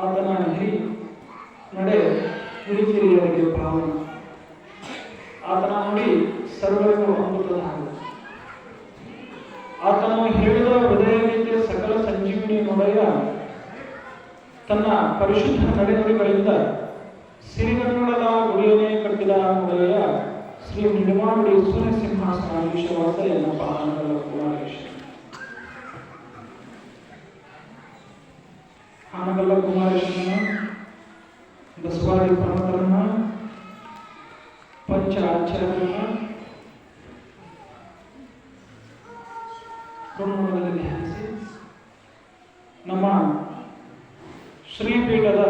ಆತನ ಹಿರಿ ನಡೆ ಹಿರಿಕಿರಿಯರಿಗೆ ಪಾವನ. ಆತನ ನುಡಿ ಸರ್ವರಿಗೂ ಅಮೃತದ ಹಾಗೆ. ಆತನು ಹೇಳಿದ ಹೃದಯಕ್ಕೆ ಸಕಲ ಸಂಜೀವಿನಿ ನೊಡೆಯ ತನ್ನ ಪರಿಶುದ್ಧ ನಡೆನುಡಿಗಳಿಂದ ಸಿರಿಗನ್ನಡದ ಗುರಿಯನ್ನೇ ಕಟ್ಟಿದ ನೊಡೆಯ ಶ್ರೀ ನಿಡಮಾಡಿ ಸೂರ್ಯ ಸಿಂಹಾಸನಾಧೀಶವಾದ ಎನ್ನಪ್ಪ ಆನಂದಲ ಕುಮಾರೇಶ್ವರ. ಆನಗಲ್ಲ ಕುಮಾರೇಶ್ವರನ ಬಸವಾದಿ ಪ್ರಮುಖರನ್ನ ಪಂಚ ಆಚಾರ್ಯರನ್ನ ಕಣ್ಣುಗಳಲ್ಲಿ ಧ್ಯಾನಿಸಿ ನಮ್ಮ ಶ್ರೀಪೀಠದ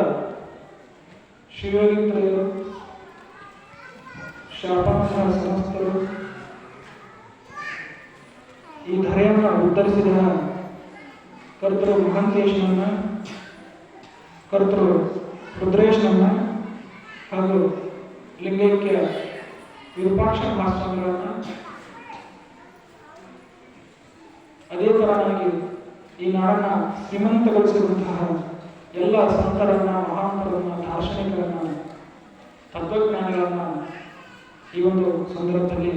ಶಿವಯೋಗಿತ್ರಯರು, ಶಾಪಾಂತರ ಸಮಸ್ತರು, ಈ ಧರೆಯನ್ನು ಉತ್ತರಿಸಿದ ಕರ್ತೃ ಮಹಾಂತೇಶನನ್ನ, ಕರ್ತೃ ರುದ್ರೇಶನನ್ನ ಹಾಗೂ ಲಿಂಗೈಕ್ಯ ವಿರೂಪಾಕ್ಷ ಮಹಾಸ್ವಾಮಿಗಳನ್ನ, ಅದೇ ತರನಾಗಿ ಈ ನಾಡನ್ನ ಶ್ರೀಮಂತಗೊಳಿಸಿರುವಂತಹ ಎಲ್ಲ ಸಂತರನ್ನ, ಮಹಾಂತರನ್ನ, ದಾರ್ಶನಿಕರನ್ನ, ತತ್ವಜ್ಞಾನಿಗಳನ್ನ ಈ ಒಂದು ಸಂದರ್ಭದಲ್ಲಿ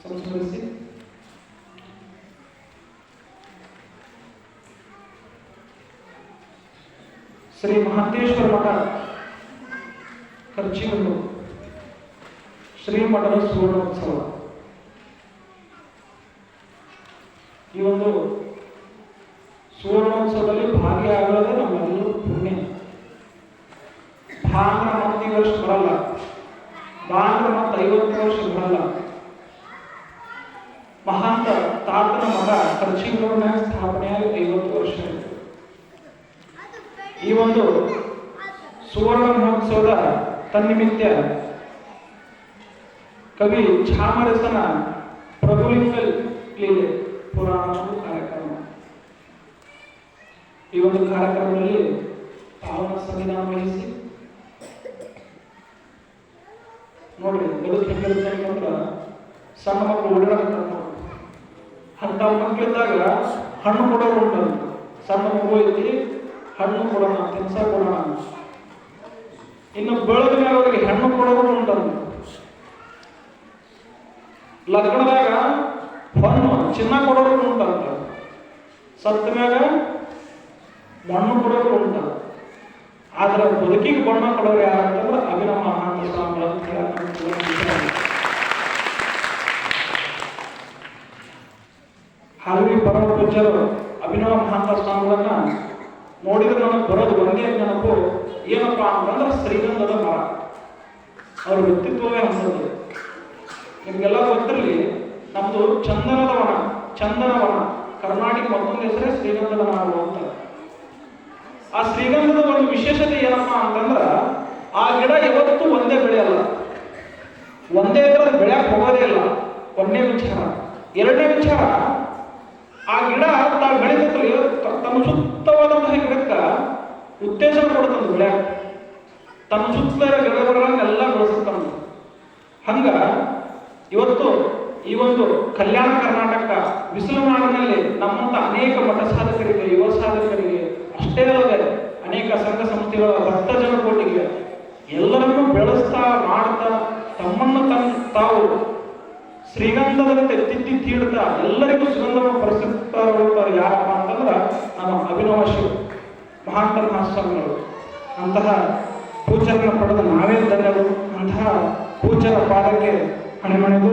ಸಂಸ್ಮರಿಸಿ ಶ್ರೀ ಮಹಾಂತೇಶ್ವರ ಮಠ ಖರ್ಚಿಗಲ್ಲು ಶ್ರೀಮಠದ ಸುವರ್ಣೋತ್ಸವ. ಈ ಒಂದು ಸುವರ್ಣೋತ್ಸವದಲ್ಲಿ ಭಾಗಿಯಾಗೋದೇ ನಮ್ಮೆಲ್ಲರೂ ಪುಣ್ಯ. ಭಾಂಗ್ರ ಮತ್ತೆ ವರ್ಷ ಬರಲ್ಲ, ಭಾಂಗ್ರ ಮತ್ತೆ 50 ವರ್ಷ ಬರಲ್ಲ. ಮಹಾಂತ ತಾತನ ಮಠ ಖರ್ಚಿಗಲ್ಲೂರಿನ ಸ್ಥಾಪನೆಯಾಗಿ 50 ವರ್ಷ ಆಯಿತು. ಈ ಒಂದು ಸುವರ್ಣ ಮಹೋತ್ಸವದ ತನ್ನಿಮಿತ್ಯ ಕವಿ ಚಾಮರಸನ ಪ್ರಭುಲಿಂಗಲ್ ಲೀಲೆ ಪುರಾಣ ಕಾರ್ಯಕ್ರಮ. ಈ ಒಂದು ಕಾರ್ಯಕ್ರಮದಲ್ಲಿ ಪಾವನ ಸಂವಿಧಾನ ವಹಿಸಿ ನೋಡ್ರಿ, ಬದುಕು ಹೆಂಗಿರುತ್ತೆ ಅಂತಂದ್ರ ಸಣ್ಣ ಮಕ್ಕಳು ಓಡಾಡಬೇಕು. ಅಂತ ಮಕ್ಕಳಿದ್ದಾಗ ಹಣ್ಣು ಕೊಡೋರು ಉಂಟಂತ. ಸಣ್ಣ ಮಗು ಐತಿ, ಹಣ್ಣು ಕೊಡೋಣ, ತಿನ್ಸ ಕೊಡೋಣ. ಇನ್ನು ಬೆಳೆದ ಮೇಲೆ ಅವರಿಗೆ ಹೆಣ್ಣು ಕೊಡೋರು ಉಂಟಂತ. ಲಗ್ನದಾಗ ಹೊನ್ನು ಚಿನ್ನ ಕೊಡೋರು ಉಂಟಂತ. ಸತ್ತ ಮ್ಯಾಗ ಮಣ್ಣು ಕೊಡೋರು ಉಂಟ. ಆದ್ರೆ ಬದುಕಿಗೆ ಬಣ್ಣ ಕೊಡೋರು ಯಾರಂತಂದ್ರೆ ಅಭಿನವ ಮಹಾಂತ ಸ್ವಾಮಿಗಳು ಅಂತ ಹಲವಿ ಪರಮ ಪೂಜ್ಯರು ಅಭಿನವ ಮಹಾಂತ ಸ್ವಾಮಿಗಳನ್ನ ನೋಡಿದ್ರೆ ನನಗೆ ಬರೋದು ಒಂದೇ ನೆನಪು ಏನಪ್ಪಾ ಅಂತಂದ್ರೆ ಶ್ರೀಗಂಧದ ಮರ. ಅವ್ರ ವ್ಯಕ್ತಿತ್ವವೇ ಅಂತದ್ದು. ನಿಮ್ಗೆಲ್ಲ ಗೊತ್ತಿರಲಿ, ನಮ್ದು ಚಂದನದ ವನ, ಚಂದನವನ. ಕರ್ನಾಟಕ ಮತ್ತೊಂದು ಹೆಸರೇ ಶ್ರೀಗಂಧದ ನಾಡು ಅಂತ. ಆ ಶ್ರೀಗಂಧದ ಒಂದು ವಿಶೇಷತೆ ಏನಪ್ಪಾ ಅಂತಂದ್ರ ಆ ಗಿಡ ಯಾವತ್ತೂ ಒಂದೇ ಬೆಳೆಯಲ್ಲ, ಒಂದೇ ತರ ಬೆಳೆಯಕ್ಕೆ ಹೋಗೋದೇ ಇಲ್ಲ. ಒಂದೇ ವಿಚಾರ. ಎರಡನೇ ವಿಚಾರ, ಆ ಗಿಡ ತಾವು ಬೆಳೆದ ತಮ್ಮ ಸುತ್ತವಾದಂತಹ ಗಿಡಕ್ಕ ಉತ್ತೇಜನ ಕೊಡುತ್ತಂದು ಬೆಳೆಯಕ್ಕೆ. ತನ್ನ ಸುತ್ತ ಗಿಡಗಳನ್ನೆಲ್ಲ ಬೆಳೆಸುತ್ತ. ಹಂಗ ಇವತ್ತು ಈ ಒಂದು ಕಲ್ಯಾಣ ಕರ್ನಾಟಕ ಬಿಸಿಲುನಾಡಿನಲ್ಲಿ ನಮ್ಮಂತ ಅನೇಕ ಮಠ ಸಾಧಕರಿಗೆ, ಯುವ ಸಾಧಕರಿಗೆ, ಅಷ್ಟೇ ಅಲ್ಲದೆ ಅನೇಕ ಸಂಘ ಸಂಸ್ಥೆಗಳ ಭಕ್ತಜನ ಕೋಟಿಗೆ ಎಲ್ಲರನ್ನೂ ಬೆಳೆಸ್ತಾ ಮಾಡ್ತಾ ತಮ್ಮನ್ನು ತಾವು ಶ್ರೀಗಂಧದಂತೆ ತಿದ್ದಿ ತೀಡ್ತಾ ಎಲ್ಲರಿಗೂ ಸುಗಂಧವನ್ನು ಪರಿಸುತ್ತಾರೆ. ಯಾರಪ್ಪ ಅಂತಂದ್ರೆ ನಮ್ಮ ಅಭಿನವ ಶಿವ ಮಹಾಂತ ಮಹಾಸ್ವಾಮಿಗಳು. ಅಂತಹ ಪೂಜರನ್ನು ಪಡೆದ ನಾವೇ ಧನ್ಯರು. ಅಂತಹ ಪೂಜರ ಪಾದಕ್ಕೆ ಹಣೆಮಣಿದು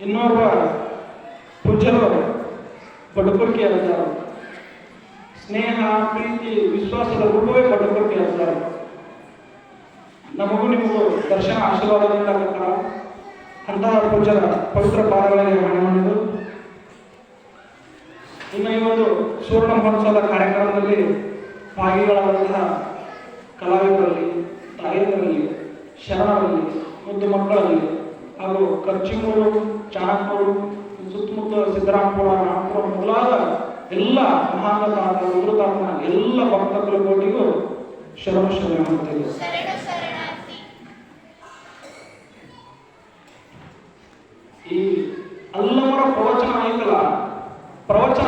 ಇನ್ನೋರ್ವ ಪೂಜ್ಯರು ಬಡಕುರ್ಕಿ ಅರ್ಜಾರು. ಸ್ನೇಹ, ಪ್ರೀತಿ, ವಿಶ್ವಾಸದ ರೂಪವೇ ಬಡಕುರ್ಕಿ ಅರ್ಜಾರು. ನಮಗೂ ನಿಮಗೂ ದರ್ಶನ ಆಶೀರ್ವಾದದಿಂದ ಬರ್ತಾರ. ಅಂತಹ ಪೂಜ್ಯರ ಪವಿತ್ರ ಪಾದಗಳಿಗೆ ಹಣೆಮಣಿದು ಇನ್ನು ಈ ಒಂದು ಸುವರ್ಣ ಮಹೋತ್ಸವದ ಕಾರ್ಯಕ್ರಮದಲ್ಲಿ ಭಾಗಿಗಳಾದಂತಹ ಕಲಾವಿದರಲ್ಲಿ, ತಾಯಂದರಲ್ಲಿ, ಶರಣರಲ್ಲಿ, ಮುದ್ದು ಮಕ್ಕಳಲ್ಲಿ ಹಾಗೂ ಖರ್ಚಿಮೂರು, ಚಾಣಕ್ಯರು, ಸುತ್ತಮುತ್ತ ಸಿದ್ದರಾಮಪುರ, ರಾಮಪುರ ಮೊದಲಾದ ಎಲ್ಲ ಮಹಾನತಾತ, ಉದ್ರತಾತನ ಎಲ್ಲ ಭಕ್ತಗಳ ಕೋಟಿಗೂ ಶರಣ ಶರಣ ಮಾಡುತ್ತೇವೆ. ಈ ಅಲ್ಲಮರ ಪ್ರವಚನ ಐತಲ್ಲ, ಪ್ರವಚನ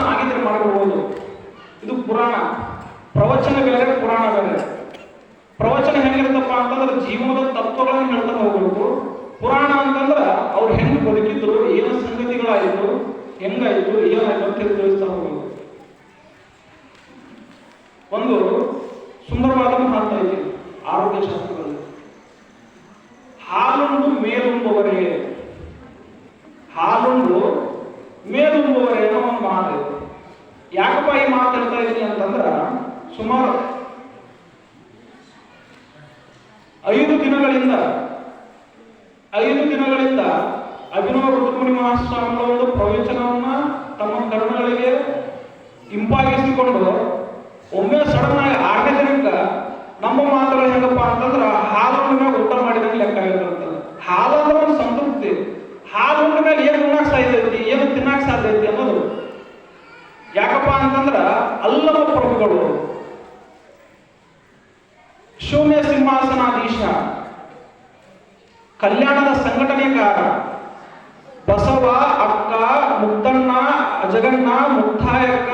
ಪ್ರವಚನ ಬೇರೆ, ಪುರಾಣ ಬೇರೆ. ಪ್ರವಚನ ಹೆಂಗಿರುತ್ತಪ್ಪ ಅಂತಂದ್ರೆ ಜೀವನದ ತತ್ವಗಳನ್ನು ಹೇಳ್ತಾ ಹೋಗ್ಬೇಕು. ಪುರಾಣ ಅಂತಂದ್ರೆ ಅವ್ರು ಹೆಂಗ್ ಬದುಕಿದ್ರು, ಏನು ಸಂಗತಿಗಳಾಯಿತು, ಹೆಂಗಾಯ್ತು, ಏನಾಯ್ತು ಅಂತ ತಿಳಿಸ್ತಾ ಹೋಗ್ಬೇಕು. ಒಂದು ಸುಂದರವಾದ ಮಾತು ಐತಿ ಆರೋಗ್ಯ ಶಾಸ್ತ್ರದಲ್ಲಿ, ಹಾಲುಂಡು ಮೇಲುಂಬುವರೆ, ಹಾಲುಂಡು ಮೇಲುಂಬುವರೆ ಅನ್ನೋ ಒಂದು ಮಾತು ಇದೆ. ಯಾಕಪ್ಪ ಈ ಮಾತು ಹೇಳ್ತಾ ಇದ್ದೀನಿ ಅಂತಂದ್ರ, ಸುಮಾರು 5 ದಿನಗಳಿಂದ ಅಭಿನವ ರುದ್ರಮುನಿ ಮಹಾಸ್ವಾಮಿಗಳ ಒಂದು ಪ್ರವಚನವನ್ನ ತಮ್ಮ ಕರ್ಣಗಳಿಗೆ ಇಂಪಾಗಿಸಿಕೊಂಡು ಒಮ್ಮೆ ಸಡನ್ ಆಗಿ 6ನೇ ದಿನಕ್ಕ ನಮ್ಮ ಮಾತುಗಳು ಹೆಂಗಪ್ಪ ಅಂತಂದ್ರ ಹಾಲು ಮೇಲೆ ಊಟ ಮಾಡಿದಂಗೆ ಲೆಕ್ಕ ಆಗಿರ್ತದೆ. ಹಾಲು ಅಂದ್ರೆ ಒಂದು ಸಂತೃಪ್ತಿ. ಹಾಲು ಉಂಡ ಮೇಲೆ ಏನು ಉಣ್ಣಾಕ್ ಸಾಧ್ಯ ಐತಿ, ಏನು ತಿನ್ನಾಕ್ ಸಾಧ್ಯ ಐತಿ ಅನ್ನೋದು. ಯಾಕಪ್ಪ ಅಂತಂದ್ರ ಅಲ್ಲಮ ಪ್ರಭುಗಳು, ಶೂನ್ಯ ಸಿಂಹಾಸನಾಧೀಶ, ಕಲ್ಯಾಣದ ಸಂಘಟನೆಕಾರ, ಬಸವ, ಅಕ್ಕ, ಮುದ್ದಣ್ಣ, ಅಜಗಣ್ಣ, ಮುಕ್ತಾಯಕ್ಕ,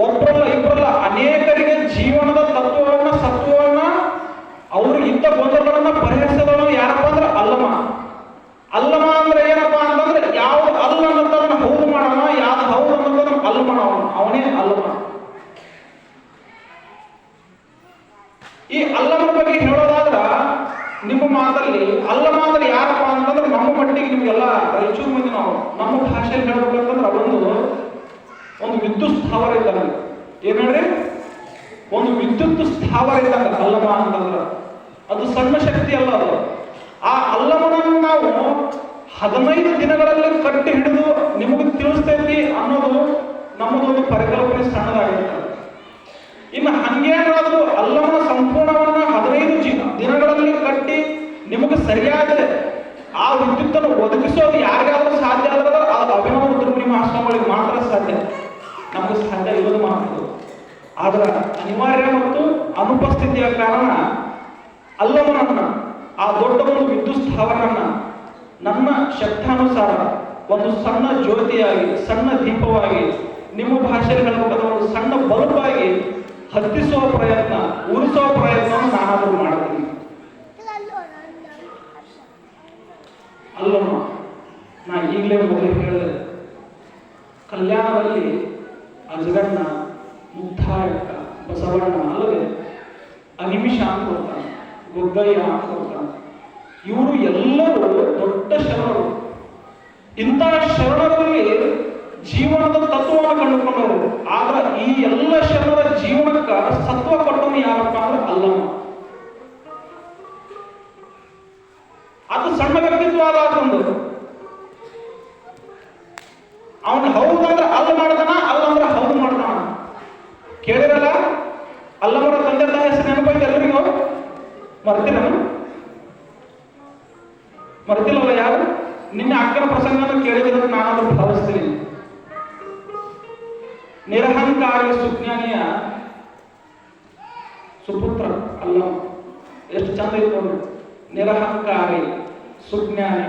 ಒಬ್ಬರಲ್ಲ ಇಬ್ಬರಲ್ಲ ಅನೇಕರಿಗೆ ಜೀವನದ ತತ್ವವನ್ನ ಸತ್ವವನ್ನ ಅವರು ಇದ್ದ ಗೊಂದಲಗಳನ್ನ ಪರಿಹರಿಸಿದವನು ಯಾರಪ್ಪ ಅಂದ್ರೆ ಅಲ್ಲಮ. ಅಲ್ಲಮ ಅಂದ್ರೆ ಏನಪ್ಪಾ ಅಂತಂದ್ರೆ ಯಾವ್ದು ಅಲ್ಲ ಅನ್ನೋದನ್ನ ಹೌದು ಮಾಡೋಣ, ಯಾವ್ದು ಹೌದು ಅನ್ನೋದನ್ನ ಅಲ್ಲ ಮಾಡೋಣ, ಅವನೇ ಅಲ್ಲಮ. ಈ ಅಲ್ಲಮನ ಬಗ್ಗೆ ಹೇಳೋದಾದ್ರ ನಿಮ್ಮ ಮಾತಲ್ಲಿ ಅಲ್ಲಮ ಅಂದ್ರೆ ಯಾರಪ್ಪ ಅಂತಂದ್ರೆ ನಮ್ಮ ಮಟ್ಟಿಗೆ ನಿಮ್ಗೆಲ್ಲ ರಾಯಚೂರು ಮಂದಿ ನಾವು ನಮ್ಮ ಭಾಷೆಯಲ್ಲಿ ಹೇಳ್ಬೇಕಂತಂದ್ರೆ ಒಂದು ವಿದ್ಯುತ್ ಸ್ಥಾವರ ಇದ್ದಂಗೆ. ಏನ್ ಹೇಳ್ರಿ? ಒಂದು ವಿದ್ಯುತ್ ಸ್ಥಾವರ ಇದ್ದಂಗ ಅಲ್ಲಮ ಅಂತಂದ್ರೆ ಅದು ಸಣ್ಣ ಶಕ್ತಿ ಅಲ್ಲ. ಅದು ಆ ಅಲ್ಲಮನನ್ನು ನಾವು 15 ದಿನಗಳಲ್ಲಿ ಕಟ್ಟಿ ಹಿಡಿದು ನಿಮಗೆ ತಿಳಿಸ್ತೈತಿ ಅನ್ನೋದು ನಮ್ಮದೊಂದು ಪರಿಕಲ್ಪನೆ ಸಣ್ಣದಾಗಿರ್ತದೆ. ಇನ್ನು ಹಂಗೇನಾದ್ರೂ ಅಲ್ಲಮನ ಸಂಪೂರ್ಣವನ್ನ 15 ದಿನಗಳಲ್ಲಿ ಕಟ್ಟಿ ನಿಮಗೆ ಸರಿಯಾದ ಆ ವಿದ್ಯುತ್ತನ್ನು ಒದಗಿಸೋದು ಯಾರಿಗಾದ್ರೂ ಸಾಧ್ಯ ಆದ್ರೆ ಅದು ಅಭಿನವ ರುದ್ರಮುನಿ ಮಹಾಸ್ವಾಮಿಗಳಿಗೆ ಮಾತ್ರ ಸಾಧ್ಯ, ನಮಗೆ ಸಾಧ್ಯ ಇರೋದು ಮಾತ್ರ. ಆದ್ರೆ ಅನಿವಾರ್ಯ ಮತ್ತು ಅನುಪಸ್ಥಿತಿಯ ಕಾರಣ ಅಲ್ಲಮನನ್ನ, ಆ ದೊಡ್ಡ ಒಂದು ವಿದ್ಯುತ್ ಸ್ಥಾವರನ್ನ ನನ್ನ ಶಕ್ತಾನುಸಾರ ಒಂದು ಸಣ್ಣ ಜ್ಯೋತಿಯಾಗಿ, ಸಣ್ಣ ದೀಪವಾಗಿ, ನಿಮ್ಮ ಭಾಷೆಯಲ್ಲಿ ಹೇಳಬೇಕಾದ ಒಂದು ಸಣ್ಣ ಬಲ್ಬಾಗಿ ಹತ್ತಿಸುವ ಪ್ರಯತ್ನ, ಉರಿಸುವ ಪ್ರಯತ್ನವನ್ನು ನಾನಾದರೂ ಮಾಡ್ತೀನಿ. ಅಲ್ಲಮ್ಮ, ನಾ ಈಗಲೇ ಮೊದಲೇ ಹೇಳಿದೆ, ಕಲ್ಯಾಣದಲ್ಲಿ ಅಜಗಣ್ಣ, ಮುಕ್ತಾಯಕ್ಕ, ಬಸವಣ್ಣ ಅಲ್ಲದೆ ಅನಿಮಿಷ ಅಂತ ಕೊಡ್ತಾನೆ, ಗೊಗ್ಗಯ್ಯ ಅಂತ ಕೊಡ್ತಾನೆ. ಇವರು ಎಲ್ಲರೂ ದೊಡ್ಡ ಶರಣರು. ಇಂತಹ ಶರಣರಲ್ಲಿ ಜೀವನದ ತತ್ವವನ್ನು ಕಂಡುಕೊಂಡವರು. ಆದ್ರೆ ಈ ಎಲ್ಲ ಶರಣರ ಜೀವನಕ್ಕ ಸತ್ವ ಕೊಟ್ಟವನು ಯಾರಪ್ಪ ಅಂದ್ರೆ ಅಲ್ಲಮ್ಮ. ಅದು ಸಣ್ಣ ವ್ಯಕ್ತಿತ್ವ ಅಲ್ಲ. ಅದೊಂದು ಅವನು ಹೌದಂದ್ರೆ ಅಲ್ಲ ಮಾಡ್ತಾನ, ಅಲ್ಲ ಅಂದ್ರೆ ಹೌದು ಮಾಡ್ತಾನ. ಕೇಳಿರಲ್ಲ? ಅಲ್ಲಮರ ತಂದೆ ತಾಯಿ ಹೆಸರು ನೆನಪೈತೆ ಎಲ್ಲರಿಗೂ? ಮರ್ತಿಲ್ಲಲ್ಲ ಯಾರು? ನಿನ್ನೆ ಅಕ್ಕನ ಪ್ರಸಂಗನ ಕೇಳಿದ್ರೆ ನಾನಾದ್ರೂ ಭಾವಿಸ್ತೀನಿ. ನಿರಹಂಕಾರಿ ಸುಜ್ಞಾನಿಯ ಸುಪುತ್ರ ಅಲ್ಲಮ. ಎಷ್ಟು ಚಂದ ಇತ್ತು ನೋಡಿ. ನಿರಹಂಕಾರಿ ಸುಜ್ಞಾನಿ,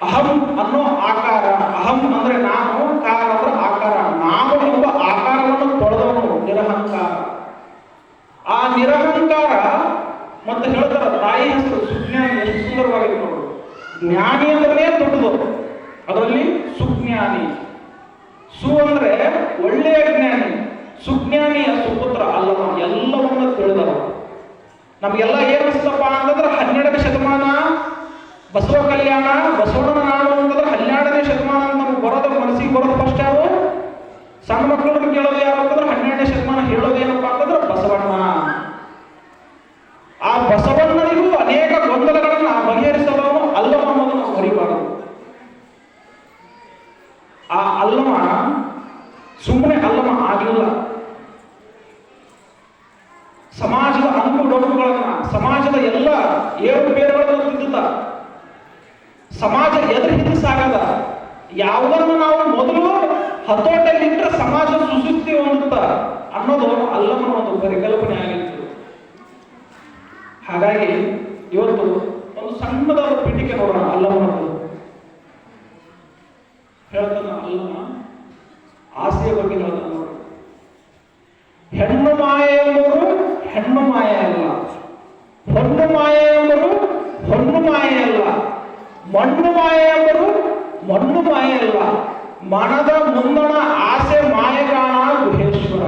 ಅಹಂ ಅನ್ನೋ ಆಕಾರ. ಅಹಂ ಅಂದ್ರೆ ನಾನು, ಕಾರ ಅಂದ್ರೆ ಆಕಾರ. ನಾನು ಎಂಬ ಆಕಾರವನ್ನು ತೊಳೆದವನು ನಿರಹಂಕಾರ. ಆ ನಿರಹಂಕಾರ ಮತ್ತೆ ಹೇಳ್ತಾರ ತಾಯಿ ಹೆಸರು ಸುಜ್ಞಾನಿ. ಎಷ್ಟು ಸುಂದರವಾಗಿದೆ ನೋಡು. ಜ್ಞಾನಿ ಅಂದ್ರೆ ದೊಡ್ಡದು, ಅದರಲ್ಲಿ ಸುಜ್ಞಾನಿ. ಸು ಅಂದ್ರೆ ಒಳ್ಳೆಯ ಜ್ಞಾನಿ, ಸುಜ್ಞಾನಿಯ ಸುಪುತ್ರ ಅಲ್ಲವ. ಎಲ್ಲವನ್ನ ತಿಳಿದವ. ನಮ್ಗೆಲ್ಲ ಏನ್ ಅನಿಸ್ತಪ್ಪ ಅಂತಂದ್ರೆ 12ನೇ ಶತಮಾನ ಬಸವ ಕಲ್ಯಾಣ, ಬಸವಣ್ಣನ ನಾಡು ಅಂತಂದ್ರೆ 12ನೇ ಶತಮಾನ ಅಂತ ನಮ್ಗೆ ಬರೋದು, ಮನಸ್ಸಿಗೆ ಬರೋದು ಫಸ್ಟ್ ಯಾರು? ಸಣ್ಣ ಮಕ್ಕಳನ್ನು ಕೇಳೋದು ಯಾರು ಅಂತಂದ್ರೆ 12ನೇ ಶತಮಾನ ಹೇಳೋದು ಏನಪ್ಪ ಅಂತಂದ್ರೆ ಬಸವಣ್ಣ. ಆ ಬಸವಣ್ಣನಿಗೂ ಅನೇಕ ಗೊಂದಲಗಳನ್ನ ಬಗೆಹರಿಸೋದವನು ಅಲ್ಲಮ ಅನ್ನೋದನ್ನು ನಾವು ಮರಿಬಾರದು. ಆ ಅಲ್ಲಮ ಸುಮ್ಮನೆ ಅಲ್ಲಮ ಆಗಲಿಲ್ಲ. ಸಮಾಜದ ಅಂಕು ಡೊಂಕುಗಳನ್ನ, ಸಮಾಜದ ಎಲ್ಲ ಏರುಪೇರುಗಳನ್ನು ತಿದ್ದುತ್ತ ಸಮಾಜ ಎದುರು ಹಿಂದೆ ಸಾಗದ ಯಾವುದನ್ನು ನಾವು ಮೊದಲು ಹತೋಟಲ್ಲಿಟ್ಟರೆ ಸಮಾಜ ಸುಸುಸ್ತಿ ಹೊಂದುತ್ತ ಅನ್ನೋದು ಅಲ್ಲಮನ ಒಂದು ಪರಿಕಲ್ಪನೆ ಆಗಿತ್ತು. ಹಾಗಾಗಿ ಇವತ್ತು ಒಂದು ಸಣ್ಣದಾದ ಪೀಠಿಕೆ ನೋಡೋಣ. ಅಲ್ಲಮನದು ಹೇಳ್ತಾನ. ಅಲ್ಲಮ ಆಸೆಯ ಬಗ್ಗೆ ಹೇಳ್ತಾನ ನೋಡಿ. ಹೆಣ್ಣು ಮನದ ಮುಂದಣ ಆಸೆ ಮಾಯಗಾಣ ಗುಹೇಶ್ವರ.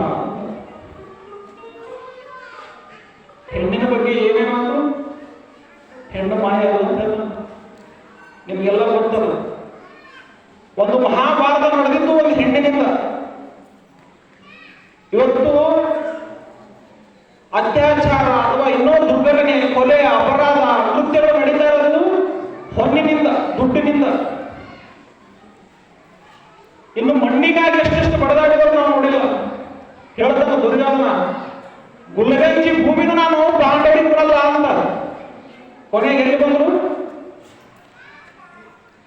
ಹೆಣ್ಣಿನ ಬಗ್ಗೆ ಏನೇನಾದ್ರು ಹೆಣ್ಣು ಮಾಯ ಅಲ್ಲ ಅಂತ ನಿಮ್ಗೆಲ್ಲ ಗೊತ್ತದ. ಒಂದು ಮಹಾಭಾರತ ನಡೆದಿದ್ದು ಒಂದು ಹೆಣ್ಣಿನಿಂದ. ಇವತ್ತು ಅತ್ಯಾಚಾರ ಅಥವಾ ಇನ್ನೂ ದುರ್ಘಟನೆ, ಕೊಲೆ, ಅಪರಾಧ, ಕೃತ್ಯಗಳು ನಡೀತಾ ಇರೋದು ಹೊನ್ನಿನಿಂದ, ದುಡ್ಡಿನಿಂದ. ಇನ್ನು ಮಣ್ಣಿಗಾಗಿ ಎಷ್ಟೆಷ್ಟು ಬಡದಾಡಿದ್ರು ನಾವು ನೋಡಿಲ್ಲ. ಹೇಳ್ತಾನ ದುರ್ಯೋಧನ, ಗುಲ್ಗಂಜಿ ಭೂಮಿನ ನಾನು ಬಾಂಡವರಿಗೆ ಕೊಡಲ್ಲ ಅಂತ. ಕೊನೆಗೆ ಎಲ್ಲಿ ಬಂದ್ರು?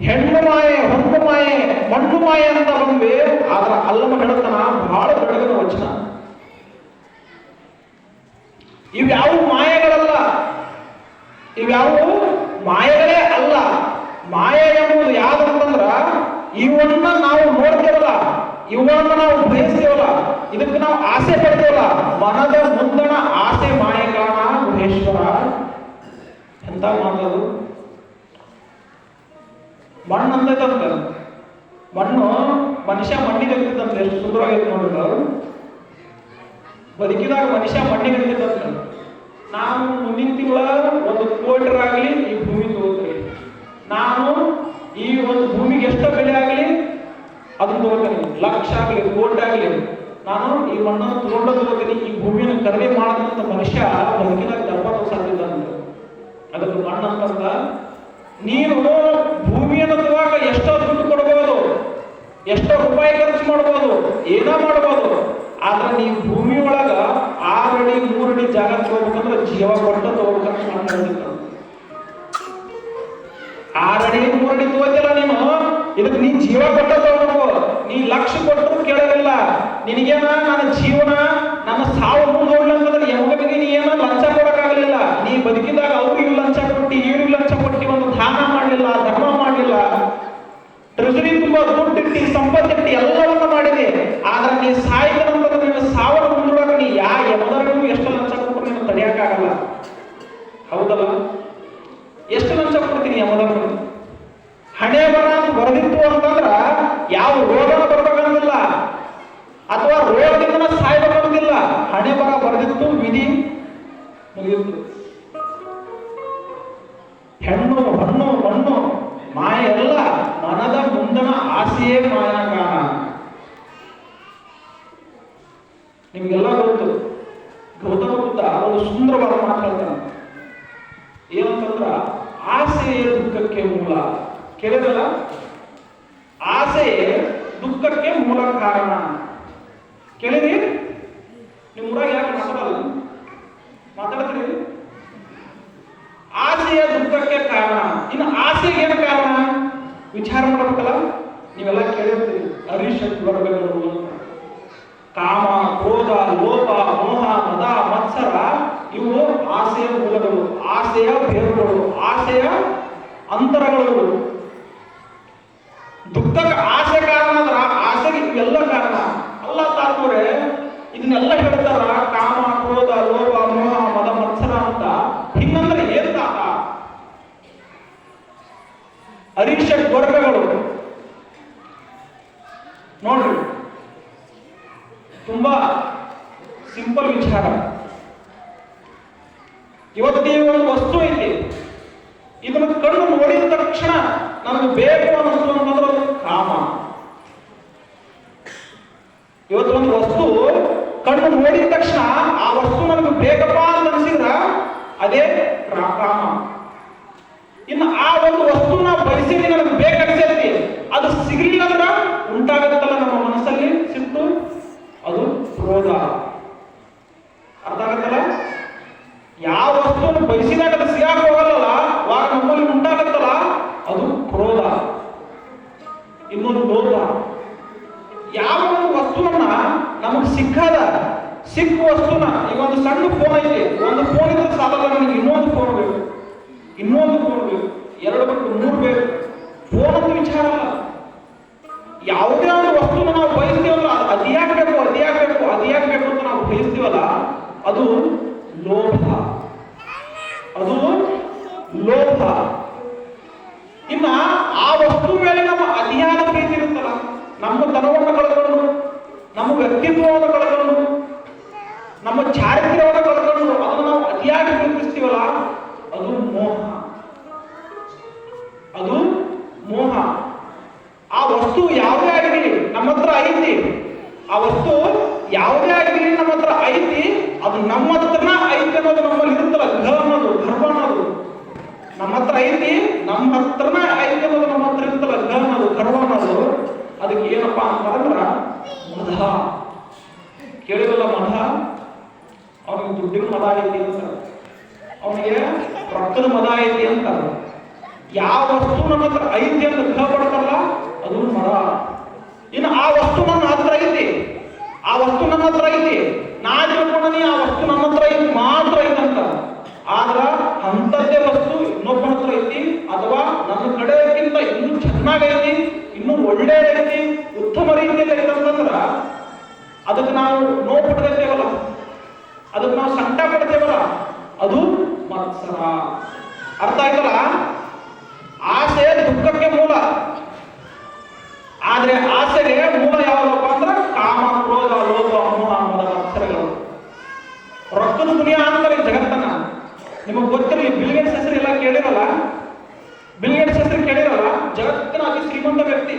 ಹೆಣ್ಣು ಮಾಯೆ, ಹೊನ್ನು ಮಾಯೆ, ಮಣ್ಣು ಮಾಯೆ ಅಂತ ಬಂದ್ವಿ. ಆದ್ರ ಅಲ್ಲಮ ಹೇಳ್ತಾನ ಬಹಳ ಬೆಳಗಿನ ವಚನ. ಇವ್ಯಾವ ಮಾಯೆಗಳಲ್ಲ, ಇವ್ಯಾವು ಮಾಯೆಗಳೇ ಅಲ್ಲ. ಮಾಯೆ ಎಂಬುದು ಯಾವುದು ಅಂತಂದ್ರ ಇವನ್ನ ನಾವು ನೋಡ್ತೇವಲ್ಲ, ಇವನ್ನ ನಾವು ಬಯಸ್ತೇವಲ್ಲ, ಇದಕ್ಕೆ ನಾವು ಆಸೆ ಪಡ್ತೇವಲ್ಲ. ಮನದ ಮುಂದಣ ಆಸೆ ಮಾಯಗಾಣ ಗುಹೇಶ್ವರ. ಎಂತ ಮಾತದು. ಮಣ್ಣು ಅಂತೈತಂತ. ಮಣ್ಣು ಮನುಷ್ಯ ಮಣ್ಣಿಗೆ ಇರ್ತಿತ್ತಂತ. ಎಷ್ಟು ಸುಂದರವಾಗೈತೆ ನೋಡಿದ್ರು. ಬದುಕಿದಾಗ ಮನುಷ್ಯ ಮಣ್ಣಿಗೆ ಇರ್ತಿತ್ತಂತ. ನಾನು ಮುಂದಿನ ತಿಂಗಳ 1 ಕೋಟಿ ಈ ಭೂಮಿ ತಗೋತೀನಿ. ನಾನು ಈ ಒಂದು ಭೂಮಿಗೆ ಎಷ್ಟು ಬೆಲೆ ಆಗಲಿ ಅದನ್ನ ತಗೋತೀನಿ. ಲಕ್ಷ ಆಗಲಿ, ಕೋಟಿ ಆಗಲಿ, ನಾನು ಈ ಮಣ್ಣನ್ನು ತಗೋತೀನಿ. ಈ ಭೂಮಿಯನ್ನು ಖರೀದಿ ಮಾಡದಂತ ಮನುಷ್ಯ ಬದುಕಿದಾಗ ಗರ್ಭ ಸಾಧಿಸಿದಂತ. ಅದಕ್ಕೆ ಮಣ್ಣು ಅಂತಂದ. ನೀನು ಭೂಮಿಯನ್ನು ತಗೋಕ ಎಷ್ಟೋ ದುಡ್ಡು ಕೊಡಬಹುದು, ಎಷ್ಟೋ ರೂಪಾಯಿ ಖರ್ಚು ಮಾಡಬಹುದು, ಏನೋ ಮಾಡಬಹುದು. ಆದ್ರೆ ನೀವು ಭೂಮಿ ಒಳಗ 6 ಅಡಿ 3 ಅಡಿ ಜಾಗ ತಗೋಬೇಕಂದ್ರೆ ಜೀವ ಕೊಟ್ಟು ತಗೋಬೇಕಂತ ಮಾಡ್ಕೊಂಡಿದ್ದ. 6 ಅಡಿ 3 ಅಡಿ ತಗೋತಿಲ್ಲ ನೀನು, ಇದಕ್ಕೆ ನೀನ್ ಜೀವ ಕೊಟ್ಟ ತಗೋಬೇಕು. ನೀ ಲಕ್ಷ ಕೊಟ್ಟರು ಕೇಳೋದಿಲ್ಲ. ನಿನಗೇನ ನನ್ನ ಜೀವನ, ನನ್ನ ಸಾವು ಮುಂದೋಡ್ಲಿ ಅಂತಂದ್ರೆ ಯಾವಾಗ ನೀ ಏನೋ ಲಂಚ ಕೊಡಕ್ಕಾಗಲಿಲ್ಲ. ನೀ ಬದುಕಿದಾಗ ಅವ್ರಿಗೆ ಲಂಚ ಕೊಟ್ಟಿ, ಇವ್ರಿಗೆ ಲಂಚ ಕೊಟ್ಟಿ, ಒಂದು ದಾನ ಮಾಡಲಿಲ್ಲ, ಧರ್ಮ ಮಾಡಲಿಲ್ಲ, ಟ್ರೆಜರಿ ತುಂಬಾ ದುಡ್ಡಿಟ್ಟಿ, ಸಂಪತ್ತಿಟ್ಟಿ, ಎಲ್ಲವನ್ನ ಮಾಡಿದೆ. ಆದ್ರೆ ನೀ ಸಾಯಿದ ನಂತರ ನಿನ್ನ ಸಾವನ್ನ ಮುಂದೂಡಕ ನೀ ಯಮದವರಿಗೂ ಎಷ್ಟು ಲಂಚ ಕೊಟ್ಟರು ನೀನು ತಡೆಯಕ್ಕಾಗಲ್ಲ. ಹೌದಲ್ಲ? ಎಷ್ಟು ಲಂಚ ಕೊಡ್ತೀನಿ ಯಮದವರಿಗೆ? ಹಣೆ ಬರ ಬರೆದಿತ್ತು ಅಂತಂದ್ರ ಯಾವ ರೋಗನ ಬರ್ಬೇಕಂದಿಲ್ಲ, ಅಥವಾ ರೋಗದಿಂದ ಸಾಯ್ಬೇಕಂದಿಲ್ಲ. ಹಣೆ ಬರ ಬರೆದಿತ್ತು, ವಿಧಿ ಮುಗಿದಿತ್ತು. ಹೆಣ್ಣು, ಹಣ್ಣು, ಮಣ್ಣು ಮಾಯ ಎಲ್ಲ. ಮನದ ಮುಂದಣ ಆಸೆಯೇ ಮಾಯಗಾಣ. ನಿಮ್ಗೆಲ್ಲ ಗೊತ್ತು. ಗೌತಮ ಬುದ್ಧ ಒಂದು ಸುಂದರವಾದ ಮಾತು ಹೇಳ್ತಾನೆ. ಏನಂತಂದ್ರ ಆಸೆಯೇ ದುಃಖಕ್ಕೆ ಮೂಲ. ಕೇಳಿದಲ್ಲ? ಆಸೆಯೇ ದುಃಖಕ್ಕೆ ಮೂಲ ಕಾರಣ. ಕೇಳಿದ್ರಿ? ನಿಮ್ಮ ಊರಾಗ ಯಾಕೆ ಮಾತಾಡಲ್ಲ? ಮಾತಾಡ್ತೀರಿ? ಆಸೆಯ ದುಃಖಕ್ಕೆ ಕಾರಣ. ಇನ್ನು ಆಸೆಗೆ ಏನು ಕಾರಣ ವಿಚಾರ ಮಾಡಬೇಕಲ್ಲ. ನೀವೆಲ್ಲ ಕೇಳಿರ್ತೀರಿ. ಅರಿಷಡ್ ವರ್ಗಗಳು, ಕಾಮ, ಕ್ರೋಧ, ಲೋಭ, ಮೋಹ, ಮದ, ಮತ್ಸರ ಇವು ಆಸೆಯ ಮೂಲಗಳು, ಆಸೆಯ ಬೇರುಗಳು, ಆಸೆಯ ಅಂತರಗಳು. ದುಃಖಕ್ಕೆ ಆಸೆ ಕಾರಣ ಅಂದ್ರ ಆಸೆಗೆ ಇವೆಲ್ಲ ಕಾರಣ ಅಲ್ಲ. ತಾತ್ಪರ್ಯ ಇದನ್ನೆಲ್ಲ ಹೇಳ್ತಾರ. ಕಾಮ, ಕ್ರೋಧ, ಲೋಭ, ಮೋಹ, ಮದ, ಮತ್ಸರ ಅಂತ. ಹಿಂಗಂದ್ರೆ ಏನ್ ತಾತ? ಅರಿಷಡ್ ವರ್ಗಗಳು ನೋಡ್ರಿ. ತುಂಬಾ ಸಿಂಪಲ್ ವಿಚಾರ. ಇವತ್ತೇ ಒಂದು ವಸ್ತು ಐತಿ, ಇದನ್ನ ಕಣ್ಣು ನೋಡಿದ ತಕ್ಷಣ ನಮ್ಗೆ ಬೇಕು ಅನ್ನಿಸ್ತು ಅಂತಂದ್ರೆ ಅದು ಕಾಮ. ಇವತ್ತು ಒಂದು ವಸ್ತು ಕಣ್ಣು ನೋಡಿದ ತಕ್ಷಣ ಆ ವಸ್ತು ನನಗೆ ಬೇಕಪ್ಪ ಅಂತ ಅನಿಸಿದ್ರ ಅದೇ ಕಾಮ. ಇನ್ನು ಆ ಒಂದು ವಸ್ತು ನಾವು ಬಯಸಿದ್ರೆ ನನಗೆ ಬೇಕನ್ಸೈತಿ, ಅದು ಸಿಗಲಿಲ್ಲ ಅಂದ್ರೆ ಉಂಟಾಗುತ್ತಲ್ಲ ನಮ್ಮ ಮನಸ್ಸಲ್ಲಿ ಸಿಟ್ಟು, ಅದು ಕ್ರೋಧ. ಅರ್ಥ ಆಗತ್ತಲ್ಲ? ಯಾವ ವಸ್ತುವನ್ನು ಬಯಸಿದಾಗ ಅದು ಸಿಗಾಕ ಹೋಗಲ್ಲ, ಅವಾಗ ನಮ್ಮಲ್ಲಿ ಉಂಟಾಗತ್ತಲ್ಲ ಅದು ಕ್ರೋಧ. ಇನ್ನೊಂದು ಲೋಭ. ಯಾವ ಒಂದು ವಸ್ತುವನ್ನ ನಮಗೆ ಸಿಕ್ಕ ವಸ್ತುನ, ಈಗ ಒಂದು ಸಣ್ಣ ಫೋನ್ ಐತಿ, ಒಂದು ಫೋನ್ ಇದ್ರೆ ಸಾಲಲ್ಲ, ನನಗೆ ಇನ್ನೊಂದು ಫೋನ್ ಬೇಕು, ಇನ್ನೊಂದು ಫೋನ್ ಬೇಕು, 2 ಬೇಕು, 3 ಬೇಕು. ಫೋನ್ ಅಂತ ವಿಚಾರ ಅಲ್ಲ. ಯಾವುದೇ ಒಂದು ವಸ್ತುನ ನಾವು ಬಯಸ್ತೀವಲ್ಲ, ಅದಿಯಾಗಬೇಕು ಅಂತ ನಾವು ಬಯಸ್ತೀವಲ್ಲ, ಅದು ಲೋಭ. ಅದು ಲೋಭ. ಇನ್ನ ಆ ವಸ್ತು ಮೇಲೆ ನಮ್ಮ ಅತಿಯಾದ ಪ್ರೀತಿ ಇರುತ್ತಲ್ಲ, ನಮ್ಮ ವ್ಯಕ್ತಿತ್ವವನ್ನು ಕಳ್ಕೊಂಡು, ನಮ್ಮ ಚಾರಿತ್ರ್ಯವನ್ನು ಕಳ್ಕೊಂಡು ಅದನ್ನು ನಾವು ಅತಿಯಾಗಿ ಪ್ರೀತಿಸ್ತೀವಲ್ಲ, ಅದು ಮೋಹ. ಅದು ಮೋಹ. ಆ ವಸ್ತು ಯಾವುದೇ ಆಗಿರಲಿ ನಮ್ಮ ಹತ್ರ ಐತಿ, ಆ ವಸ್ತು ಯಾವುದೇ ಆಗಿರಲಿ ನಮ್ಮ ಹತ್ರ ಐತಿ, ಅದು ನಮ್ಮ ಹತ್ರನ ಐತಿ ಅನ್ನೋದು ನಮ್ಮಲ್ಲಿ ಇರುತ್ತಲ್ಲ, ಅನ್ನೋದು ಗರ್ವ ಅನ್ನೋದು ನಮ್ಮ ಹತ್ರ ಐತಿ, ನಮ್ಮ ಹತ್ರನ ಐತಿ ಅನ್ನೋದು ನಮ್ಮ ಹತ್ರ ಇರುತ್ತಲ್ಲ, ಅನ್ನೋದು ಗರ್ವ ಅನ್ನೋದು. ಅದಕ್ಕೆ ಏನಪ್ಪಾ ಅಂತಂದ್ರ ಮದ. ಕೇಳಿರಲ್ಲ ಮದ, ಅವನಿಗೆ ದುಡ್ಡಿನ ಮದ ಐತಿ ಅಂತ, ಅವನಿಗೆ ರೊಕ್ಕದ ಮದ ಐತಿ ಅಂತ. ಯಾವ ವಸ್ತು ನಮ್ಮ ಹತ್ರ ಐತಿ ಅಂತ ಗೃಹ ಪಡ್ತಾರಲ್ಲ ಅದು ಮದ. ಇನ್ನು ಆ ವಸ್ತು ನನ್ನ ಹತ್ರ ಐತಿ, ಆ ವಸ್ತು ನನ್ನ ಹತ್ರ ಐತಿ, ನಾ ತಿಳ್ಕೊಂಡನಿ ಆ ವಸ್ತು ನನ್ನ ಹತ್ರ ಐತಿ ಮಾತ್ರ ಐತಂತ. ಆದ್ರ ಅಂಥದ್ದೇ ವಸ್ತು ಇನ್ನೊಬ್ಬನ ಹತ್ರ ಐತಿ, ಅಥವಾ ನನ್ನ ಕಡೆಗಿಂತ ಇನ್ನೂ ಚೆನ್ನಾಗೈತಿ, ಇನ್ನೂ ಒಳ್ಳೆಯದೈತಿ, ಉತ್ತಮ ರೀತಿಯಲ್ಲಿ ಐತಂತಂದ್ರ ಅದಕ್ಕೆ ನಾವು ನೋವು ಪಡ್ತೇವಲ್ಲ, ಅದಕ್ಕೆ ನಾವು ಸಂಕಟ ಪಡ್ತೇವಲ್ಲ, ಅದು ಮತ್ಸರ. ಅರ್ಥ ಆಯ್ತಲ್ಲ? ಆಸೆ ದುಃಖಕ್ಕೆ ಮೂಲ. ಆದ್ರೆ ಆಸೆಗೆ ಮೂಲ ಯಾವ್ದಪ್ಪ ಅಂದ್ರೆ ಕಾಮ, ಕ್ರೋಧ, ಲೋಭ, ಮೋಹ, ಮದ, ಮತ್ಸರಗಳು. ರೊಕ್ಕದ ದುನಿಯಾ ಅಂತಾರೆ ಜಗತ್ತನ್ನ. ನಿಮಗೆ ಗೊತ್ತಿರಲಿ, ಬಿಲ್ ಗೇಟ್ಸ್ ಹೆಸರು ಎಲ್ಲ ಕೇಳಿರಲ್ಲ, ಬಿಲ್ ಗೇಟ್ಸ್ ಹೆಸರು ಕೇಳಿರಲ್ಲ. ಜಗತ್ತಿನ ಅತಿ ಶ್ರೀಮಂತ ವ್ಯಕ್ತಿ,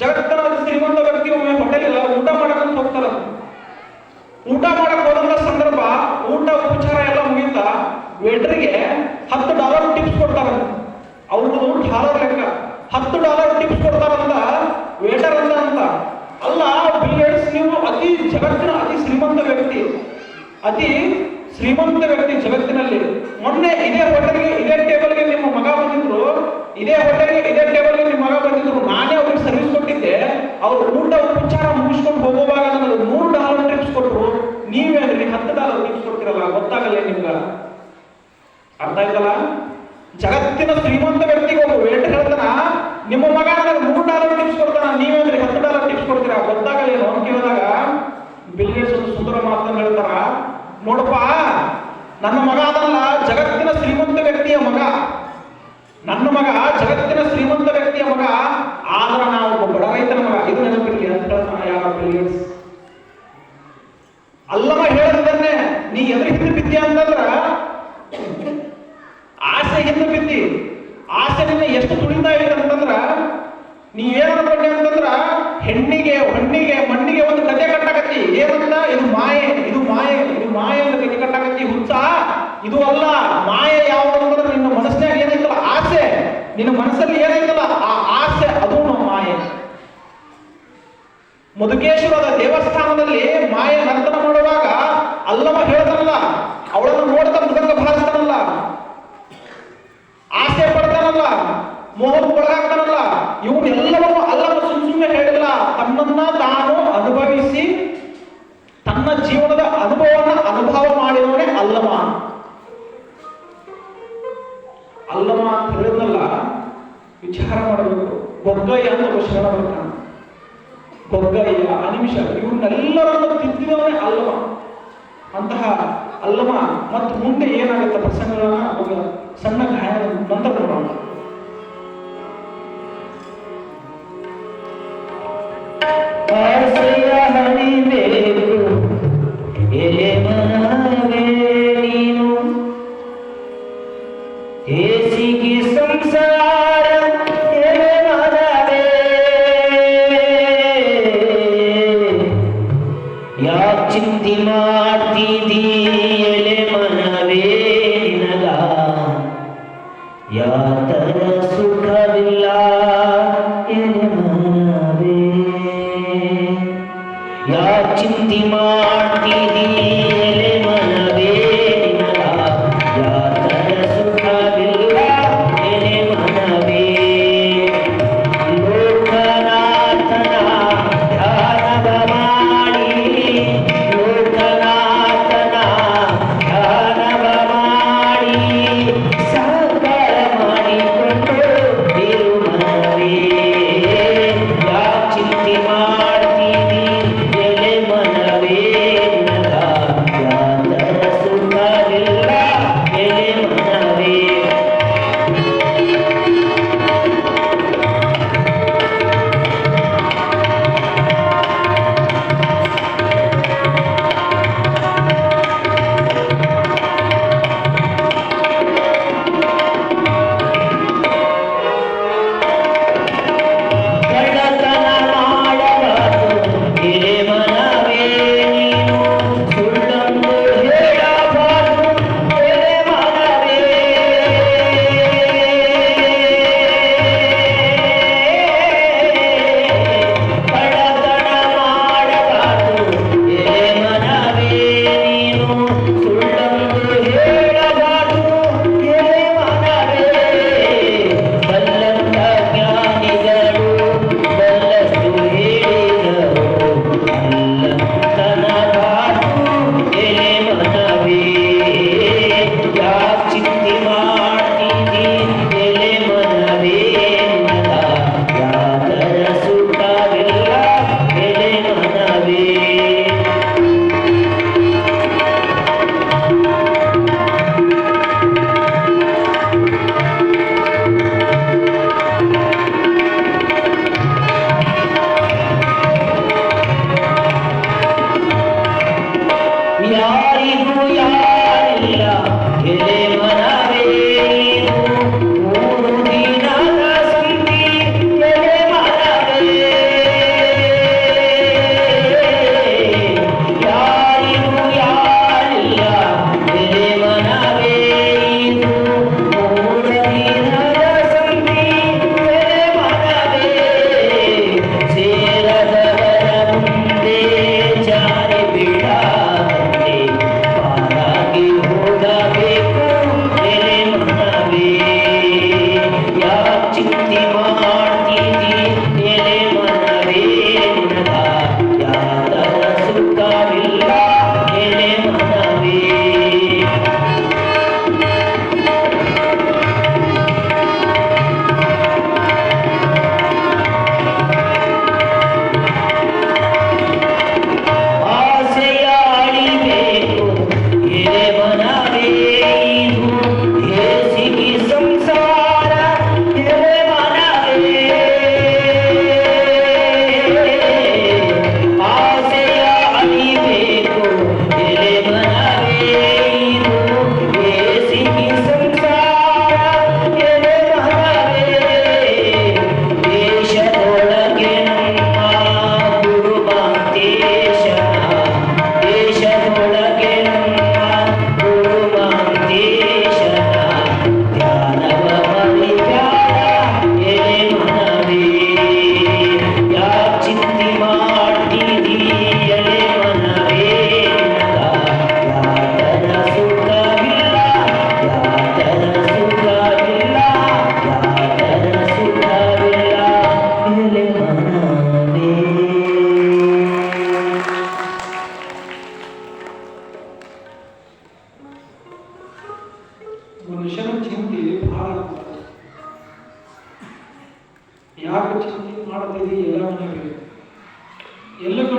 ಜಗತ್ತಿನ ಅತಿ ಶ್ರೀಮಂತ ವ್ಯಕ್ತಿ ಒಮ್ಮೆ ಹೋಟೆಲ್ ಇಲ್ಲ ಊಟ ಮಾಡಕ್ಕಂತ ಹೋಗ್ತಾರ. ಊಟ ಮಾಡಕ್ ಹೋದಂತ ಸಂದರ್ಭ, ಊಟ ಉಪಚಾರ ಎಲ್ಲ ಮುಗಿತ, ವೇಟರ್ಗೆ $10 ಟಿಪ್ಸ್ ಕೊಡ್ತಾರ. ಅವ್ರದ್ದು $10 ಲೆಕ್ಕ, $10 ಟಿಪ್ಸ್ ಕೊಡ್ತಾರಂತ ವೇಟರ್ ಅಂತ. ಅಲ್ಲ ಬಿಲ್ ಗೇಟ್ಸ್, ನೀವು ಜಗತ್ತಿನ ಅತಿ ಶ್ರೀಮಂತ ವ್ಯಕ್ತಿ, ಅತಿ ಶ್ರೀಮಂತ ವ್ಯಕ್ತಿ ಜಗತ್ತಿನಲ್ಲಿ. ಮೊನ್ನೆ ಇದೇ ಹೋಟೆಲ್ಗೆ, ಇದೇ ಟೇಬಲ್ಗೆ ನಿಮ್ಮ ಮಗ ಬಂದಿದ್ರು, ಇದೇ ಹೋಟೆಲ್ಗೆ, ಇದೇ ಟೇಬಲ್ಗೆ ನಿಮ್ಮ ಮಗ ಬಂದಿದ್ರು, ನಾನೇ ಅವ್ರಿಗೆ ಸರ್ವಿಸ್ ಕೊಟ್ಟಿದ್ದೆ. ಅವ್ರು ಊಟ ಉಪಚಾರ ಮುಗಿಸ್ಕೊಂಡು ಹೋಗುವಾಗ ನನಗೆ $100 ಟಿಪ್ಸ್ ಕೊಟ್ಟರು. ನೀವೇನ್ರಿ $10 ಟಿಪ್ಸ್ ಕೊಡ್ತಿರಲ್ಲ, ಗೊತ್ತಾಗಲ್ಲ ನಿಮ್ಗ? ಅರ್ಥ ಆಯ್ತಲ್ಲ? ಜಗತ್ತಿನ ಶ್ರೀಮಂತ ವ್ಯಕ್ತಿಗೆ ಒಬ್ಬ ವೇಟರ್ ಹೇಳ್ತಾನ, ನಿಮ್ಮ ಮಗ ನನಗೆ $100 ಟಿಪ್ಸ್ ಕೊಡ್ತಾನ, ನೀವೇನ್ರಿ $10 ಟಿಪ್ಸ್ ಕೊಡ್ತೀರಾ, ಗೊತ್ತಾಗಲೇನು ಅಂತ ಕೇಳಿದಾಗ ಬಿಲ್ ಗೇಟ್ಸ್ ಒಂದು ಸುಂದರ ಮಾತನ್ನು ಹೇಳ್ತಾರ, ನೋಡಪ್ಪ, ನನ್ನ ಮಗ ಅದಲ್ಲ ಜಗತ್ತಿನ ಶ್ರೀಮಂತ ವ್ಯಕ್ತಿಯ ಮಗ, ನನ್ನ ಮಗ ಜಗತ್ತಿನ ಶ್ರೀಮಂತ ವ್ಯಕ್ತಿಯ ಮಗ, ಆದ್ರ ನಾವು ಒಬ್ಬ ಬಡ ರೈತನ ಮಗ, ಇದು ನೆನಪಿರ್ಲಿ ಅಂತ ಹೇಳ್ತಾನ ಯಾರ ಬಿಲ್ ಗೇಟ್ಸ್. ಅಲ್ಲಮ ಹೇಳಿದ್ದನ್ನೇ ನೀ ಎದುರು ಹಿಂದೆ ಬಿದ್ದಿ ಅಂತಂದ್ರ ಆಸೆ ಹಿಂದೆ ಬಿದ್ದಿ. ಆಸೆ ನಿನ್ನ ಎಷ್ಟು ತುಳಿತಾ ಇದೆ ಅಂತಂದ್ರ, ನೀ ಏನ್ ಅನ್ಕೊಂಡೆ ಅಂತಂದ್ರ ಹೆಣ್ಣಿಗೆ ಹೊಣ್ಣಿಗೆ ಮಣ್ಣಿಗೆ ಒಂದು ಕತೆ ಕಟ್ಟಾಕತ್ತಿ. ಏನಂತ? ಇದು ಮಾಯೆ, ಇದು ಮಾಯೆ, ಇದು ಮಾಯೆ ಅಂತ ಕತೆ ಕಟ್ಟಾಕತ್ತಿ. ಹುಚ್ಚ, ಇದು ಅಲ್ಲ. ಮಾಯೆ ಯಾವುದು ಅಂತಂದ್ರೆ ನಿನ್ನ ಮನಸ್ಸಿನಾಗ ಏನೈತಲ್ಲ ಆಸೆ, ನಿನ್ನ ಮನಸ್ಸಲ್ಲಿ ಏನೈತಲ್ಲ ಆ ಆಸೆ, ಅದು ನಮ್ಮ ಮಾಯೆ. ಮಧುಕೇಶ್ವರದ ದೇವಸ್ಥಾನದಲ್ಲಿ ಮಾಯೆ ನರ್ತನ ಮಾಡುವಾಗ ಅಲ್ಲಮ ಹೇಳ್ತಾನಲ್ಲ, ಅವಳನ್ನು ನೋಡ್ತಾ ಮೃದಂಗ ಭಾರಿಸ್ತಾನಲ್ಲ, ಆಸೆ ಪಡ್ತಾನಲ್ಲ, ಮೋಹಕ್ಕೆ ಒಳಗಾಗ್ತಾನಲ್ಲ, ಇವನ್ನೆಲ್ಲವೂ ಅಲ್ಲಮ ಸುಮ್ಮನೆ ಹೇಳಿಲ್ಲ, ತನ್ನನ್ನ ತಾನು ಅನುಭವಿಸಿ ತನ್ನ ಜೀವನದ ಅನುಭವವನ್ನು ಅನುಭವ ಮಾಡಿದವನೇ ಅಲ್ಲಮ. ಅಲ್ಲಮ ಅಂತ ಹೇಳಿದ್ನಲ್ಲ, ವಿಚಾರ ಮಾಡಬೇಕು. ಗೊಗ್ಗಯ್ಯ ಅಂತ ಒಬ್ಬ ಶರಣ ಬರ್ತಾನೆ, ಗೊಗ್ಗಯ್ಯ, ಅನಿಮಿಷ, ಇವನ್ನೆಲ್ಲರನ್ನು ತಿದ್ದಿದವನೇ ಅಲ್ಲಮ. ಅಂತಹ ಅಲ್ಲಮ ಮತ್ತು ಮುಂದೆ ಏನಾಗುತ್ತೆ ಪ್ರಸಂಗಗಳನ್ನ ಒಂದು ಸಣ್ಣ ಗಾಯನ ನಂತರ ನೋಡೋಣ. ಎಲೆ ಮನವೇ ನೀನು ಹೇಸಿಗೆ ಸಂಸಾರ ಎಲೆ ಮನವೇ, ಯಾಕೆ ಚಿಂತೆ ಮಾಡ್ತಿದ್ದೀ ಎಲೆ ಮನವೇ ನಿನಗ, ಯಾತರ ಸುಖವಿಲ್ಲ ಎಲೆ ಮನವೇ, ಯಾಕೆ ಚಿಂತೆ ಮಾಡ್ತಿದ್ದೀ ಎಲೆ ಮನವೇ ನಿನಗ, ಯಾತರ ಸುಖವಿಲ್ಲ ಎಲೆ ಮನವೇ. ಲೋಕನಾಥನ ಧ್ಯಾನವ ಮಾಡಿ, ಲೋಕನಾಥನ ಧ್ಯಾನವ ಮಾಡಿ, ಸಾಕಾರ ಮಾಡಿಕೊಂಡು ಇರು ಮನವೇ, ಯಾಕೆ ಚಿಂತೆ ಮಾಡ್ತೀನಿ ಎಲೆ ಮನವೇ ನಿನಗ,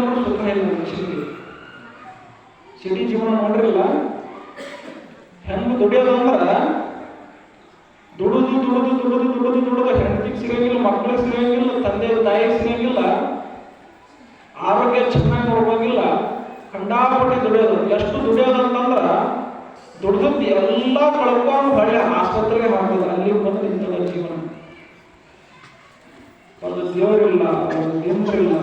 ಅಂದ್ರೆ ಸುಖ ಇಲ್ಲ ಮನುಷ್ಯನಿಗೆ. ಸಿಟಿ ಜೀವನ ನೋಡ್ರಿಲ್ಲ, ಹೆಂಗ್ ದುಡಿಯೋದಂದ್ರ ದುಡಿದು ದುಡಿದು ದುಡಿದು ದುಡಿದು ದುಡಿದು ಹೆಂಡತಿಗೆ ಸಿಗಂಗಿಲ್ಲ, ಮಕ್ಕಳಿಗೆ ಸಿಗಂಗಿಲ್ಲ, ತಂದೆ ತಾಯಿಗೆ ಸಿಗಂಗಿಲ್ಲ, ಆರೋಗ್ಯ ಚೆನ್ನಾಗಿ ನೋಡ್ಬೋಂಗಿಲ್ಲ, ಕಂಡಾಪಟ್ಟಿ ದುಡಿಯೋದು. ಎಷ್ಟು ದುಡಿಯೋದು ಅಂತಂದ್ರ ದುಡ್ದದ್ದು ಎಲ್ಲ ಕಳ್ಕೊಂಡು ಹೊಳ್ಳೆ ಆಸ್ಪತ್ರೆಗೆ ಹಾಕೋದು, ಅಲ್ಲಿ ಬಂದು ನಿಂತದ ಜೀವನ. ಅದು ದೇವರಿಲ್ಲ, ಅದು ದೇವರಿಲ್ಲ.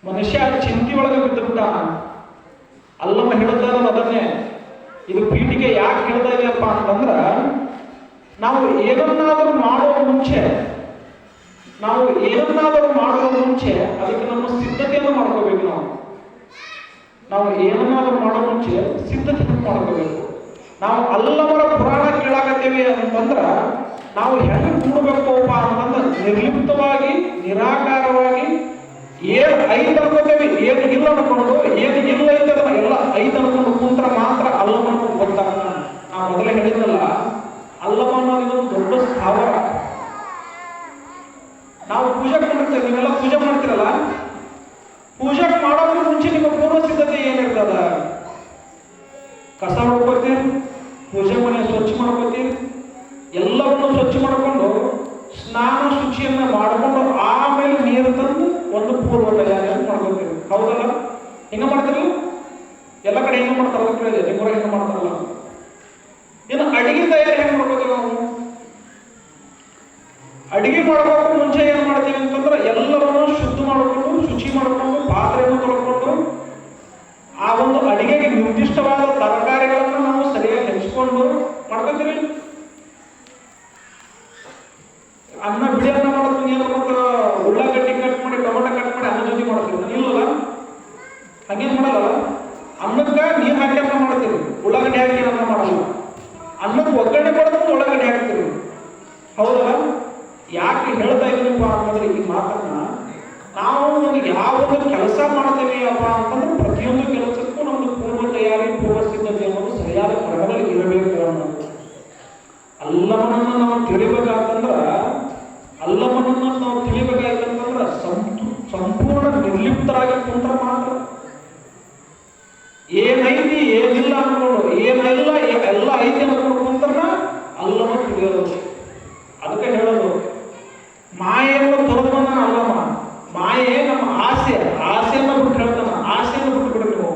ಮನುಷ್ಯ ಚಿಂತೆ ಒಳಗೆ ಬಿದ್ದು ಬಿಟ್ಟ. ಅಲ್ಲಮ್ಮ ಹೇಳ್ತಾ ಇರೋದು ಅದನ್ನೇ. ಇದು ಪೀಠಿಗೆ ಯಾಕೆ ಹೇಳ್ತಾ ಇದೆಯಪ್ಪ ಅಂತಂದ್ರ, ನಾವು ಏನನ್ನಾದರೂ ಮಾಡುವ ಮುಂಚೆ ಅದಕ್ಕೆ ನಮ್ಮ ಸಿದ್ಧತೆಯನ್ನು ಮಾಡ್ಕೋಬೇಕು. ನಾವು ಏನನ್ನಾದರೂ ಮಾಡೋ ಮುಂಚೆ ಸಿದ್ಧತೆಯನ್ನು ಮಾಡ್ಕೋಬೇಕು. ನಾವು ಅಲ್ಲವರ ಪುರಾಣ ಕೇಳಾಕತ್ತೇವೆ ಅಂತಂದ್ರ ನಾವು ಹೆಂಗೆ ಕೂಡಬೇಕಪ್ಪ ಅಂತಂದ್ರೆ ನಿರ್ಲಿಪ್ತವಾಗಿ, ನಿರಾಕಾರವಾಗಿ, ಏನು ಐದು ಅನ್ಕೋತೇವೆ, ಏನು ಇಲ್ಲ ಅನ್ಕೊಂಡು, ಏನು ಇಲ್ಲ ಐತದ ಎಲ್ಲ ಐದು ಅನ್ಕೊಂಡು ಕುಂತ್ರ ಮಾತ್ರ ಅಲ್ಲವನ್ನು ಗೊತ್ತಾಗ. ನಾ ಮೊದಲೇ ಹೇಳಿದ್ನಲ್ಲ, ಅಲ್ಲಮ ಅನ್ನೋದು ಇದೊಂದು ದೊಡ್ಡ ಸ್ಥಾವರ. ನಾವು ಪೂಜೆ ಮಾಡಿರ್ತೇವೆ, ನೀವೆಲ್ಲ ಪೂಜೆ ಮಾಡ್ತಿರಲ್ಲ, ಪೂಜೆ ಮಾಡೋದ್ರ ಮುಂಚೆ ನಿಮ್ಮ ಪೂರ್ವ ಸಿದ್ಧತೆ ಏನಿರ್ತದ? ಕಸ ಹೊಡ್ಕೋತೀರಿ, ಪೂಜೆ ಮನೆ ಸ್ವಚ್ಛ ಮಾಡ್ಕೋತೀರಿ, ಎಲ್ಲವನ್ನು ಸ್ವಚ್ಛ ಮಾಡ್ಕೊಂಡು ಸ್ನಾನ ಶುಚಿಯನ್ನ ಮಾಡಿಕೊಂಡು ಆಮೇಲೆ ನೀರು ತಂದು ಒಂದು ಪೂರ್ವ ತಯಾರಿಯನ್ನು ಮಾಡ್ಕೋತೀರಿ. ಹೌದಲ್ಲ? ಹಿಂಗ ಮಾಡ್ತಿರಲ್ಲ? ಎಲ್ಲ ಕಡೆ ಹೆಂಗ ಮಾಡ್ತಾರಲ್ಲ ಕೇಳಿದೆ, ನಿಮ್ಮೂರ ಹೆಂಗ ಮಾಡ್ತಾರಲ್ಲ. ಇನ್ನು ಅಡಿಗೆ ತಯಾರಿ ಹೆಂಗ್ ಮಾಡ್ಕೋತೀವಿ ನಾವು? ಅಡಿಗೆ ಮಾಡ್ಬೇಕು ಮುಂಚೆ ಏನ್ ಮಾಡ್ತೀವಿ ಅಂತಂದ್ರೆ ಎಲ್ಲವನ್ನು ಶುದ್ಧ ಮಾಡಿಕೊಂಡು, ಶುಚಿ ಮಾಡಿಕೊಂಡು, ಪಾತ್ರೆಯನ್ನು ತೊಳ್ಕೊಂಡು, ಆ ಒಂದು ಅಡಿಗೆಗೆ ನಿರ್ದಿಷ್ಟವಾದ ತರಕಾರಿಗಳನ್ನು ನಾವು ಸರಿಯಾಗಿ ಹೆಚ್ಕೊಂಡು ಮಾಡ್ಕೋತೀವಿ. ಅನ್ನ ಬಿಳಿ ಅನ್ನ ಮಾಡೋದು ಏನು ಮಾಡ್ತಾರ, ಉಳ್ಳಾಗಡ್ಡಿ ಕಟ್ ಮಾಡಿ, ಟೊಮೆಟೊ ಕಟ್ ಮಾಡಿ ಅನ್ನ ಜೊತೆ ಮಾಡ್ತೀವಿ. ಇಲ್ಲಲ್ಲ, ಹಂಗೇನ್ ಮಾಡಲ್ಲ. ಅನ್ನಕ್ಕೆ ನೀರು ಹಾಕಿ ಅನ್ನ ಮಾಡ್ತೀವಿ, ಉಳ್ಳಾಗಡ್ಡಿ ಹಾಕಿ ಅನ್ನ ಮಾಡಲ್ಲ. ಅನ್ನಕ್ಕೆ ಒಗ್ಗರಣೆ ಮಾಡೋದು ಉಳ್ಳಾಗಡ್ಡಿ ಹಾಕ್ತೀವಿ. ಹೌದಲ್ಲ? ಯಾಕೆ ಹೇಳ್ತಾ ಇದೀನಪ್ಪ ಅಂತಂದ್ರೆ ಈ ಮಾತನ್ನ, ನಾವು ಯಾವ ಒಂದು ಕೆಲಸ ಮಾಡ್ತೇವೆ ಅಪ್ಪ ಅಂತಂದ್ರೆ ಪ್ರತಿಯೊಂದು ಕೆಲಸಕ್ಕೂ ನಮ್ದು ಪೂರ್ವ ತಯಾರಿ, ಪೂರ್ವ ಸಿದ್ಧತೆ ಅನ್ನೋದು ಸರಿಯಾದ ಕ್ರಮದಲ್ಲಿ ಇರಬೇಕು ಅನ್ನೋದು. ಅಲ್ಲಮನನ್ನ ನಾವು ತಿಳಿಬೇಕಾತಂದ್ರ ಸಂಪೂರ್ಣ ನಿರ್ಲಿಪ್ತರಾಗಿ ಕುಂತ್ರ ಮಾತ್ರ. ಏನೈತಿ ಏನಿಲ್ಲ ಅನ್ಕೊಂಡು, ಏನಿಲ್ಲ ಎಲ್ಲ ಐತಿ ಅನ್ಕೊಂಡು ಕುಂತ್ರನ ಅಲ್ಲಮ ತಿಳಿಯೋದು. ಅದಕ್ಕೆ ಹೇಳೋದು, ಮಾಯೆಯನ್ನು ತೊರೆದು ಬಂದ ಅಲ್ಲಮ್ಮ. ಮಾಯೆ ನಮ್ಮ ಆಸೆಯನ್ನು ಬಿಟ್ಟು ಹೇಳ್ತಾನ, ಆಸೆಯನ್ನು ಬಿಟ್ಟು ಬಿಡಬೇಕು.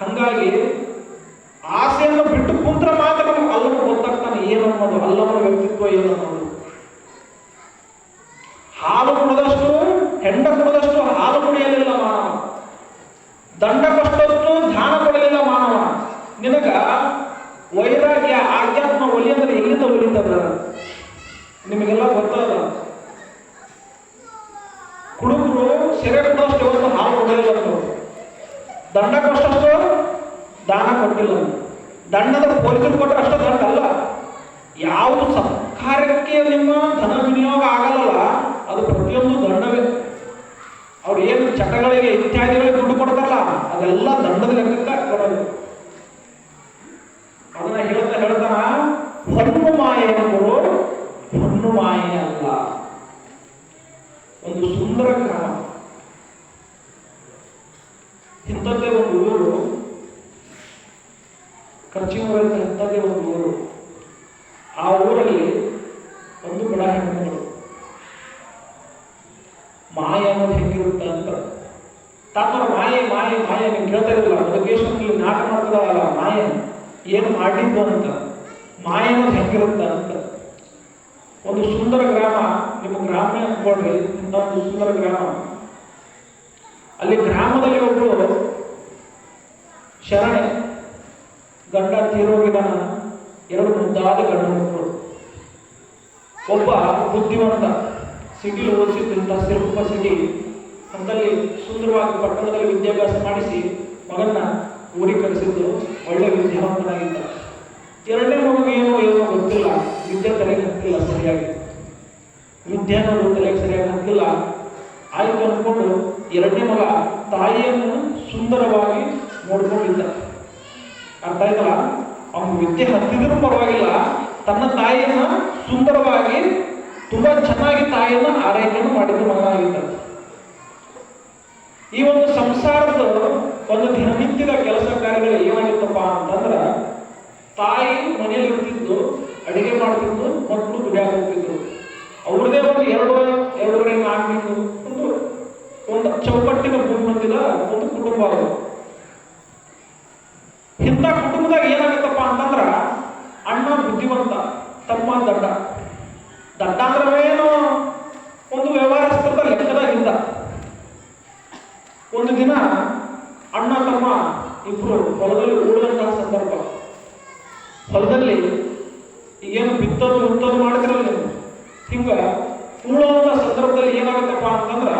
ಹಂಗಾಗಿ ಆಸೆಯನ್ನು ಬಿಟ್ಟು ಕುಂತ್ರ ಮಾತ್ರ ನಮ್ಗೆ ಅಲ್ಲಮ ಗೊತ್ತಾಗ್ತಾನೆ ಏನನ್ನೋದು, ಅಲ್ಲಮನ ವ್ಯಕ್ತಿತ್ವ ಏನನ್ನೋದು. ಹಾಲು ಕುಡಿದಷ್ಟು, ಹೆಂಡ ಕುಡಿದಷ್ಟು ಹಾಲು ಕುಡಿಯಲಿಲ್ಲ ಮಾನವ, ದಂಡ ಕೊಟ್ಟಷ್ಟು ಧ್ಯಾನ ಕೊಡಲಿಲ್ಲ ಮಾನವ. ನಿನಗ ವೈರಾಗ್ಯ, ಆಧ್ಯಾತ್ಮ ಒಲಿ ಅಂದ್ರೆ ಎಲ್ಲಿಂದ ಒಲಿತದ? ನಿಮಗೆಲ್ಲ ಗೊತ್ತದ. ಕುಡುಕರು ಸೆರೆ ಕೊಡೋಷ್ಟು ಒಂದು ಹಾಲು ಕೊಡಲಿಲ್ಲ, ದಂಡ ಕೊಟ್ಟಷ್ಟು ದಾನ ಕೊಟ್ಟಿಲ್ಲ. ದಂಡದ ಪೊಲೀಸರು ಕೊಟ್ಟರೆ ಅಷ್ಟು ದಂಡ ಅಲ್ಲ. ಯಾವುದು ಸರ್ಕಾರಕ್ಕೆ ನಿಮ್ಮ ಧನ ವಿನಿಯೋಗ ಆಗಲ್ಲ, ಅದು ಪ್ರತಿಯೊಂದು ದಂಡವೇ. ಅವ್ರು ಏನು ಚಟಗಳಿಗೆ ಇತ್ಯಾದಿಗಳಿಗೆ ದುಡ್ಡು ಕೊಡ್ತಾರಲ್ಲ, ಅದೆಲ್ಲ ದಂಡದ ಲೆಕ್ಕಕ್ಕೆ ಕೊಡೋದು. ಅದನ್ನ ಹೇಳ್ತಾನ, ಹೊನ್ನು ಮಾಯೆ ಎಂಬುದು ಹೊನ್ನು ಮಾಯೆ ಅಲ್ಲ. ಒಂದು ಸುಂದರ ಗ್ರಾಮ, ಇಂಥದ್ದೇ ಒಂದು ಊರು, ಖರ್ಚಿಮೂರ ಇಂಥದ್ದೇ ಒಂದು ಊರು. ಆ ಊರಲ್ಲಿ ಒಂದು ಬಡ ಹೆಣ್ಣು ಮಾಯೆ ಅನ್ನೋದು ಹೆಂಗಿರುತ್ತೆ ಅಂತ ತಾತ್ಮರ ಮಾಯೆ ಮಾಯೆ ಮಾಯೆ ನೀವು ಕೇಳ್ತಾ ಇರಲಿಲ್ಲ. ಮಧುಕೇಶ್ವರಲ್ಲಿ ನಾಟಕ ಮಾಡ್ತದಲ್ಲ, ಮಾಯೆ ಏನು ಮಾಡಿದ್ದು ಅಂತ, ಮಾಯೆ ಅನ್ನೋದು ಹೆಂಗಿರುತ್ತೆ ಅಂತ. ಒಂದು ಸುಂದರ ಗ್ರಾಮ, ನಿಮ್ಮ ಗ್ರಾಮ ಅನ್ಕೊಳ್ರಿ, ಇಂಥ ಒಂದು ಸುಂದರ ಗ್ರಾಮ. ಅಲ್ಲಿ ಗ್ರಾಮದಲ್ಲಿ ಒಬ್ಬರು ಶರಣೆ, ಗಂಡ ತೀರೋಗಿದಾನ, 2 ಮುದ್ದಾದ ಗಂಡು ಮಕ್ಕಳು. ಒಬ್ಬ ಬುದ್ಧಿವಂತ, ಸಿಟಿಲಿ ಓದಿಸಿದ್ದಂಥ ಸಿರುಪ ಸಿಟಿ ಅಂತಲ್ಲಿ ಸುಂದರವಾಗಿ ಪಟ್ಟಣದಲ್ಲಿ ವಿದ್ಯಾಭ್ಯಾಸ ಮಾಡಿಸಿ ಮಗನ್ನ ಊರಿಗೆ ಕರೆಸಿದ್ದು, ಒಳ್ಳೆ ವಿದ್ಯಾವಂತನಾಗಿದ್ದ. 2ನೇ ಮಗುಗೆ ಏನೋ ಗೊತ್ತಿಲ್ಲ, ವಿದ್ಯೆ ತಲೆಗೆ ಹತ್ತಿಲ್ಲ ಸರಿಯಾಗಿ, ವಿದ್ಯೆ ಅನ್ನೋದು ತಲೆಗೆ ಸರಿಯಾಗಿ ಹತ್ತಿಲ್ಲ. ಆಯ್ತು ಅಂದ್ಕೊಂಡು 2ನೇ ಮಗ ತಾಯಿಯನ್ನು ಸುಂದರವಾಗಿ ನೋಡ್ಕೊಂಡಿದ್ದ. ಅರ್ಥ ಆಯ್ತಲ್ಲ? ಅವನು ವಿದ್ಯೆ ಹತ್ತಿದ್ರೂ ಪರವಾಗಿಲ್ಲ, ತನ್ನ ತಾಯಿಯನ್ನ ಸುಂದರವಾಗಿ ತುಂಬಾ ಚೆನ್ನಾಗಿ ತಾಯಿಯನ್ನು ಆರೈಕೆಯನ್ನು ಮಾಡಿದ್ದು ಮಗನಾಗಿದ್ದ. ಈ ಒಂದು ಸಂಸಾರದ ಒಂದು ದಿನನಿತ್ಯದ ಕೆಲಸ ಕಾರ್ಯಗಳು ಏನಾಗಿತ್ತಪ್ಪ ಅಂತಂದ್ರ, ತಾಯಿ ಮನೆಯಲ್ಲಿ ಇರ್ತಿದ್ದು, ಅಡಿಗೆ ಮಾಡ್ತಿದ್ದು, ಮಕ್ಕಳು ದುಡಿಯಾಕ ಹೋಗ್ತಿದ್ರು. ಅವ್ರದೇ ಒಂದು 2-2.5 ಒಂದು ಚೌಕಟ್ಟಿನ ಭೂಮಿ ಹೊಂದಿದ ಒಂದು ಕುಟುಂಬ ಅವರು. ಇಂಥ ಕುಟುಂಬದಾಗ ಏನಾಗುತ್ತಪ್ಪ ಅಂತಂದ್ರ, ಅಣ್ಣ ಬುದ್ಧಿವಂತ, ತಮ್ಮ ದಡ್ಡ. ದಡ್ಡ ಅಂದ್ರೇನು ಒಂದು ವ್ಯವಹಾರಸ್ಥರದ ಲೆಕ್ಕದಾಗಿದ್ದ. ಒಂದು ದಿನ ಅಣ್ಣ ತಮ್ಮ ಇಬ್ರು ಹೊಲದಲ್ಲಿ ಉಳುವಂತಹ ಸಂದರ್ಭ. ಹೊಲದಲ್ಲಿ ಈಗೇನು ಬಿತ್ತೋದು ಮಾಡಿದ್ರಲ್ಲ ನೀವು, ಹಿಂಗ ಉಳುವಂತ ಸಂದರ್ಭದಲ್ಲಿ ಏನಾಗುತ್ತಪ್ಪ ಅಂತಂದ್ರ,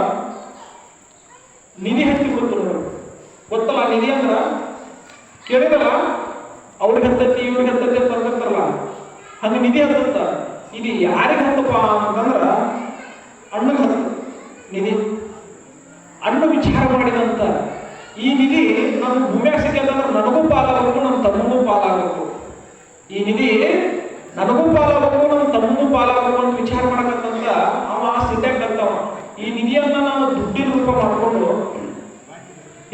ನಿಧಿ ಹತ್ತಿ ಬಿಡುತ್ತೆ ನೋಡಿ. ಗೊತ್ತಲ್ಲ ನಿಧಿ ಅಂದ್ರ, ಕೇಳಿದಲ್ಲ ಅವ್ರಿಗೆ ಹತ್ತೈತಿ ಇವ್ರಿಗೆ ಹತ್ತೈತಿ ಅಂತ ಅಂತಾರಲ್ಲ, ಹಂಗ ನಿಧಿ ಹತ್ತತ್ತ. ಇದು ಯಾರಿಗೆ ಹತ್ತಪ್ಪ ಅಂತಂದ್ರ ಅಣ್ಣಗೆ ಹತ್ತ ನಿಧಿ. ಅಣ್ಣ ವಿಚಾರ ಮಾಡಿದಂತ, ಈ ನಿಧಿ ನಮ್ಮ ಭೂಮಿಯಾಗ ಸಿಕ್ಕಂತಂದ್ರೆ ನನಗೂ ಪಾಲಾಗಬೇಕು, ನಮ್ಮ ತಮ್ಮಗೂ ಪಾಲಾಗಬೇಕು. ಈ ನಿಧಿ ನನಗೂ ಪಾಲಾಗಬೇಕು, ನಮ್ಮ ತಮ್ಮಗೂ ಪಾಲಾಗಬೇಕು ಅಂತ ವಿಚಾರ ಮಾಡಕತ್ತಂತ ಅವ ಸಿದ್ಧಾಗ ಕಲ್ತವ. ಈ ನಿಧಿಯನ್ನ ನಾನು ದುಡ್ಡಿನ ರೂಪ ಮಾಡಿಕೊಂಡು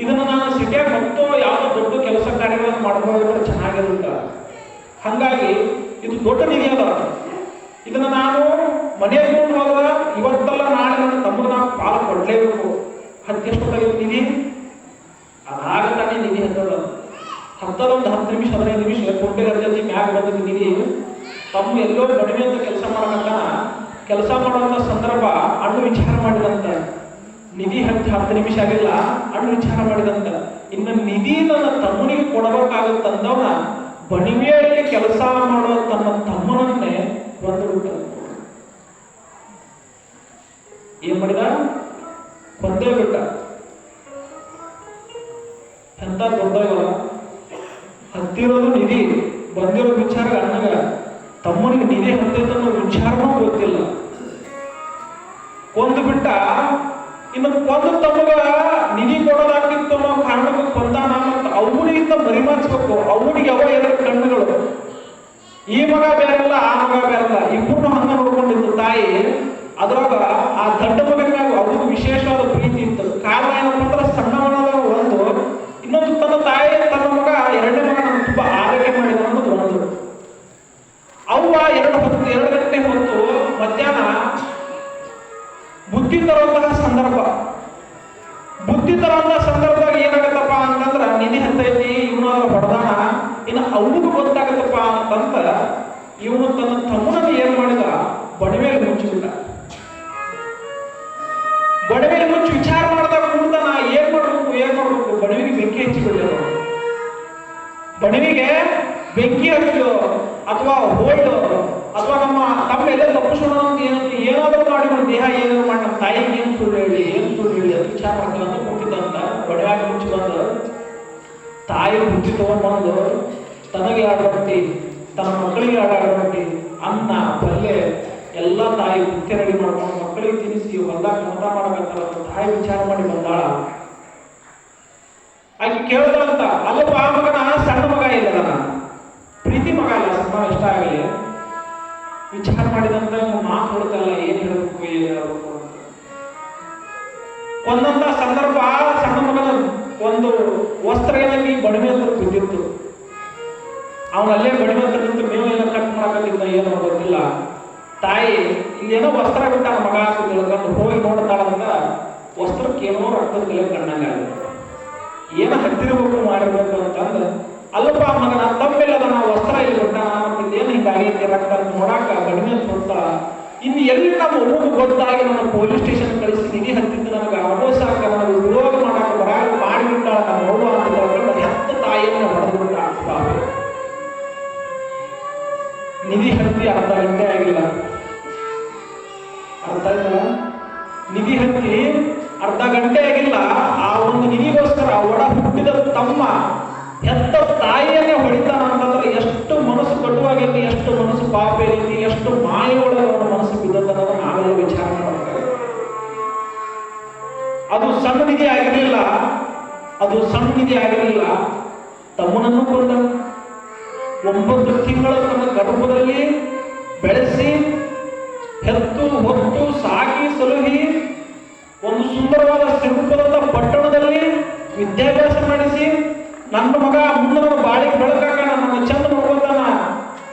ಇದನ್ನು ನಾನು ಸಿಟಿಯಾಗ ಮತ್ತೋ ಯಾವುದೋ ದೊಡ್ಡ ಕೆಲಸ ಕಾರ್ಯಗಳನ್ನು ಮಾಡ್ಕೊಳ್ಳೋದ್ರೆ ಚೆನ್ನಾಗಿರುತ್ತೆ. ಹಾಗಾಗಿ ಇದು ದೊಡ್ಡ ನಿಧಿ ಅದ. ಇದನ್ನ ನಾನು ಮನೆಯಲ್ಲಿ ಹೋದ್ರ ಇವತ್ತಲ್ಲ ನಾಳೆ ನನ್ನ ತಮ್ಮಗೆ ನಾನು ಪಾಲ ಕೊಡ್ಲೇಬೇಕು. ಎಷ್ಟು ನಿಧಿ ಅದಾಗ ತಾನೇ ನಿಧಿ ಹತ್ತದ. ಒಂದು 10 ನಿಮಿಷ 15 ನಿಮಿಷ ಕೊಟ್ಟೆ ಅರ್ಜಿ ಮ್ಯಾಗ ಬಂದ ನಿಧಿ ತಮ್ಮ ಎಲ್ಲೋ ಕಡಿಮೆ ಅಂತ ಕೆಲಸ ಮಾಡಕಂತ, ಕೆಲಸ ಮಾಡುವಂತ ಸಂದರ್ಭ ಅಣ್ಣ ವಿಚಾರ ಮಾಡಿದಂತ, ನಿಧಿ 10 ನಿಮಿಷ ಆಗಿಲ್ಲ, ಅಣ್ಣ ವಿಚಾರ ಮಾಡಿದಂತ, ಇನ್ನು ನಿಧಿ ನನ್ನ ತಮ್ಮನಿಗೆ ಕೊಡಬೇಕಾಗುತ್ತಂದವನ ಬಣಿವೆಯಲ್ಲಿ ಕೆಲಸ ಮಾಡೋ ತನ್ನ ತಮ್ಮನನ್ನೇ ಒಂದು ಬಿಟ್ಟ. ಏನ್ ಮಾಡಿದ? ಕೊಂದೇ ಬಿಟ್ಟ. ಎಂತ ದೊಡ್ಡವಲ್ಲ, ಹತ್ತಿರೋದು ನಿಧಿ, ಬಂದಿರೋ ವಿಚಾರ ಅಣ್ಣಗ, ತಮ್ಮನಿಗೆ ನಿಧಿ ಹತ್ತೈತ ವಿಚಾರನೂ ಗೊತ್ತಿಲ್ಲ. ಕೊಂದು ಬಿಟ್ಟ. ಇನ್ನು ಕೊಂದು ತಮ್ಮಗ ನಿಧಿ ಕೊಡೋದಾಗಿತ್ತು ಅನ್ನೋ ಕಾರಣಕ್ಕೆ ಕೊಂದಾನ ಅಂತ ಅವನಿಗಿಂತ ಮರಿಮಾಚ್ಬೇಕು. ಅವನಿಗೆ ಅವ ಎರಡು ಕಣ್ಣುಗಳು, ಈ ಮಗ ಬೇರಲ್ಲ ಆ ಮಗ ಬೇರಲ್ಲ, ಇಬ್ಬರು ಹಂಗ ನೋಡ್ಕೊಂಡಿತ್ತು ತಾಯಿ. ಅದ್ರಾಗ ಆ ದೊಡ್ಡ ಮಗನಾಗ ಅವ್ರಿಗೆ ವಿಶೇಷವಾದ ಪ್ರೀತಿ ಇತ್ತು. ಕಾರಣ ಏನಪ್ಪ ಅಂದ್ರೆ ಸಣ್ಣವನಾದ ಒಂದು, ಇನ್ನೊಂದು ತನ್ನ ತಾಯಿ ತನ್ನ ಮಗ ಎರಡನೇ ಮಗ ನಮ್ಗೆ ತುಂಬಾ ಆರೈಕೆ ಮಾಡಿದ ಅನ್ನೋದು ಒಂದು. ಅವ್ವ 2 ಗಂಟೆ ಹೊತ್ತು ಮಧ್ಯಾಹ್ನ ಬುದ್ಧಿ ತರುವಂತಹ ಸಂದರ್ಭ. ಬುದ್ಧಿ ತರುವಂತಹ ಸಂದರ್ಭದಾಗ ಏನಾಗತ್ತಪ್ಪ ಅಂತಂದ್ರ, ನಿಧಿ ಹತ್ತೈತಿ, ಇವನಾದ್ರು ಹೊಡೆದಾನ, ಇನ್ನು ಅವನಿಗೂ ಗೊತ್ತಾಗತ್ತಪ್ಪ ಅಂತಂತ ಇವನು ತನ್ನ ತಮ್ಮನಲ್ಲಿ ಏನ್ ಮಾಡಿದ, ಬಡವೆಯಲ್ಲಿ ಮುಚ್ಚಿಬಿಟ್ಟ. ಬಡವೆಯಲ್ಲಿ ಮುಚ್ಚಿ ವಿಚಾರ ಮಾಡಿದಾಗ ಮುಂದೆ ನಾ ಏನ್ ಮಾಡ್ಬೇಕು, ಬಡವಿಗೆ ಬೆಂಕಿ ಹಚ್ಚಿ ಬಿಡಲಿಲ್ಲ. ಬಡವಿಗೆ ಬೆಂಕಿ ಹಚ್ಚು ಅಥವಾ ಹೋಲ್ಡ್ ಅಥವಾ ನಮ್ಮ ತಮ್ಮ ಎಲ್ಲ ತಪ್ಪಿಸೋಣ ಅಂತ ಏನಾದರೂ ಮಾಡಿ ನಮ್ಮ ದೇಹ ಏನಾದ್ರು ಮಾಡಿ ನಮ್ಮ ತಾಯಿಗೆ ಏನು ಸುಳ್ಳು ಹೇಳಿ ಅದು ವಿಚಾರ ಮಾಡ್ತೀವಿ ಅಂತ ಕೊಟ್ಟಿದ್ದಂತ ಬಡವಾಗಿ ಮುಚ್ಚಿ ಬಂದು ತಾಯಿ ಬುದ್ಧಿ ತಗೊಂಡ್ಬಂದು ತನಗೆ 2 ರೊಟ್ಟಿ, ತನ್ನ ಮಕ್ಕಳಿಗೆ 2 ರೊಟ್ಟಿ, ಅನ್ನ ಪಲ್ಯ ಎಲ್ಲ ತಾಯಿ ಬುತ್ತಿ ರೆಡಿ ಮಾಡ್ಕೊಂಡು ಮಕ್ಕಳಿಗೆ ತಿನ್ನಿಸಿ ಹೊಲ್ದಾಗ ಊಟ ಮಾಡಬೇಕಲ್ಲ ತಾಯಿ ವಿಚಾರ ಮಾಡಿ ಬಂದಾಳ. ಆಕೆ ಕೇಳಿದಂತ, ಅಲ್ಲಪ್ಪ ಆ ಮಗನ ಸಣ್ಣ ಮಗ ಇಲ್ಲ, ನನ್ನ ಪ್ರೀತಿ ಮಗ ಅಲ್ಲ, ಸಣ್ಣ ಇಷ್ಟ ಆಗಲಿ. ವಿಚಾರ ಮಾಡಿದಂತ ಮಾತು ಹೊಡ್ತಲ್ಲ, ಏನ್ ಹೇಳಬೇಕು ಏನ್ ಹೇಳಬೇಕು ಅಂತ. ಒಂದೊಂದ ಸಂದರ್ಭ ಸಣ್ಣ ಮಗನ ಒಂದು ವಸ್ತ್ರ ಏನಾಗಿ ಬಡಿಮೆ ಹತ್ರ ಬಿದ್ದಿತ್ತು. ಅವನಲ್ಲೇ ಬಡಿಮೆ ಹತ್ರ ನಿಂತು ಮೇವು ಏನೋ ಕಟ್ ಮಾಡಕತ್ತಿದ್ದ, ಏನೋ ಗೊತ್ತಿಲ್ಲ. ತಾಯಿ ಇಲ್ಲೇನೋ ವಸ್ತ್ರ ಬಿಟ್ಟ ಮಗ ಅಂತ ತಿಳ್ಕೊಂಡು ಹೋಗಿ ನೋಡ್ತಾಳಂತ ವಸ್ತ್ರಕ್ಕೆ ಏನೋ ರಕ್ತದ ಕಲೆ ಕಣ್ಣಂಗ ಏನೋ ಹತ್ತಿರಬೇಕು ಮಾಡಿರ್ಬೇಕು ಅಂತಂದ್ರೆ, ಅಲ್ಲಪ್ಪ ಮಗನ ತಮ್ಮೆಲ್ಲ ನಾವು ವಸ್ತ್ರ ಇಲ್ಲಿ ಬಿಟ್ಟ ಏನು ಹಿಂಗಾಗೈತಿ ರಕ್ತ ನೋಡಾಕ ಕಡಿಮೆ ಅಂತ. ಇನ್ನು ಎಲ್ಲಿ ನಮ್ಮ ಊರು ಗೊತ್ತಾಗಿ ನಮ್ಮ ಪೊಲೀಸ್ ಸ್ಟೇಷನ್ ಕಳಿಸಿ ನಿಧಿ ಹತ್ತಿದ್ದು ನನಗೆ ಅವಸಾಕ ನನಗೆ ವಿರೋಧ ಮಾಡಾಕ ಬರಾಗ ಮಾಡಿಬಿಟ್ಟ ನಮ್ಮ ಅವ್ವ ಅಂತ ಹೇಳ್ಕೊಂಡು ಹೆತ್ತ ತಾಯಿಯನ್ನು ಹೊಡೆದು ಬಿಟ್ಟ. ನಿಧಿ ಹತ್ತಿ 1/2 ಗಂಟೆ ಆಗಿಲ್ಲ. ಅರ್ಥ ಆಯ್ತಲ್ಲ? ನಿಧಿ ಹತ್ತಿ 1/2 ಗಂಟೆ ಆಗಿಲ್ಲ. ಆ ಒಂದು ನಿಧಿಗೋಸ್ಕರ ಒಡ ಹುಟ್ಟಿದ ತಮ್ಮ ಹೆತ್ತ ತಾಯಿಯನ್ನೇ ಹೊಡಿತಾನ ಅಂತಂದ್ರೆ ಎಷ್ಟು ಮನಸ್ಸು ಕಟುವಾಗೈತಿ, ಎಷ್ಟು ಮನಸ್ಸು ಪಾಪ ಐತಿ, ಎಷ್ಟು ಮಾಯ ಒಳಗೆ ಅವನ ಮನಸ್ಸು ಬಿದ್ದದನ್ನ ನಾವೆಲ್ಲ ವಿಚಾರ ಮಾಡ್ತೇವೆ. ಅದು ಸಣ್ಣ ನಿಧಿ ಆಗಿರಲಿಲ್ಲ, ತಮ್ಮನನ್ನು ಕೊಂದ 9 ತಿಂಗಳ ತನ್ನ ಗರ್ಭದಲ್ಲಿ ಬೆಳೆಸಿ ಹೆತ್ತು ಹೊತ್ತು ಸಾಕಿ ಸಲುಹಿ ಒಂದು ಸುಂದರವಾದ ಸಿರುಪುರದ ಪಟ್ಟಣದಲ್ಲಿ ವಿದ್ಯಾಭ್ಯಾಸ ಮಾಡಿಸಿ ನನ್ನ ಮಗ ಮುಂದೆ ನನ್ನ ಬಾಳಿಗೆ ಬೆಳಕಾಕ ನನ್ನ ಚಂದ ನೋಡ್ಕೊತಾನ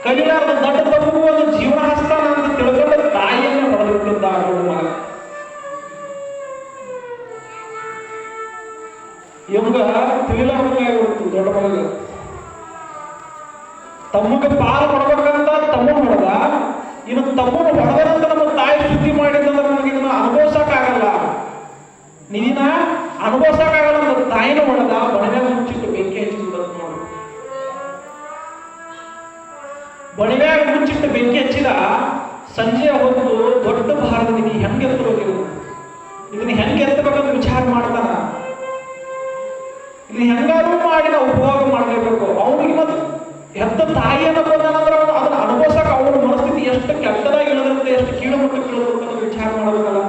ಕಲಿಲಾರ್ದ ದಡ್ಡ ತಪ್ಪು ಒಂದು ಜೀವನ ಹಸ್ತಾನ ಅಂತ ತಿಳ್ಕೊಂಡ ತಾಯಿಯನ್ನೇ ಹೊಡೆದಿಟ್ಟಿದ್ದ ದೊಡ್ಡ ಮಗ. ಇವಂಗ ತಿಳಿಲಾರ್ದಂಗಾಗಿಬಿಡ್ತು ದೊಡ್ಡ ಮಗ. ತಮ್ಮಗೆ ಪಾಲು ಕೊಡ್ಬೇಕಂತ ತಮ್ಮನ ಹೊಡೆದ, ಇನ್ನು ತಮ್ಮನ ಹೊಡೆದಂತ ನಮ್ಮ ತಾಯಿ ಸುದ್ದಿ ಮಾಡಿದಂದ್ರೆ ನಮಗೆ ಇದನ್ನ ಅನುಭವಿಸಕ್ಕಾಗಲ್ಲ, ನಿನ್ನ ಅನುಭವಿಸಕ್ಕಾಗಲ್ಲ ಅಂತ ತಾಯಿನ ಹೊಡೆದ. ಬಣಿವ್ಯಾಗ ಮುಚ್ಚಿಟ್ಟು ಬೆಂಕಿ ಹಚ್ಚಿದ ನೋಡಿ. ಬಣಿವ್ಯಾಗ ಮುಚ್ಚಿಟ್ಟು ಬೆಂಕಿ ಹಚ್ಚಿದ. ಸಂಜೆ ಹೊತ್ತು ದೊಡ್ಡ ಭಾರದ ನಿಧಿ ಹೆಂಗೆ ಎತ್ತಬೇಕು, ಇದನ್ನ ಹೆಂಗೆ ಎತ್ತಬೇಕಂತ ವಿಚಾರ ಮಾಡ್ತಾನ. ಇದನ್ನ ಹೆಂಗಾದ್ರೂ ಮಾಡಿ ನಾವು ಉಪಯೋಗ ಮಾಡಲೇಬೇಕು. ಅವನಿಗೆ ಮತ್ತೆ ಹೆತ್ತ ತಾಯಿಯನ್ನು ಬಂದಾನಂದ್ರೆ ಅದನ್ನ ಅನುಭವಿಸಕ್ಕೆ ಅವನ ಮನಸ್ಥಿತಿ ಎಷ್ಟು ಕೆಟ್ಟದಾಗಿ ಇಳಿದಿರುತ್ತೆ, ಎಷ್ಟು ಕೀಳು ಮಟ್ಟಕ್ಕೆ ಇಳಿದಿರುತ್ತೆ ಅಂತ ವಿಚಾರ ಮಾಡಬೇಕಲ್ಲ.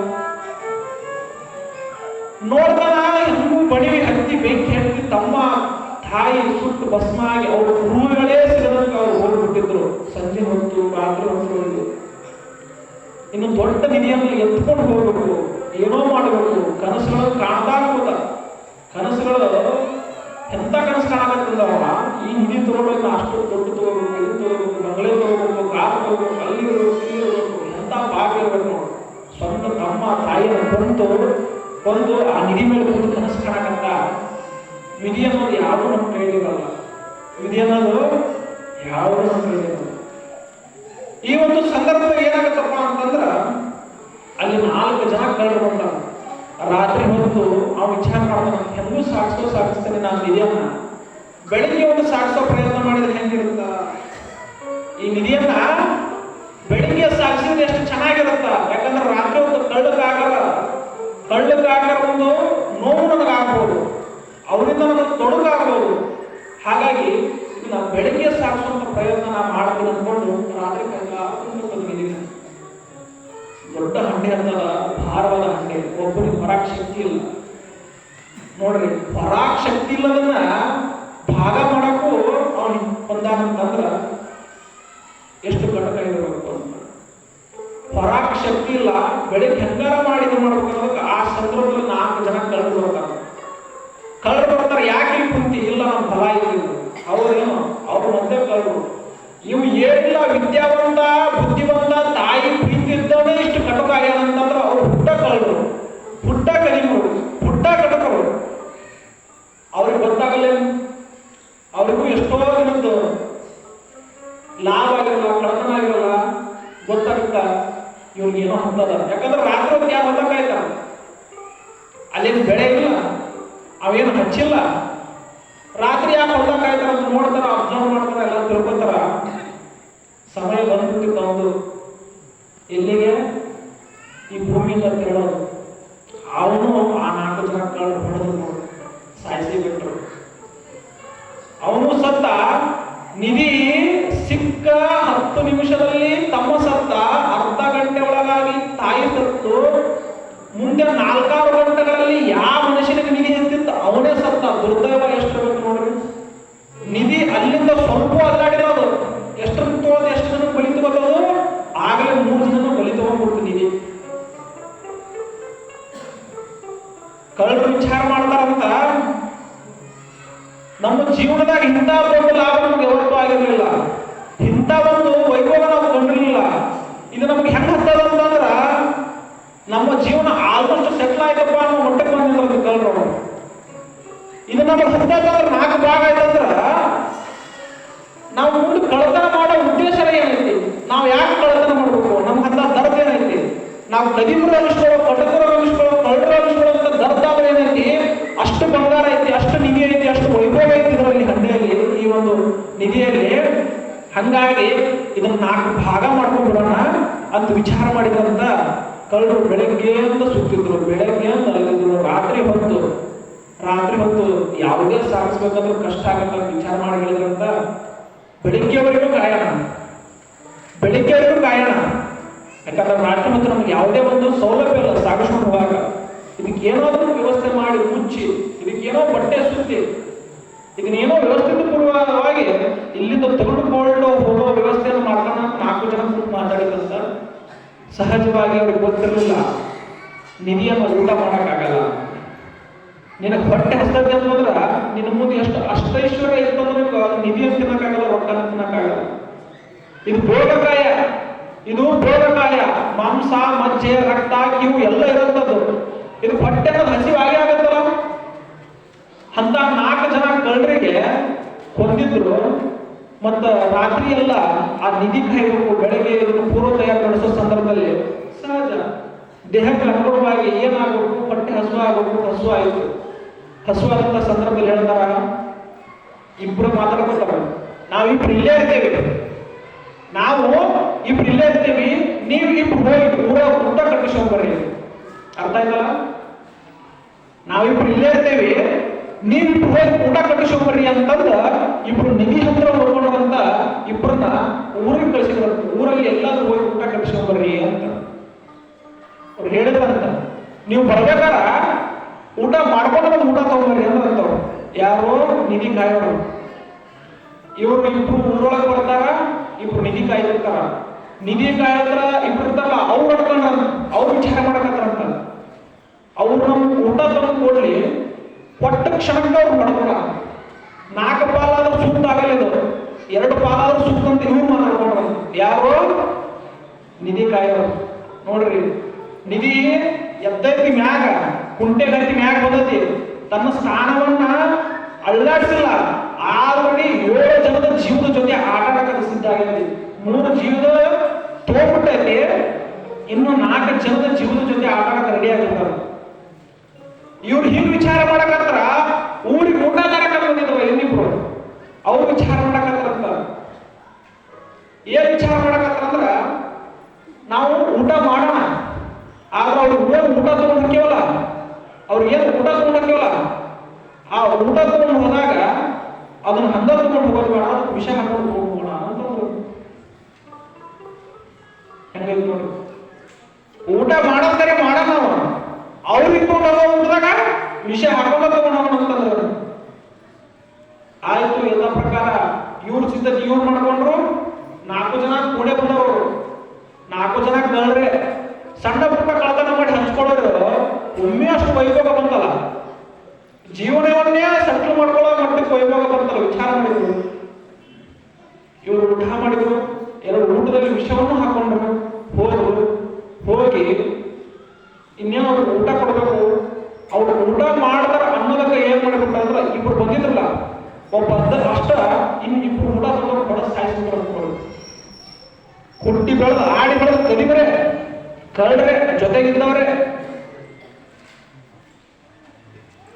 ನೋಡ್ತಾನ ಹೆಂಗೂ ಬಣಿವಿ ಹತ್ತಿ ಬೆಂಕಿ ಹತ್ತಿ ತಮ್ಮ ತಾಯಿ ಸುಟ್ಟು ಭಸ್ಮ ಆಗಿ ಅವ್ರ ಹೂವುಗಳೇ ಸಿಗದಂತೆ ಅವ್ರು ಹೋಗ್ಬಿಟ್ಟಿದ್ರು. ಸಂಜೆ ಹೊತ್ತು ರಾತ್ರಿ ಹೊತ್ತು ಇನ್ನು ದೊಡ್ಡ ನಿಧಿಯನ್ನು ಎತ್ಕೊಂಡು ಹೋಗ್ಬೇಕು, ಏನೋ ಮಾಡಬೇಕು. ಕನಸುಗಳು ಕಾಣ್ತಾ ಹೋದ. ಕನಸುಗಳು ಎಂತ ಕನಸು ಕಾಣಕತ್ತಂದವ, ಈ ನಿಧಿ ತಗೋಬೇಕು, ಅಷ್ಟು ದೊಡ್ಡ ತಗೋಬೇಕು, ಇದು ತಗೋಬೇಕು, ಬಂಗಲೆ ತಗೋಬೇಕು, ಕಾರ್ ತಗೋಬೇಕು, ಅಲ್ಲಿ ಇರಬೇಕು, ಇಲ್ಲಿ ಇರಬೇಕು, ಎಂತ ಭಾಗ್ಯ ಇರಬೇಕು ನೋಡಿ. ಸ್ವಂತ ತಮ್ಮ ತಾಯಿಯನ್ನು ಬಂದು ಆ ನಿಧಿ ಮೇಲೆ ಬಂದು ಕನಸು ಕಾಣಕತ್ತ. ವಿಧಿ ಅನ್ನೋದು ಯಾವುದು ನಮ್ಮ ಕೈಲಿರಲ್ಲ. ವಿಧಿ ಅನ್ನೋದು ಯಾವುದು ನಮ್ಮ ಕೈಲಿರಲ್ಲ. ಈ ಒಂದು ಸಂದರ್ಭದಲ್ಲಿ ಏನಾಗತ್ತಪ್ಪ ಅಂತಂದ್ರ ಅಲ್ಲಿ 4 ಜನ ಕಳೆದು ಬಂದ. ರಾತ್ರಿ ಹೊತ್ತು ಅವ್ನು ವಿಚಾರ ಮಾಡ್ತಾನೆ, ಹೆಂಗೂ ಸಾಗಿಸ್ತೇನೆ ನಾನು ನಿಧಿಯನ್ನ. ಬೆಳಿಗ್ಗೆ ಒಂದು ಸಾಗಿಸೋ ಪ್ರಯತ್ನ ಮಾಡಿದ್ರೆ ಹೆಂಗಿರುತ್ತ? ಈ ನಿಧಿಯನ್ನ ಬೆಳಿಗ್ಗೆ ಸಾಗಿಸಿದ್ರೆ ಎಷ್ಟು ಚೆನ್ನಾಗಿರುತ್ತ. ಯಾಕಂದ್ರೆ ರಾತ್ರಿ ಹೊತ್ತು ಕಳ್ಳಕ್ಕಾಗರ ಒಂದು ನೋವು ನನಗಾಗ್ಬೋದು, ಅವರಿಂದ ನನಗೆ ತೊಡಕಾಗ್ಬೋದು. ಹಾಗಾಗಿ ಇದನ್ನ ಬೆಳಿಗ್ಗೆ ಸಾಗಿಸುವಂತ ಪ್ರಯತ್ನ ನಾನು ಮಾಡ್ತೀನಿ ಅಂದ್ಕೊಂಡು ರಾತ್ರಿ ತಂದಿದ್ದೀನಿ. ದೊಡ್ಡ ಹಂಡೆ ಅಂತದ, ಭಾರವಾದ ಹಂಡೆ, ಒಬ್ಬರಿಗೆ ಹೊರಾಕ್ ಶಕ್ತಿ ಇಲ್ಲ ನೋಡ್ರಿ. ಹೊರಾಕ್ ಶಕ್ತಿ ಇಲ್ಲದನ್ನ ಭಾಗ ಮಾಡಕ್ಕೂ ಅವನು ಬಂದಾನಂತಂದ್ರ ಎಷ್ಟು ಕಟಕ ಇರಬೇಕು ಅಂತ. ಹೊರಾಕ್ ಶಕ್ತಿ ಇಲ್ಲ, ಬೆಳಿಗ್ಗೆ ಹೆಂಗಾರ ಮಾಡಿ ಇದು ಮಾಡ್ಬೇಕು. ಆ ಸಂದರ್ಭದಲ್ಲಿ 4 ಜನ ಕಳೆದು ಬರ್ತಾರೆ. ಯಾಕೆ ಕುಂತಿ ಇಲ್ಲ, ನಮ್ಮ ಫಲ ಇಲ್ಲ. ಅವ್ರೇನು ಅವ್ರು ಮೊದಲೇ ಕಳೆದು. ಇವು ಏನಿಲ್ಲ ವಿದ್ಯಾವಂತ ಬುದ್ಧಿವಂತ ತಾಯಿ ಪ್ರೀತಿ ಇದ್ದವನೇ ಇಷ್ಟು ಕಟಕ ಆಗ್ಯಾನಂತಂದ್ರೆ ಅವ್ರು ಹುಟ್ಟ ಕಳೆದು, ಹುಟ್ಟ ಕಲಿಮರು, ಹುಟ್ಟ ಕಟಕರು. ಅವ್ರಿಗೆ ಗೊತ್ತಾಗಲ್ಲ. ಅವ್ರಿಗೂ ಎಷ್ಟೋ ದಿನದ್ದು ಲಾಭ ಆಗಿರಲ್ಲ, ಕಳತನ ಆಗಿರಲ್ಲ, ಗೊತ್ತಾಗುತ್ತ ಇವ್ರಿಗೆ ಏನೋ ಹಂತದ. ಯಾಕಂದ್ರೆ ರಾತ್ರಿ ಹೊತ್ತು ಯಾರು ಹೊತ್ತಕ್ಕಾಯ್ತ, ಅಲ್ಲೇನು ಬೆಳೆ ಇಲ್ಲ, ಅವೇನು ಹಚ್ಚಿಲ್ಲ. ರಾತ್ರಿ ಯಾಕೆ ಹೊತ್ತಕ್ಕಾಯ್ತಾರ ಅಂತ ನೋಡ್ತಾರ, ಅಬ್ಸರ್ವ್ ಮಾಡ್ತಾರ, ಎಲ್ಲ ತಿಳ್ಕೊತಾರ. ಸಮಯ ಬಂದ್ಬಿಟ್ಟಿತ್ತು ಒಂದು ಎಲ್ಲಿಗೆ, ಈ ಭೂಮಿಯಿಂದ ತಿಳೋದು. ಅವನು ಆ 4 ಜನ ಕಳ್ಳು ಹೊಡೆದು ನೋಡಿ ಸಾಯಿಸಿ ಬಿಟ್ರು. ಅವನು ಸತ್ತ. ನಿಧಿ ಸಿಕ್ಕ 10 ನಿಮಿಷದಲ್ಲಿ ತಮ್ಮ ಸತ್ತ. ಅರ್ಧ ಗಂಟೆ ಒಳಗಾಗಿ ತಾಯಿ ಸತ್ತು. ಮುಂದೆ 4-6 ಗಂಟೆಗಳಲ್ಲಿ ಯಾವ ಮನುಷ್ಯನಿಗೆ ನಿಧಿ ಹತ್ತಿತ್ತು ಅವನೇ ಸತ್ತ. ದುರ್ದೈವ ಎಷ್ಟಿರ್ಬೇಕು ನೋಡ್ರಿ. ನಿಧಿ ಅಲ್ಲಿಂದ ಸ್ವಲ್ಪ ಅಲ್ಲಾಡಿರೋದು, ಎಷ್ಟು ತೋದು ಎಷ್ಟು ಜನ ಬಲಿ ತಗೋದು, ಆಗಲೇ 3 ಜನ ಬಲಿ ತಗೊಂಡ್ಬಿಡ್ತು ನಿಧಿ. ಕಳ್ಳರು ವಿಚಾರ ಮಾಡ್ತಾರಂತ, ನಮ್ಮ ಜೀವನದಾಗ ಇಂಥ ದೊಡ್ಡ ಲಾಭ ನಮ್ಗೆ ಯಾವತ್ತೂ ಆಗಿರಲಿಲ್ಲ, ಇಂಥ ಒಂದು ವೈಭವ ನಾವು ಕೊಂಡಿರಲಿಲ್ಲ. ಇದು ನಮ್ಗೆ ಹೆಂಗ್ ಹತ್ತದ ಅಂತಂದ್ರ ನಮ್ಮ ಜೀವನ ಆಲ್ಮೋಸ್ಟ್ ಸೆಟ್ಲ್ ಆಯ್ತಪ್ಪ ಅನ್ನೋ ಮಟ್ಟಕ್ಕೆ ಬಂದಿರೋದು ಕಳ್ಳರು. ಇದು ನಮಗೆ ಹತ್ತಂದ್ರೆ 4 ಭಾಗ ಆಯ್ತಂದ್ರ ನಾವು ಮುಂದೆ ಕಳ್ಳತನ ಮಾಡೋ ಉದ್ದೇಶ ಏನೈತಿ? ನಾವು ಯಾಕೆ ಕಳ್ಳತನ ಮಾಡ್ಬೇಕು? ನಮ್ಗೆ ಅಂತ ದರ್ದ ಏನೈತಿ? ನಾವು ಕದಿಮರು ಅನಿಸ್ಕೊಳ್ಳೋ, ಕಟಕರು ಅನಿಸ್ಕೊಳ್ಳೋ, ಕಳ್ಳರು ಅನಿಸ್ಕೊಳ್ಳೋ ಅಂತ ದರ್ದ ಆದ್ರೆ ಏನೈತಿ? ಅಷ್ಟು ಬಂಗಾರ ಐತಿ, ಅಷ್ಟು ನಿಧಿ ಐತಿ, ಅಷ್ಟು ವೈಭವ ಐತಿ ಇದರಲ್ಲಿ, ಹಂಡೆಯಲ್ಲಿ, ಈ ಒಂದು ನಿಧಿಯಲ್ಲಿ. ಹಂಗಾಗಿ ಇದನ್ನ 4 ಭಾಗ ಮಾಡ್ಕೊಂಡ್ಬಿಡೋಣ ಅಂತ ವಿಚಾರ ಮಾಡಿದಂತ ಕಳ್ಳರು ಬೆಳಗ್ಗೆ ಅಂತ ಸುತ್ತಿದ್ರು, ಬೆಳಗ್ಗೆ ಅಂತ ಅಲ್ಲಿದ್ರು. ರಾತ್ರಿ ಹೊತ್ತು ಯಾವುದೇ ಸಾಗಿಸ್ಬೇಕಂದ್ರೆ ಕಷ್ಟ ಆಗತ್ತ ವಿಚಾರ ಮಾಡಿ ಹೇಳಿದ್ರಂತ ಬೆಳಿಗ್ಗೆವರೆಗೂ ಕಾಯೋಣ. ಯಾಕಂದ್ರೆ ರಾತ್ರಿ ಹೊತ್ತು ನಮ್ಗೆ ಯಾವುದೇ ಒಂದು ಸೌಲಭ್ಯ ಇಲ್ಲ ಸಾಗಿಸ್ಕೊಂಡು ಹೋಗಾಗ. ಇದಕ್ಕೆ ಏನಾದ್ರೂ ವ್ಯವಸ್ಥೆ ಮಾಡಿ ಮುಚ್ಚಿ, ಇದಕ್ಕೇನೋ ಬಟ್ಟೆ ಸುತ್ತಿ, ಇದನ್ನೇನೋ ವ್ಯವಸ್ಥಿತ ಪೂರ್ವಕವಾಗಿ ಇಲ್ಲಿಂದ ತೆಗೆದುಕೊಂಡು ಹೋಗೋ ವ್ಯವಸ್ಥೆಯನ್ನು ಮಾಡ್ಕೊಂಡು 4 ಜನ ಕೂತು ಮಾತಾಡಿದಂತ ಸಹಜವಾಗಿ ಅವ್ರಿಗೆ ಗೊತ್ತಿರಲಿಲ್ಲ ನಿಧಿಯನ್ನು ಊಟ ಮಾಡೋಕ್ಕಾಗಲ್ಲ. ನಿನಗೆ ಹೊಟ್ಟೆ ಹಸ್ತದೆ ಅಂತಂದ್ರೆ ನಿನ್ನ ಮುಂದೆ ಎಷ್ಟು ಅಷ್ಟೈಶ್ವರ್ಯ ಇರ್ತಂದ್ರೆ ನಿಧಿಯನ್ನು ತಿನ್ನಕ್ಕಾಗಲ್ಲ, ರೊಕ್ಕ ತಿನ್ನಕ್ಕಾಗಲ್ಲ. ಇದು ಭೋಗಕಾಯ, ಇದು ಭೋಗಕಾಯ. ಮಾಂಸ, ಮಜ್ಜೆ, ರಕ್ತ, ಇವು ಎಲ್ಲ ಇರುವಂಥದ್ದು. ಇದು ಹೊಟ್ಟೆ ಅನ್ನೋದು ಹಸಿವಾಗಿ ಆಗತ್ತಲ್ಲ. ಅಂತ 4 ಜನ ಕಳ್ಳರಿಗೆ ಕೊಂದಿದ್ರು. ಮತ್ತ ರಾತ್ರಿ ಎಲ್ಲ ಆ ನಿಧಿ ಕಾಯಬೇಕು. ಬೆಳಗ್ಗೆ ಇದನ್ನು ಪೂರ್ವ ತಯಾರು ನಡೆಸೋ ಸಂದರ್ಭದಲ್ಲಿ ಸಹಜ ದೇಹಕ್ಕೆ ಅನುಗುಣವಾಗಿ ಏನಾಗಬೇಕು, ಹೊಟ್ಟೆ ಹಸು ಆಗಬೇಕು. ಹಸು ಆಯಿತು. ಹಸುವಾದಂಥ ಸಂದರ್ಭದಲ್ಲಿ ಹೇಳ್ತಾರ, ಇಬ್ರು ಮಾತಾಡ್ಕೊತಾರ, ನಾವಿಬ್ರು ಇಲ್ಲೇ ಇರ್ತೇವೆ, ನಾವು ಇಬ್ರು ಇಲ್ಲೇ ಇರ್ತೀವಿ, ನೀವು ಇಬ್ರು ಹೋಗಿ ಊಟ ಕಟ್ಟಿಸ್ಕೊಂಡ್ಬರ್ರಿ. ಅರ್ಥ ಆಯ್ತಲ್ಲ? ನಾವಿಬ್ರು ಇಲ್ಲೇ ಇರ್ತೇವಿ, ನೀವಿಬ್ರು ಹೋಗಿ ಊಟ ಕಟ್ಟಿಸ್ಕೊಂಡ್ಬರ್ರಿ ಅಂತಂದ ಇಬ್ರು ನಿಧಿ ಹತ್ರ ಹೋಗೋಣಂತ ಇಬ್ಬರನ್ನ ಊರಿಗೆ ಕಳಿಸಿದ್ರು. ಊರಲ್ಲಿ ಎಲ್ಲಾದ್ರೂ ಹೋಗಿ ಊಟ ಕಟ್ಟಿಸ್ಕೊಂಡ್ಬರ್ರಿ ಅಂತ ಅವ್ರು ಹೇಳಿದ್ರಂತ. ನೀವು ಬರ್ಬೇಕಾರ ಊಟ ಮಾಡ್ಕೊಂಡು ಊಟ ತಗೊಂಡ್ಬರ್ರಿ ಅಂದ್ರಂತವ್ರು. ಯಾರು? ನಿಧಿ ಕಾಯೋರು. ಇವ್ರು ಇಬ್ರು ಊರೊಳಗೆ ಬರ್ತಾರ, ಇಬ್ರು ನಿಧಿ ಕಾಯ್ದಿರ್ತಾರ. ನಿಧಿ ಕಾಯ್ದ್ರ ಇಬ್ರು ಇರ್ತಾರಲ್ಲ, ಅವ್ರು ಅಡ್ಕೊಂಡ ಅವ್ರು ವಿಚಾರ ಮಾಡಕತ್ತಾರಂತ. ಅವ್ರು ನಮ್ಗೆ ಊಟ ತಂದು ಕೊಡ್ಲಿ, ಕೊಟ್ಟ ಕ್ಷಣಕ್ಕೆ ಅವ್ರು ಮಾಡ್ಕೊಳ. 4 ಪಾಲಾದ್ರೂ ಸೂಕ್ತ ಆಗಲ್ಲ, ಇದು 2 ಪಾಲಾದ್ರೂ ಸೂಕ್ತ ಅಂತ ಇವ್ರು ಮಾತಾಡ್ಕೊಂಡ್ರ. ಯಾರು? ನಿಧಿ ಕಾಯೋರು. ನೋಡ್ರಿ, ನಿಧಿ ಎದ್ದೈತಿ ಮ್ಯಾಗ, ಕುಂಟೆ ಗಂಟಿ ಮ್ಯಾಗ ಬಂದೈತಿ. ತನ್ನ ಸ್ಥಾನವನ್ನ ಅಳ್ಳಾಡಿಸಿಲ್ಲ. ಆಲ್ರೆಡಿ 7 ಜನದ ಜೀವದ ಜೊತೆ ಆಟ ಆಡಕ್ಕೆ ಸಿದ್ಧ ಆಗೈತಿ. 3 ಜೀವದ ತೋಗ್ಬಿಟ್ಟೈತಿ, ಇನ್ನು 4 ಜನದ ಜೀವದ ಜೊತೆ ಆಟ ಆಡಕ್ಕೆ ರೆಡಿ ಆಗಿರ್ತಾರೆ. ಇವ್ರು ಹಿಂಗ್ ವಿಚಾರ ಮಾಡಕತ್ರ ಊರಿಗೆ ಊಟ ತರಕ ಬಂದಿದ್ರು ಇನ್ನಿಬ್ರು. ಅವ್ರು ವಿಚಾರ ಮಾಡಕತ್ತಾರಂತ. ಏನ್ ವಿಚಾರ ಮಾಡಕತ್ತಾರಂದ್ರ, ನಾವು ಊಟ ಮಾಡೋಣ, ಆದ್ರೆ ಅವ್ರಿಗೆ ಊಟ ತಗೊಂಡು ಹಾಕ್ಯವಲ್ಲ, ಅವ್ರಿಗೆ ಏನು ಊಟ ತಗೊಂಡು ಹಾಕ್ಯವಲ್ಲ, ಆ ಊಟ ತಗೊಂಡು ಹೋದಾಗ ಅದನ್ನ ಹಂಗ ತಗೊಂಡು ಹೋಗೋದು ಬೇಡ, ಅದಕ್ಕೆ ವಿಷ ಹಾಕೊಂಡು ಹೋಗೋಣ ಅಂತಂದ್ರು. ಹೆಂಗೈತಿ ನೋಡಿ, ಊಟ ಮಾಡೋದರೆ ಮಾಡೋಣ ನಾವು, ಅವ್ರು ಇಟ್ಕೊಂಡು ಊಟದಾಗ ವಿಷ ಹಾಕೊಂಡ ತಗೊಂಡು ಅಂತಂದ್ರು. ಆಯ್ತು, ಎಲ್ಲ ಪ್ರಕಾರ ಇವ್ರ ಸಿದ್ಧತೆ ಇವ್ರು ಮಾಡ್ಕೊಂಡ್ರು. 4 ಜನ ಕೂಡೆ ಬಂದವರು, 4 ಜನ ಕಳ್ರೆ ಸಣ್ಣ ಪುಟ್ಟ ಕಳತನ ಮಾಡಿ ಹಂಚ್ಕೊಳ್ಳೋರು. ಒಮ್ಮೆ ಅಷ್ಟು ವೈಭೋಗ ಬಂತಲ್ಲ, ಜೀವನವನ್ನೇ ಸೆಟ್ಲ್ ಮಾಡ್ಕೊಳ್ಳೋ ಮಟ್ಟಕ್ಕೆ ವೈಭೋಗ ಬಂತಲ್ಲ. ವಿಚಾರ ಮಾಡಿದ್ರು, ಇವರು ಊಟ ಮಾಡಿದ್ರು, 2 ಊಟದಲ್ಲಿ ವಿಷವನ್ನು ಹಾಕೊಂಡ್ರು. ಹೋದ್ರು, ಹೋಗಿ ಇನ್ನೇನು ಅವ್ರಿಗೆ ಊಟ ಕೊಡ್ಬೇಕು. ಅವ್ರು ಊಟ ಮಾಡ್ತಾರ ಅನ್ನೋದಕ್ಕೆ ಏನ್ ಮಾಡಿಬಿಟ್ಟ ಅಂದ್ರೆ, ಇಬ್ರು ಬಂದಿದ್ರಲ್ಲ, ಒಬ್ಬ ಅಷ್ಟ ಇನ್ನು ಇಬ್ರು ಊಟ ತಗೊಂಡು ಬಡ ಸಾಯಿಸ್ಕೊಂಡು ಹುಟ್ಟಿ ಬೆಳೆದು ಆಡಿ ಬೆಳೆದು ಕದಿಬರೆ ಕಳ್ರೆ ಜೊತೆಗಿದ್ದವ್ರೆ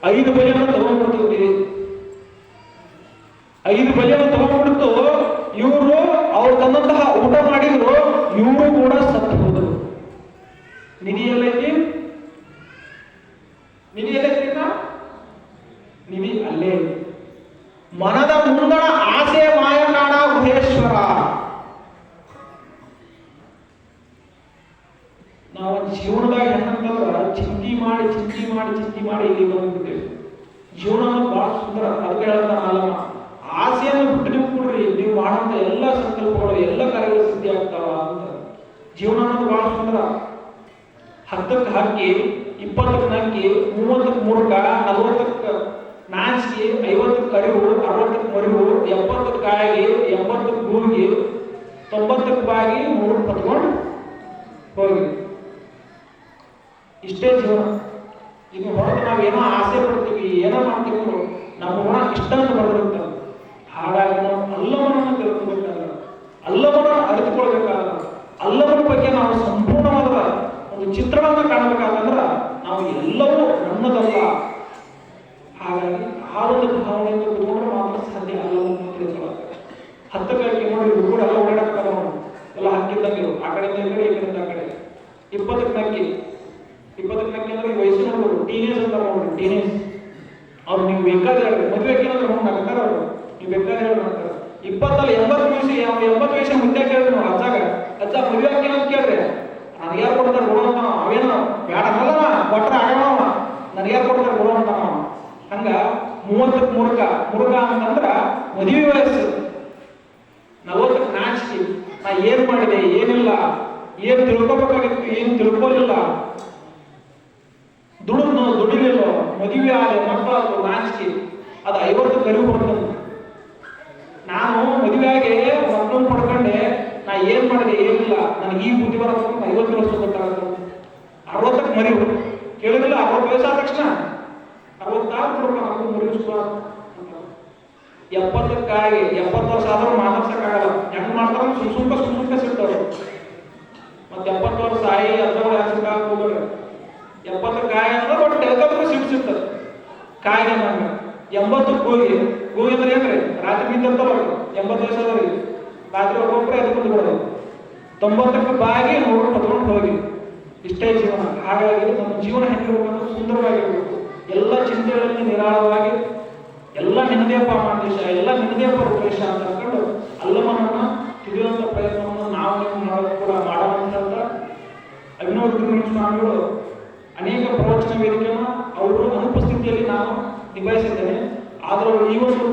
5 ಬಲಿಯನ್ನು ತಗೊಂಡ್ಬಿಡ್ತೀವಿ. 5 ಬಲಿಯನ್ನು ತಗೊಂಡ್ಬಿಡ್ತು. ಇವರು ಅವ್ರು ತಂದಂತಹ ಊಟ ಮಾಡಿದ್ರು, ಇವರು ಕೂಡ ಸತ್ತು ಹೋದ್ರು. ನಿಧಿ ಎಲ್ಲೈತಿ? ನಿಧಿ ಎಲ್ಲೈತಿ? ನಿಧಿ ಅಲ್ಲೇ. ಮನದ ಮುಂದಣ ಆಸೆ ಮಾಯಕಾಡ ಗುಹೇಶ್ವರ. ನಾವು ಜೀವನದಾಗ ಹೆಣ್ಣಂತಂದ್ರ ಚಿಂತಿ ಮಾಡಿ ಇಲ್ಲಿ ಬಂದ್ಬಿಡ್ತೇವೆ. ಜೀವನ ಬಹಳ ಸುಂದರ. ಅದಕ್ಕೆ ಹೇಳ್ತಾನ ಅಲ್ಲಮ್ಮ, ಆಸೆಯನ್ನು ಬಿಟ್ಟು ನೀವು ಕೊಡ್ರಿ, ನೀವು ಮಾಡುವಂತ ಎಲ್ಲ ಸಂಕಲ್ಪಗಳು, ಎಲ್ಲ ಕಾರ್ಯಗಳು ಸಿದ್ಧಿ ಆಗ್ತಾವ ಅಂತ. ಜೀವನ ಅನ್ನೋದು ಬಹಳ ಸುಂದರ. 10ಕ್ಕೆ ಹಾಕಿ, 20ಕ್ಕೆ ನಕ್ಕಿ, 30ಕ್ಕೆ ಮುರುಕ, 40ಕ್ಕೆ ನಾಚಿಕೆ, 50ಕ್ಕೆ ಅರಿವು, 60ಕ್ಕೆ ಮರಿವು, 70ಕ್ಕೆ ಕಾಯಿಗೆ, 80ಕ್ಕೆ ಗೂಗಿ, 90ಕ್ಕೆ ಬಾಗಿ, 3ಕ್ಕೆ ಕತ್ಕೊಂಡು ಹೋಗಿ. ಇಷ್ಟೇ ಜೀವನ. ಇದು ಹೊರತು ನಾವೇನೋ ಆಸೆ ಪಡ್ತೀವಿ, ಏನೋ ಮಾಡ್ತೀವಿ, ನಮ್ಮ ಗುಣ ಇಷ್ಟ ಅಂತ ಬರೆದಿರುತ್ತೆ. ಹಾಗಾಗಿ ನಾವು ಅಲ್ಲವನನ್ನು ತಿಳ್ಕೊಬೇಕಾದ್ರೆ, ಅಲ್ಲವನನ್ನು ಅರಿತುಕೊಳ್ಬೇಕಾದ್ರೆ, ಅಲ್ಲವನ ಬಗ್ಗೆ ನಾವು ಸಂಪೂರ್ಣವಾದ ಒಂದು ಚಿತ್ರಣವನ್ನು ಕಾಣಬೇಕಾದ್ರೆ ನಾವು ಎಲ್ಲವೂ ನನ್ನದಲ್ಲ. ಹಾಗಾಗಿ ಆ ಒಂದು ಭಾವನೆಯಿಂದ ಕುತ್ಕೊಂಡ್ರೆ ಮಾತ್ರ ಸಾಧ್ಯ ಅಲ್ಲವನ್ನು ತಿಳ್ಕೊಳ್ಳೋದು. 10ಕ್ಕೆ ನೋಡಿ ಹುಡುಗರು ಎಲ್ಲ ಓಡಾಡ್ತಾರೆ, ನೋಡಿ ಎಲ್ಲ ಹಾಕಿದ್ದಂಗೆ ಆ ಕಡೆಯಿಂದ ಈ ಕಡೆ, ಈ ಕಡೆಯಿಂದ ಆ ಕಡೆ. 20ಕ್ಕೆ ನಕ್ಕಿ ಅಂದ್ರೆ ವಯಸ್ಸಿನ ಹುಡುಗರು, ಟೀನೇಜ್ ಅಂತ ನೋಡ್ರಿ, ಟೀನೇಜ್. ಅವ್ರು ನೀವು ಬೇಕಾದ್ರೆ ಹೇಳ್ರಿ, ಮದುವೆ ಏನಂದ್ರೆ ನೋಡಿ ನಗ್ತಾರ ಅವರು, ನೀವು ಬೇಕಾದ್ರೆ ಹೇಳ್ರಿ ಅಂತಾರೆ. 20 80 ವಯಸ್ಸಿನ ಮುಂದೆ ಕೇಳಿದ್ರು ನಾವು ಅಜ್ಜಾಗ, ಅಜ್ಜ ಮದುವೆ ಏನಂತ ಕೇಳ್ರಿ, ನನಗೆ ಯಾರು ಕೊಡ್ತಾರೆ ಗುಣ ಅಂತ. ಅವೇನು ಬೇಡ ಅನ್ನಲ್ಲವ, ಕೊಟ್ರೆ ಆಗವ, ನನಗೆ ಯಾರು ಕೊಡ್ತಾರೆ ಗುಣ ಅಂತ. ಹಂಗ 30ಕ್ಕೆ ಮುರುಕ ಅಂತಂದ್ರ ಮದುವೆ ವಯಸ್ಸು, 40ಕ್ಕೆ ನಾಚಿಕೆ, ನಾ ಏನ್ ಮಾಡಿದೆ ಏನಿಲ್ಲ, ಏನು ತಿಳ್ಕೊಬೇಕಾಗಿತ್ತು ಏನು ತಿಳ್ಕೊಳ್ಳಿಲ್ಲ, ದುಡಿಲಿಲ್ಲ, ಮದುವೆ ಆದ ಮಕ್ಕಳು ನಾಚಿಕೆ, ಅದು 50 ಕರಿವು ಬರ್ತದೆ. ನಾನು ಮದುವೆಯಾಗಿ ಮಕ್ಕಳನ್ನು ಪಡ್ಕೊಂಡೆ, ನಾ ಏನ್ ಮಾಡಿದೆ ಏನಿಲ್ಲ, ನನಗೆ ಈ ಬುದ್ಧಿ ಬರೋದು 50 ವರ್ಷ ಗೊತ್ತಾಗುತ್ತೆ. 60ಕ್ಕೆ ಮರಿವು ಕೇಳಿದಿಲ್ಲ, 60 ವಯಸ್ಸಾದ ತಕ್ಷಣ 60 ಕೊಡ್ಬೇಕು ಮರಿವಿಸ್ಕೊ. 70 ವರ್ಷ ಆದ್ರೂ ಮಾತಾಡ್ಸಕ್ಕಾಗಲ್ಲ. ಹೆಂಗ್ ಮಾಡ್ತಾರ ಸುಮ್ಕ ಸಿಗ್ತವ್ರು. ಮತ್ತೆ 70 ವರ್ಷ ಆಯಿ ಅದ್ರೊಳಗೆ ಹಸಿಕಾಗ ಹೋಗ್ರಿ. 70 ಅಂದ್ರೆ ಒಟ್ಟು ಎಲ್ಕಾದ್ರೂ ಸಿಗ್ತದೆ ಕಾಯಿಗೆ. ನಂಗೆ 80ಕ್ಕೆ ಹೋಗಿ ಅಂದ್ರೆ ಏನ್ರಿ ರಾತ್ರಿ ನಿಂತಿರ್ತಾರ 80 ವಯಸ್ಸಾದವ್ರಿಗೆ ರಾತ್ರಿ ಒಬ್ಬೊಬ್ಬರೇ ಅದು ಬಂದು ಬಿಡೋದು. 90ಕ್ಕೆ ಬಾಗಿ ನೋಡ್ಕೊಂಡು ಹೊತ್ಕೊಂಡು ಹೋಗಿ. ಇಷ್ಟೇ ಜೀವನ. ಹಾಗಾಗಿ ನಮ್ಮ ಜೀವನ ಹೆಂಗಿರ್ಬೇಕಂದ್ರೆ ಸುಂದರವಾಗಿರ್ಬೇಕು. ಎಲ್ಲ ಚಿಂತೆಗಳಲ್ಲಿ ನಿರಾಳವಾಗಿ ಎಲ್ಲ ನಿನ್ನದೇಪ ದೇಶ, ಎಲ್ಲ ನಿನ್ನದೇಪ ರೂಪೇಶ ಅಂತ ಅನ್ಕೊಂಡು ಅಲ್ಲಮನನ್ನ ತಿಳಿಯುವಂಥ ಪ್ರಯತ್ನವನ್ನು ನಾವು ನೀವು ಮಾಡೋದು ಕೂಡ ಮಾಡೋಣ ಅಂತ ಅಭಿನವ ರುದ್ರಮುನಿ ಸ್ವಾಮಿಗಳು ಅನೇಕ ಪ್ರವಚನ ವೇದಿಕೆಯನ್ನು ಅವರು ಅನುಪಸ್ಥಿತಿಯಲ್ಲಿ ನಾನು ನಿಭಾಯಿಸಿದ್ದೇನೆ. ಆದರೂ ಈ ಒಂದು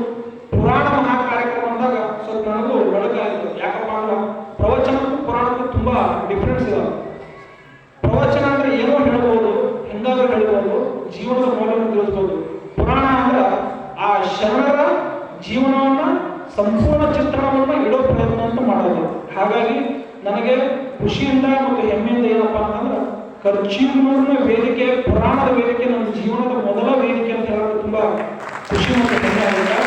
ಪುರಾಣ ಮಹಾ ಕಾರ್ಯಕ್ರಮ ಅಂದಾಗ ಸ್ವಲ್ಪ ನನಗೂ ಒಳಗಾಯಿತು. ಯಾಕಪ್ಪ ಅಂದ್ರೆ ಪ್ರವಚನಕ್ಕೂ ಪುರಾಣಕ್ಕೂ ತುಂಬಾ ಡಿಫ್ರೆನ್ಸ್ ಇದಾವೆ. ಪ್ರವಚನ ಅಂದ್ರೆ ಏನೋ ಹೇಳ್ಬೋದು, ಹೆಂಗಾದ್ರೂ ಹೇಳ್ಬೋದು, ಜೀವನದ ಮೌಲ್ಯವನ್ನು ತಿಳಿಸ್ಬೋದು. ಪುರಾಣ ಅಂದ್ರೆ ಆ ಶರಣರ ಜೀವನವನ್ನ ಸಂಪೂರ್ಣ ಚಿತ್ರಣವನ್ನ ಇಡೋ ಪ್ರಯತ್ನ ಅಂತ ಮಾಡೋದು. ಹಾಗಾಗಿ ನನಗೆ ಖುಷಿಯಿಂದ ಮತ್ತು ಹೆಮ್ಮೆಯಿಂದ ಏನಪ್ಪಾ ಅಂತಂದ್ರೆ ಖರ್ಚಿನ ವೇದಿಕೆ, ಪುರಾಣದ ವೇದಿಕೆ ನನ್ನ ಜೀವನದ ಮೊದಲ ವೇದಿಕೆ ಅಂತ ಹೇಳೋದು ತುಂಬಾ ಖುಷಿ ಮತ್ತು ಹೆಮ್ಮೆ ಆಗುತ್ತೆ.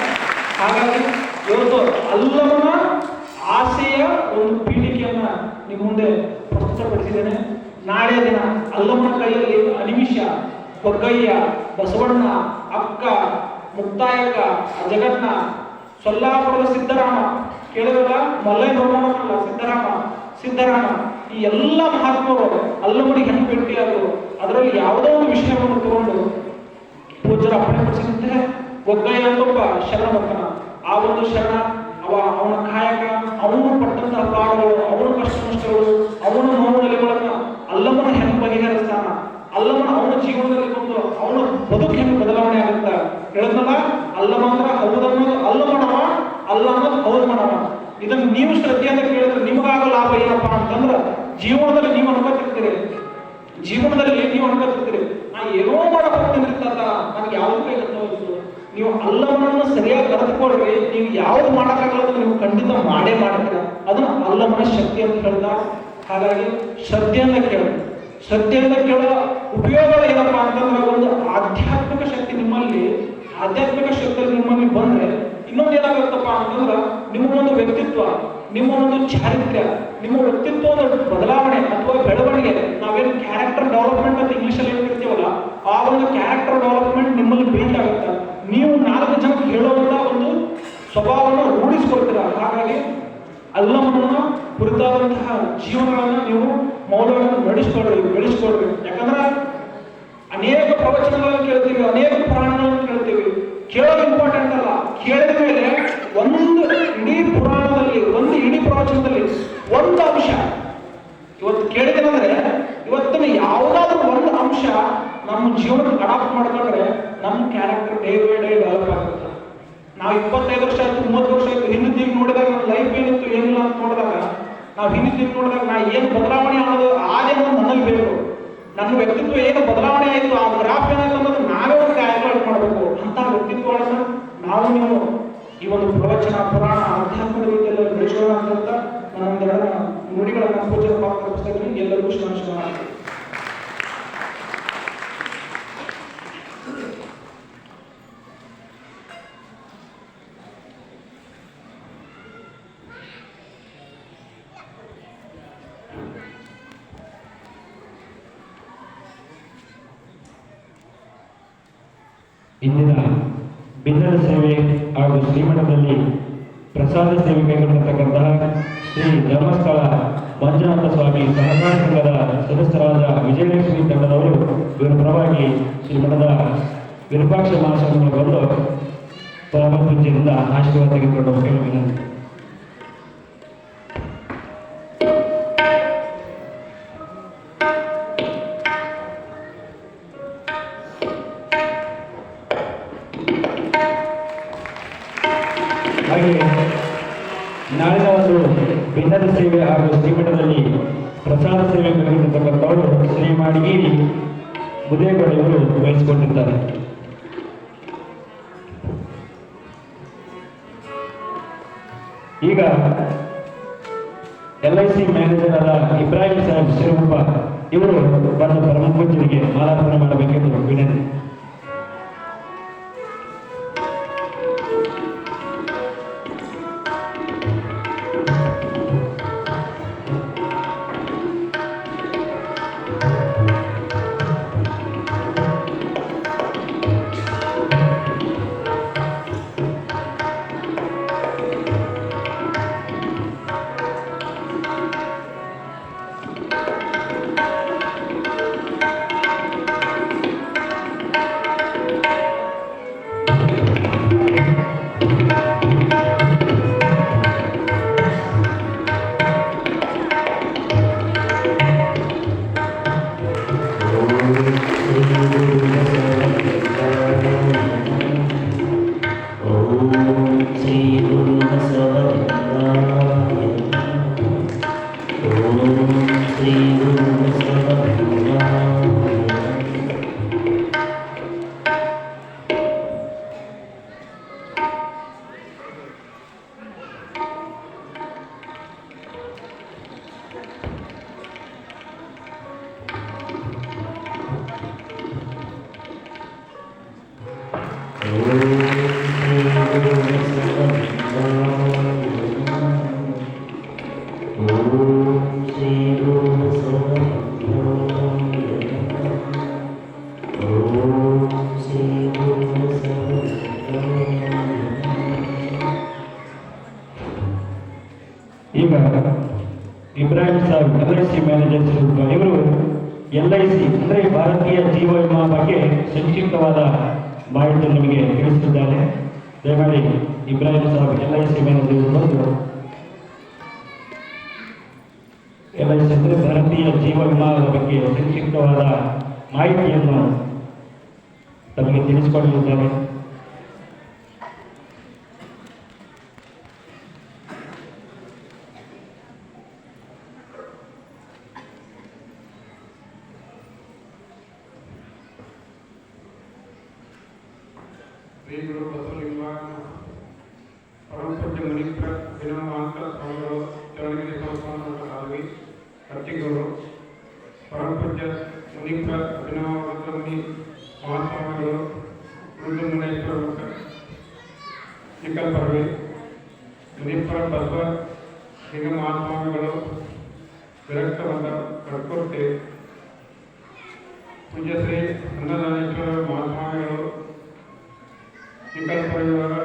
ಹಾಗಾಗಿ ಇವತ್ತು ಅಲ್ಲಮನ ಆಸೆಯ ಒಂದು ಪೀಠಿಕೆಯನ್ನ ನಿಮ್ಮ ಮುಂದೆ ಪ್ರಸ್ತುತಪಡಿಸಿದ್ದೇನೆ. ನಾಳೆ ದಿನ ಅಲ್ಲಮನ ಕೈಯಲ್ಲಿ ಅನಿಮಿಷ, ಕೊಗ್ಗಯ್ಯ, ಬಸವಣ್ಣ, ಅಕ್ಕ, ಮುಕ್ತಾಯಕ, ಜಗನ್ನ, ಸೊಲ್ಲಾಪುರದ ಸಿದ್ದರಾಮ, ಕೇಳಿದ್ರಲ್ಲ ಮಲ್ಲೈ ನೋಡೋಣಲ್ಲ ಸಿದ್ದರಾಮ ಈ ಎಲ್ಲ ಮಹಾತ್ಮರು ಅಲ್ಲಮನಿಗೆ ಹೆಂಗೆ ಭೇಟಿಯಾದರು. ಅದರಲ್ಲಿ ಯಾವುದೋ ಒಂದು ವಿಷಯವನ್ನು ತಗೊಂಡು ಪೂಜ್ಯರ ಅಪ್ಪಣೆ ಪಡಿಸಿದಂತೆ ಒಗ್ಗಯ್ಯ ಅಂತ ಒಬ್ಬ ಶರಣ ಬರ್ತಾನ. ಆ ಒಂದು ಶರಣ ಅವನ ಕಾಯಕ, ಅವನು ಪಟ್ಟಂತಹ ಪಾಡುಗಳು, ಅವನ ಕಷ್ಟ ನಷ್ಟಗಳು, ಅವನ ನೋವುಗಳನ್ನ ಅಲ್ಲಮನ ಹೆಂಗೆ ಬಗೆಹರಿಸ್ತಾನ, ಅಲ್ಲಮನ ಅವನ ಜೀವನದಲ್ಲಿ ಬಂದು ಅವನ ಬದುಕು ಹೆಂಗೆ ಬದಲಾವಣೆ ಆಗುತ್ತ ಹೇಳಿದ್ನಲ್ಲ. ಅಲ್ಲಮ ಅಂದ್ರೆ ಹೌದನ್ನೋದು ಅಲ್ಲಮನವ, ಅಲ್ಲ ಅನ್ನೋದು ಹೌದು ಮನವ. ಇದನ್ನು ನೀವು ಶ್ರದ್ಧೆಯಿಂದ ಕೇಳಿದ್ರೆ ನಿಮಗಾಗೋ ಲಾಭ ಏನಪ್ಪಾ ಅಂತಂದ್ರೆ ಜೀವನದಲ್ಲಿ ನೀವು ಅನ್ಕೋತಿರ್ತೀರಿ, ನಾ ಏನೋ ಮಾಡಕ್ ಹೋಗ್ತೀನಿ ನನಗೆ ಯಾವ್ದು ಕೈ ಗೊತ್ತಾಗೋದು. ನೀವು ಅಲ್ಲಮನನ್ನು ಸರಿಯಾಗಿ ಅರ್ಥಕೊಳ್ರಿ, ನೀವು ಯಾವ್ದು ಮಾಡಕ್ಕಾಗಲ್ಲ ನೀವು ಖಂಡಿತ ಮಾಡೇ ಮಾಡ್ತೀರ. ಅದನ್ನ ಅಲ್ಲಮನ ಶಕ್ತಿ ಅಂತ ಹೇಳ್ದ. ಹಾಗಾಗಿ ಶ್ರದ್ಧೆಯಿಂದ ಕೇಳೋ ಉಪಯೋಗಗಳು ಏನಪ್ಪಾ ಅಂತಂದ್ರೆ ಒಂದು ಆಧ್ಯಾತ್ಮಿಕ ಶಕ್ತಿ ನಿಮ್ಮಲ್ಲಿ ಬಂದ್ರೆ ಇನ್ನೊಂದು ಏನಾಗುತ್ತಪ್ಪ ಅಂತಂದ್ರೆ ನಿಮ್ಮ ಒಂದು ವ್ಯಕ್ತಿತ್ವ, ನಿಮ್ಮ ಒಂದು ಚಾರಿತ್ರ್ಯ, ನಿಮ್ಮ ವ್ಯಕ್ತಿತ್ವದ ಬದಲಾವಣೆ ಅಥವಾ ಬೆಳವಣಿಗೆ, ನಾವೇನು ಕ್ಯಾರೆಕ್ಟರ್ ಡೆವಲಪ್ಮೆಂಟ್ ಅಂತ ಇಂಗ್ಲಿಷಲ್ಲಿ ಹೇಳ್ತಿರ್ತೀವಲ್ಲ, ಆ ಒಂದು ಕ್ಯಾರೆಕ್ಟರ್ ಡೆವಲಪ್ಮೆಂಟ್ ನಿಮ್ಮಲ್ಲಿ ಬಿಲ್ಡ್ ಆಗುತ್ತೆ. ನೀವು 4 ಜನಕ್ಕೆ ಹೇಳುವಂತ ಒಂದು ಸ್ವಭಾವವನ್ನು ರೂಢಿಸ್ಕೊಳ್ತೀರ. ಹಾಗಾಗಿ ಅಲ್ಲಮನನ್ನ ಕುರಿತಾದಂತಹ ಜೀವನಗಳನ್ನ ನೀವು ಮೌಲ್ಯಗಳನ್ನು ಬೆಳೆಸ್ಕೊಳ್ರಿ. ಯಾಕಂದ್ರೆ ಅನೇಕ ಪ್ರವಚನಗಳನ್ನು ಕೇಳ್ತೀವಿ, ಅನೇಕ ಪುರಾಣಗಳನ್ನು ಕೇಳ್ತೀವಿ. ಕೇಳೋದು ಇಂಪಾರ್ಟೆಂಟ್ ಅಲ್ಲ, ಕೇಳಿದ ಮೇಲೆ ಒಂದು ಇಡೀ ಪುರಾಣದಲ್ಲಿ, ಒಂದು ಇಡೀ ಪ್ರವಚನದಲ್ಲಿ ಒಂದು ಅಂಶ ಇವತ್ತು ಕೇಳಿದೇನಂದ್ರೆ, ಇವತ್ತಿನ ಯಾವುದಾದ್ರೂ ಒಂದು ಅಂಶ ನಮ್ಮ ಜೀವನಕ್ಕೆ ಅಡಾಪ್ಟ್ ಮಾಡ್ಕೊಂಡ್ರೆ ನಮ್ಮ character day by day develop ಆಗುತ್ತೆ. ನಾವು 25 ವರ್ಷ ಆಯ್ತು, 30 ವರ್ಷ ಆಯ್ತು, ಹಿಂದಿನ ನೋಡಿದಾಗ ನನ್ನ ಲೈಫ್ ಏನಿತ್ತು ಏನಿಲ್ಲ ಅಂತ ನೋಡಿದಾಗ, ನಾವು ಹಿಂದಿನ ನೋಡಿದಾಗ ನಾ ಏನು ಬದಲಾವಣೆ ಅನ್ನೋದು ಆದೇನೋ ನನ್ನಲ್ಲಿ ಬೇಕು. ನನ್ನ ವ್ಯಕ್ತಿತ್ವ ಏನು ಬದಲಾವಣೆ ಆಯಿತು, ಆ ಗ್ರಾಫ್ ಏನಾಯ್ತು ಅನ್ನೋದು ನಾವೇ ಒಂದು ಕ್ಯಾಲ್ಕುಲೇಟ್ ಮಾಡಬೇಕು. ಅಂತಹ ವ್ಯಕ್ತಿತ್ವಗಳನ್ನು ನಾವು ನೀವು ಈ ಒಂದು ಪ್ರವಚನ, ಪುರಾಣ, ಆಧ್ಯಾತ್ಮಿಕ ರೀತಿಯಲ್ಲಿ ಬೆಳೆಸೋಣ ಅಂತ ನಾನೊಂದೆರಡು ನುಡಿಗಳನ್ನು ಪೂಜೆ ಪುಸ್ತಕದಲ್ಲಿ ಎಲ್ಲರಿಗೂ ಶ್ರಮಿಸೋಣ. ಇಂದಿನ ಬಿನ್ನರ ಸೇವೆ ಹಾಗೂ ಶ್ರೀಮಠದಲ್ಲಿ ಪ್ರಸಾದ ಸೇವೆ ಕೈಗೊಂಡಿರತಕ್ಕಂತಹ ಶ್ರೀ ಧರ್ಮಸ್ಥಳ ಮಂಜುನಾಥ ಸ್ವಾಮಿ ಸಹಕಾರ ಸಂಘದ ಸದಸ್ಯರಾದ ವಿಜಯಲಕ್ಷ್ಮಿ ತಂಡದವರು ಇವರ ಪರವಾಗಿ ಶ್ರೀಮಠದ ವಿರೂಪಾಕ್ಷ ಮಹಾಸ್ವಾಮಿಗಳು ಬಂದು ಪರಮ ಪೂಜ್ಯರಿಂದ ಆಶೀರ್ವಾದ ತೆಗೆದುಕೊಂಡು ಹೋಗಬೇಕು. ಹಾಗೆ ನಾಳಿನ ಒಂದು ಭಿನ್ನದ ಸೇವೆ ಹಾಗೂ ಶ್ರೀಮಠದಲ್ಲಿ ಪ್ರಸಾದ ಸೇವೆ ಕೈಗೊಂಡಿರ್ತಕ್ಕಂಥವರು ಶ್ರೀ ಮಾಡಿಗೇರಿ ಮುದೇಗೌಡ ಇವರು ವಹಿಸಿಕೊಂಡಿದ್ದಾರೆ. ಈಗ LIC ಮ್ಯಾನೇಜರ್ ಆದ ಇಬ್ರಾಹಿಂ ಸಾಹೇಬ್ ಶಿರೂಪ ಇವರು ಬಂದು ಪರಮ ಪೂಜ್ಯರಿಗೆ ಮಾಲಾರ್ಪಣೆ ಮಾಡಬೇಕೆಂದು ವಿನಂತಿ. ಈಗ ಇಬ್ರಾಹಿಂ ಸಾಹೇಬ್ LIC ಮ್ಯಾನೇಜರ್ ಶಿರೂಪ ಇವರು LIC ಅಂದರೆ ಭಾರತೀಯ ಜೀವ ವಿಮಾ ಬಗ್ಗೆ ಸಂಕ್ಷಿಪ್ತವಾದ ಮಾಹಿತಿ ನಿಮಗೆ ತಿಳಿಸುತ್ತಿದ್ದಾರೆ. ದಯಮಾಡಿ ಇಬ್ರಾಹಿಂ ಸಾಹೇಬ್ LIC ಮ್ಯಾನೇಜರ್ ಬಂದು LIC ಅಂದರೆ ಭಾರತೀಯ ಜೀವ ವಿಮಾದ ಬಗ್ಗೆ ಸಂಕ್ಷಿಪ್ತವಾದ ಮಾಹಿತಿಯನ್ನು ತಮಗೆ ತಿಳಿಸಿಕೊಡಲಿದ್ದಾರೆ. ಶ್ರೀ ಗುರು ಬಸವಲಿಂಗ ಪರಮಪೂಜ್ಯ ಮುನೀಂದ್ರ ವಿನೋಮಾಂತ ಸ್ವಾಮಿಗಳು ಚರಣಗಿರಿ ಸಂಸ್ಥಾನದಲ್ಲಿ ಅರ್ಚಿಗರು ಪರಮಪೂಜ್ಯ ಮುನೀಂದ್ರ ವಿನೋಮಾಂತ ಮುನಿ ಮಹಾಸ್ವಾಮಿಗಳು ರುದ್ರಮುನೇಶ್ವರ ಚಿಕ್ಕಲ್ಪರ್ವಿ ಮುನೀಂದ್ರ ಬಸವ ಸಿಂಗ ಮಹಾಸ್ವಾಮಿಗಳು ವಿರಕ್ತ ಬಂದ ಕಡ್ಕುರ್ತಿ ಪೂಜ್ಯ ಶ್ರೀ ಅನ್ನದಾನೇಶ್ವರ ಮಹಾಸ್ವಾಮಿಗಳು ಚಿಕ್ಕಲ್ಪರ್ವಿಯವರ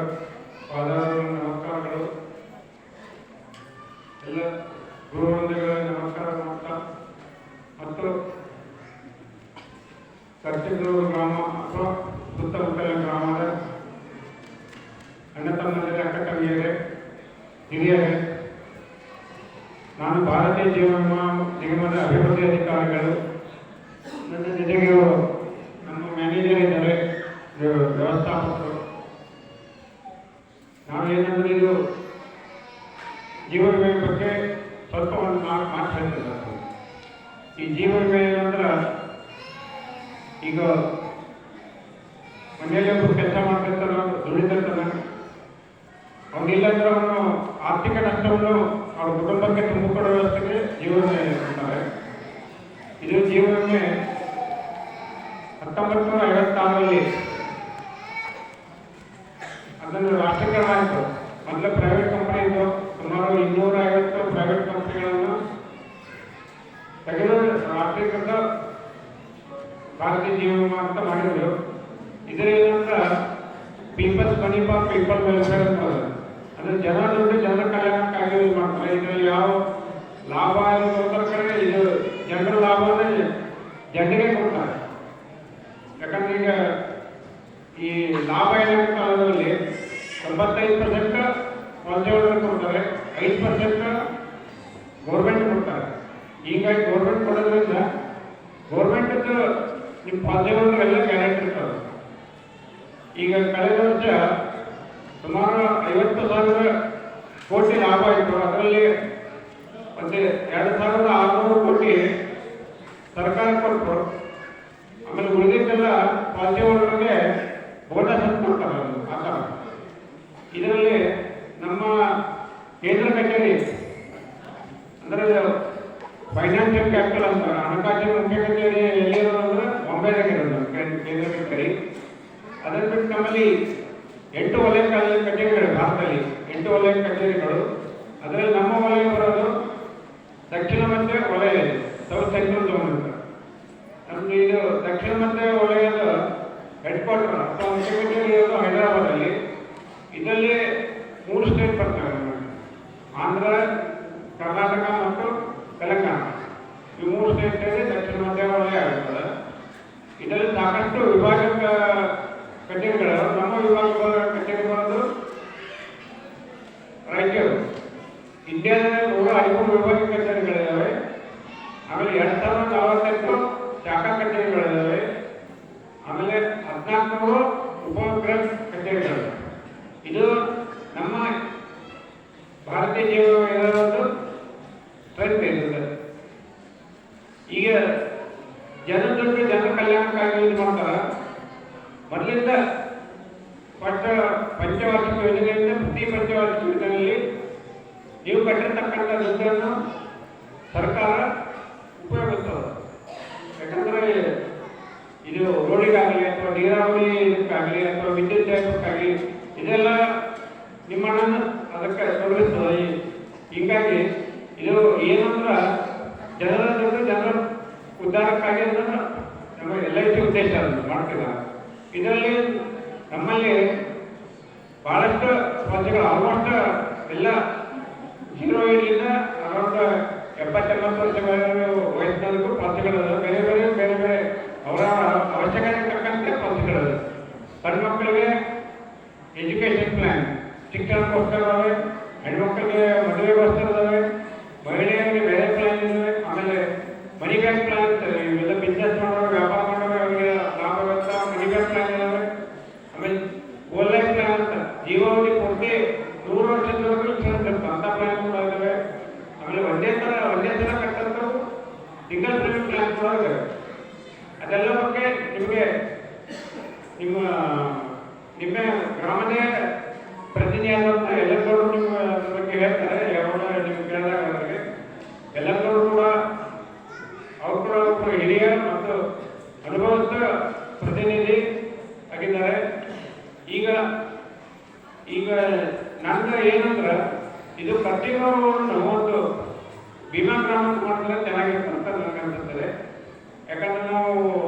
ಪಾದಾರ ನಮಸ್ಕಾರಗಳು. ಎಲ್ಲ ಗುರುವೃಂದಗಳ ನಮಸ್ಕಾರ ಮಾಡ್ತಾ ಮತ್ತು ಕರ್ಚಿಗೂರು ಗ್ರಾಮ ಅಥವಾ ಸುತ್ತಮುತ್ತಲ ಗ್ರಾಮದ ಅಣ್ಣ ತಮ್ಮಂದಿರ ಅಕ್ಕ ತಂಗಿಯರೇ ಹಿರಿಯರೇ, ನಾನು ಭಾರತೀಯ ಜೀವ ವಿಮಾ ನಿಗಮದ ಅಭಿವೃದ್ಧಿ ಅಧಿಕಾರಿಗಳು. ನನ್ನ ಜೊತೆಗೆ ನಮ್ಮ ಮ್ಯಾನೇಜರ್ ಇದ್ದಾರೆ, ವ್ಯವಸ್ಥಾಪಕರು. ನಾವೇನಂದ್ರೆ ಇದು ಜೀವ ವಿಮೆ ಬಗ್ಗೆ ಸ್ವಲ್ಪ ಒಂದು ಮಾತು ಹೇಳ್ತಿದ್ದಾರೆ. ಈ ಜೀವ ವಿಮೆ ಏನಂದ್ರೆ ಈಗ ಮನೆಯಲ್ಲಿ ಒಬ್ಬರು ಕೆಲಸ ಮಾಡ್ತಿರ್ತಾರ, ದುಡಿತಿರ್ತಾನೆ, ಅವನಿಲ್ಲಂದ್ರೆ ಅವನು ಆರ್ಥಿಕ ನಷ್ಟವನ್ನು ಅವ್ರ ಕುಟುಂಬಕ್ಕೆ ತುಂಬಿಕೊಡೋ ವ್ಯವಸ್ಥೆಗೆ ಜೀವ ವಿಮೆ ಅಂತಾರೆ. ಇದು ಜೀವ ವಿಮೆ 1956ರಲ್ಲಿ ಅದನ್ನು ರಾಷ್ಟ್ರೀಕರಣ ಆಯಿತು. ಮೊದಲು ಪ್ರೈವೇಟ್ ಕಂಪನಿ ಇದ್ದು ಸುಮಾರು 250 ಪ್ರೈವೇಟ್ ಕಂಪನಿಗಳನ್ನು ತೆಗೆದು ರಾಷ್ಟ್ರೀಕೃತ ಭಾರತೀಯ ಜೀವ ವಿಮಾ ಅಂತ ಮಾಡಿದ್ರು. ಇದರೇನಂದ್ರೆ people's money for people welfare ಅಂತ ಅಂದ್ರೆ ಜನ ದುಡ್ಡು ಜನರ ಕಲ್ಯಾಣಕ್ಕಾಗಿ ಯೂಸ್ ಮಾಡ್ತಾರೆ. ಇದರಲ್ಲಿ ಯಾವ ಲಾಭ ಇರೋದ್ರ ಕಡೆ ಇದು ಜನರ ಲಾಭವನ್ನೇ ಜನರಿಗೆ ಕೊಡ್ತಾರೆ. ಯಾಕಂದ್ರೆ ಈಗ ಈ ಲಾಭ ಇಲಾಖೆ ಕಾಲದಲ್ಲಿ 95% ಪಾಲಿಸಿಹೋಲ್ಡರ್ ಕೊಡ್ತಾರೆ, 5% ಗೌರ್ಮೆಂಟ್ ಕೊಡ್ತಾರೆ. ಹೀಗಾಗಿ ಗೌರ್ಮೆಂಟ್ ಕೊಡೋದ್ರಿಂದ ಗೌರ್ಮೆಂಟ್ ನಿಮ್ಮ ಪಾಲಿಸಿಹೋಲ್ಡರ್ ಎಲ್ಲ ಗ್ಯಾರಂಟಿ ಇರ್ತಾರೆ. ಈಗ ಕಳೆದ ವರ್ಷ ಸುಮಾರು 50,000 ಕೋಟಿ ಲಾಭ ಆಯಿತು. ಅದರಲ್ಲಿ ಮತ್ತೆ 2,600 ಕೋಟಿ ಸರ್ಕಾರ ಕೊಟ್ಟು ಆಮೇಲೆ ಉಳಿದಿದ್ದೆಲ್ಲ ಪಾಲಿಸಿ ಒಳಗೆ ಬೋನಸ್ ಅಂತ ಕೊಡ್ತಾರೆ ಆ ಥರ. ಇದರಲ್ಲಿ ನಮ್ಮ ಕೇಂದ್ರ ಕಚೇರಿ ಅಂದರೆ ಫೈನಾನ್ಷಿಯಲ್ ಕ್ಯಾಪಿಟಲ್ ಅಂತ ಹಣಕಾಸಿನ ಮುಖ್ಯ ಕಚೇರಿ ಎಲ್ಲಿರೋದು ಅಂದರೆ ಬಾಂಬೆದಾಗಿರೋದು ಕೇಂದ್ರ ಕಚೇರಿ. ಅದನ್ನು ಬಿಟ್ಟು ನಮ್ಮಲ್ಲಿ 8 ವಲಯ ಕಚೇರಿಗಳು ಭಾರತದಲ್ಲಿ 8 ವಲಯ ಕಚೇರಿಗಳು. ಅದರಲ್ಲಿ ನಮ್ಮ ವಲಯ ಬರೋದು ದಕ್ಷಿಣ ಮಧ್ಯ ವಲಯ ಇದೆ, ಸೌತ್ ಸೆಂಟ್ರಲ್ ಝೋನ್ ಅಂತ. ನಮ್ದು ಇದು ದಕ್ಷಿಣ ಮಧ್ಯ ವಲಯದ ಹೆಡ್ ಕ್ವಾರ್ಟರ್ ಅಥವಾ ಮುಖ್ಯ ಕಚೇರಿ ಇರೋದು ಹೈದರಾಬಾದಲ್ಲಿ. ಇದರಲ್ಲಿ 3 ಸ್ಟೇಟ್ ಬರ್ತವೆ, ಆಂಧ್ರ, ಕರ್ನಾಟಕ ಮತ್ತು ತೆಲಂಗಾಣ. ಈ 3 ಸ್ಟೇಟ್ನಲ್ಲಿ ದಕ್ಷಿಣ ಮಧ್ಯ ವಲಯ ಆಗುತ್ತದೆ. ಇದರಲ್ಲಿ ಸಾಕಷ್ಟು ವಿಭಾಗ ಕಚೇರಿಗಳು. ನಮ್ಮ ವಿಭಾಗ ಕಚೇರಿ ಬರೋದು ರಾಯಚೂರು. ಇಂಡಿಯಾದಲ್ಲಿ 113 ವಿಭಾಗ ಕಚೇರಿಗಳಿದ್ದಾವೆ. ಆಮೇಲೆ 2048 ಶಾಖಾ ಕಚೇರಿಗಳಿದ್ದಾವೆ. ಆಮೇಲೆ 1400 ಉಪಗ್ರಹ ಕಚೇರಿಗಳಿವೆ. ಇದು ನಮ್ಮ ಭಾರತೀಯ ಜೀವನದ ಸ್ಟ್ರೆಂತ್ ಇರ್ತದೆ. ಈಗ ಜನರಿಗೆ ಜನ ಕಲ್ಯಾಣಕ್ಕಾಗಿ ಇದು ಮಾಡ್ತಾರೆ. ಮೊದಲಿಂದ ಪಂಚವಾರ್ಷಿಕ ಯೋಜನೆಯಿಂದ ಪ್ರತಿ ಪಂಚವಾರ್ಷಿಕ ಯೋಜನೆಯಲ್ಲಿ ನೀವು ಕಟ್ಟಿರ್ತಕ್ಕಂಥ ದುಡ್ಡನ್ನು ಸರ್ಕಾರ ಉಪಯೋಗಿಸ್ತದೆ. ಯಾಕಂದರೆ ಇದು ರೋಡಿಗಾಗಲಿ ಅಥವಾ ನೀರಾವರಿ ಇದಕ್ಕಾಗಲಿ ಅಥವಾ ವಿದ್ಯುತ್ ಜಾಗಕ್ಕಾಗಲಿ ಇದೆಲ್ಲ ನಿಮ್ಮ ಹಣವನ್ನು ಅದಕ್ಕೆ ತೊಡಗಿಸ್ತದೆ. ಹೀಗಾಗಿ ಇದು ಏನಂದ್ರೆ ಜನರ ದುಡ್ಡು ಜನರ ಉದ್ಧಾರಕ್ಕಾಗಿ ಅದನ್ನು ನಮ್ಮ LIC ಉದ್ದೇಶ ಅದನ್ನು ಮಾಡ್ತಿದ್ದಾರೆ. ಇದರಲ್ಲಿ ನಮ್ಮಲ್ಲಿ ಬಹಳಷ್ಟು ಪಾಲಿಸಿಗಳು ಆಲ್ಮೋಸ್ಟ್ ಎಲ್ಲ 0 ಏಜ್ನಿಂದ ಅರೌಂಡ್ 70-80 ವರ್ಷಗಳ ವಯಸ್ಸಿನವರೆಗೂ ಪಾಲಿಸಿಗಳು ಬೇರೆ ಬೇರೆ ಬೇರೆ ಬೇರೆ ಅವರ ಅವಶ್ಯಕತೆ ತಕ್ಕಂತೆ ಪಾಲಿಸಿಗಳು. ಸಣ್ಣ ಮಕ್ಕಳಿಗೆ ಎಜುಕೇಷನ್ ಪ್ಲಾನ್, ಶಿಕ್ಷಣಕ್ಕೋಸ್ಕರ ಇದಾವೆ. ಹೆಣ್ಮಕ್ಕಳಿಗೆ ಮದುವೆಗೋಸ್ಕರ ಇದಾವೆ. ಮಹಿಳೆಯರಿಗೆ ಬೇರೆ ಪ್ಲಾನ್ ಇದಾವೆ. ಆಮೇಲೆ ಮನಿ ಬ್ಯಾಕ್ ಪ್ಲಾನ್ ಇರ್ತದೆ. ಇವೆಲ್ಲ ಬಿಸ್ನೆಸ್ ಮಾಡೋರು, ವ್ಯಾಪಾರ ಮಾಡೋರು ಅವರಿಗೆ ಲಾಭವಂತ ಮನಿ ಬ್ಯಾಕ್ ಪ್ಲಾನ್ ಇದಾವೆ. ಆಮೇಲೆ ಗೋಲ್ ಲೈಫ್ ಪ್ಲಾನ್ ಅಂತ ಜೀವಾವಧಿ ಪೂರ್ತಿ 100 ವರ್ಷದವರೆಗೂ ಇನ್ಶೂರೆನ್ಸ್ ಇರ್ತದೆ ಅಂತ ಪ್ಲಾನ್ ಕೂಡ ಇದಾವೆ. ಆಮೇಲೆ ಒಂದೇ ಸಲ ಕಟ್ಟಂಥವು ಸಿಂಗಲ್ ಪ್ರೀಮಿಯಂ ಪ್ಲಾನ್ ಕೂಡ ಇದಾವೆ. ಅದೆಲ್ಲ ಬಗ್ಗೆ ನಿಮಗೆ ನಿಮ್ಮ ಗ್ರಾಮದ ಪ್ರತಿನಿಧಿಯಾದಂಥ ಎಲ್ಲರೂ ನಿಮ್ಮ ಬಗ್ಗೆ ಹೇಳ್ತಾರೆ. ಯಾವಾಗ ನೀವು ಕೇಳಿದಾಗ ಅವರಿಗೆ ಎಲ್ಲರೂ ಕೂಡ ಅವರು ಕೂಡ ಒಬ್ಬರು ಹಿರಿಯ ಮತ್ತು ಅನುಭವಸ್ಥ ಪ್ರತಿನಿಧಿ ಆಗಿದ್ದಾರೆ. ಈಗ ನಂದು ಏನಂದ್ರೆ ಇದು ಪ್ರತಿಯೊಬ್ಬರು ಒಂದು ಭೀಮಾ ಗ್ರಾಮ ಮಾಡಿದ್ರೆ ಚೆನ್ನಾಗಿರುತ್ತೆ ಅಂತ ನನಗೆ ಅನಿಸುತ್ತದೆ. ಯಾಕಂದ್ರೆ ನಾವು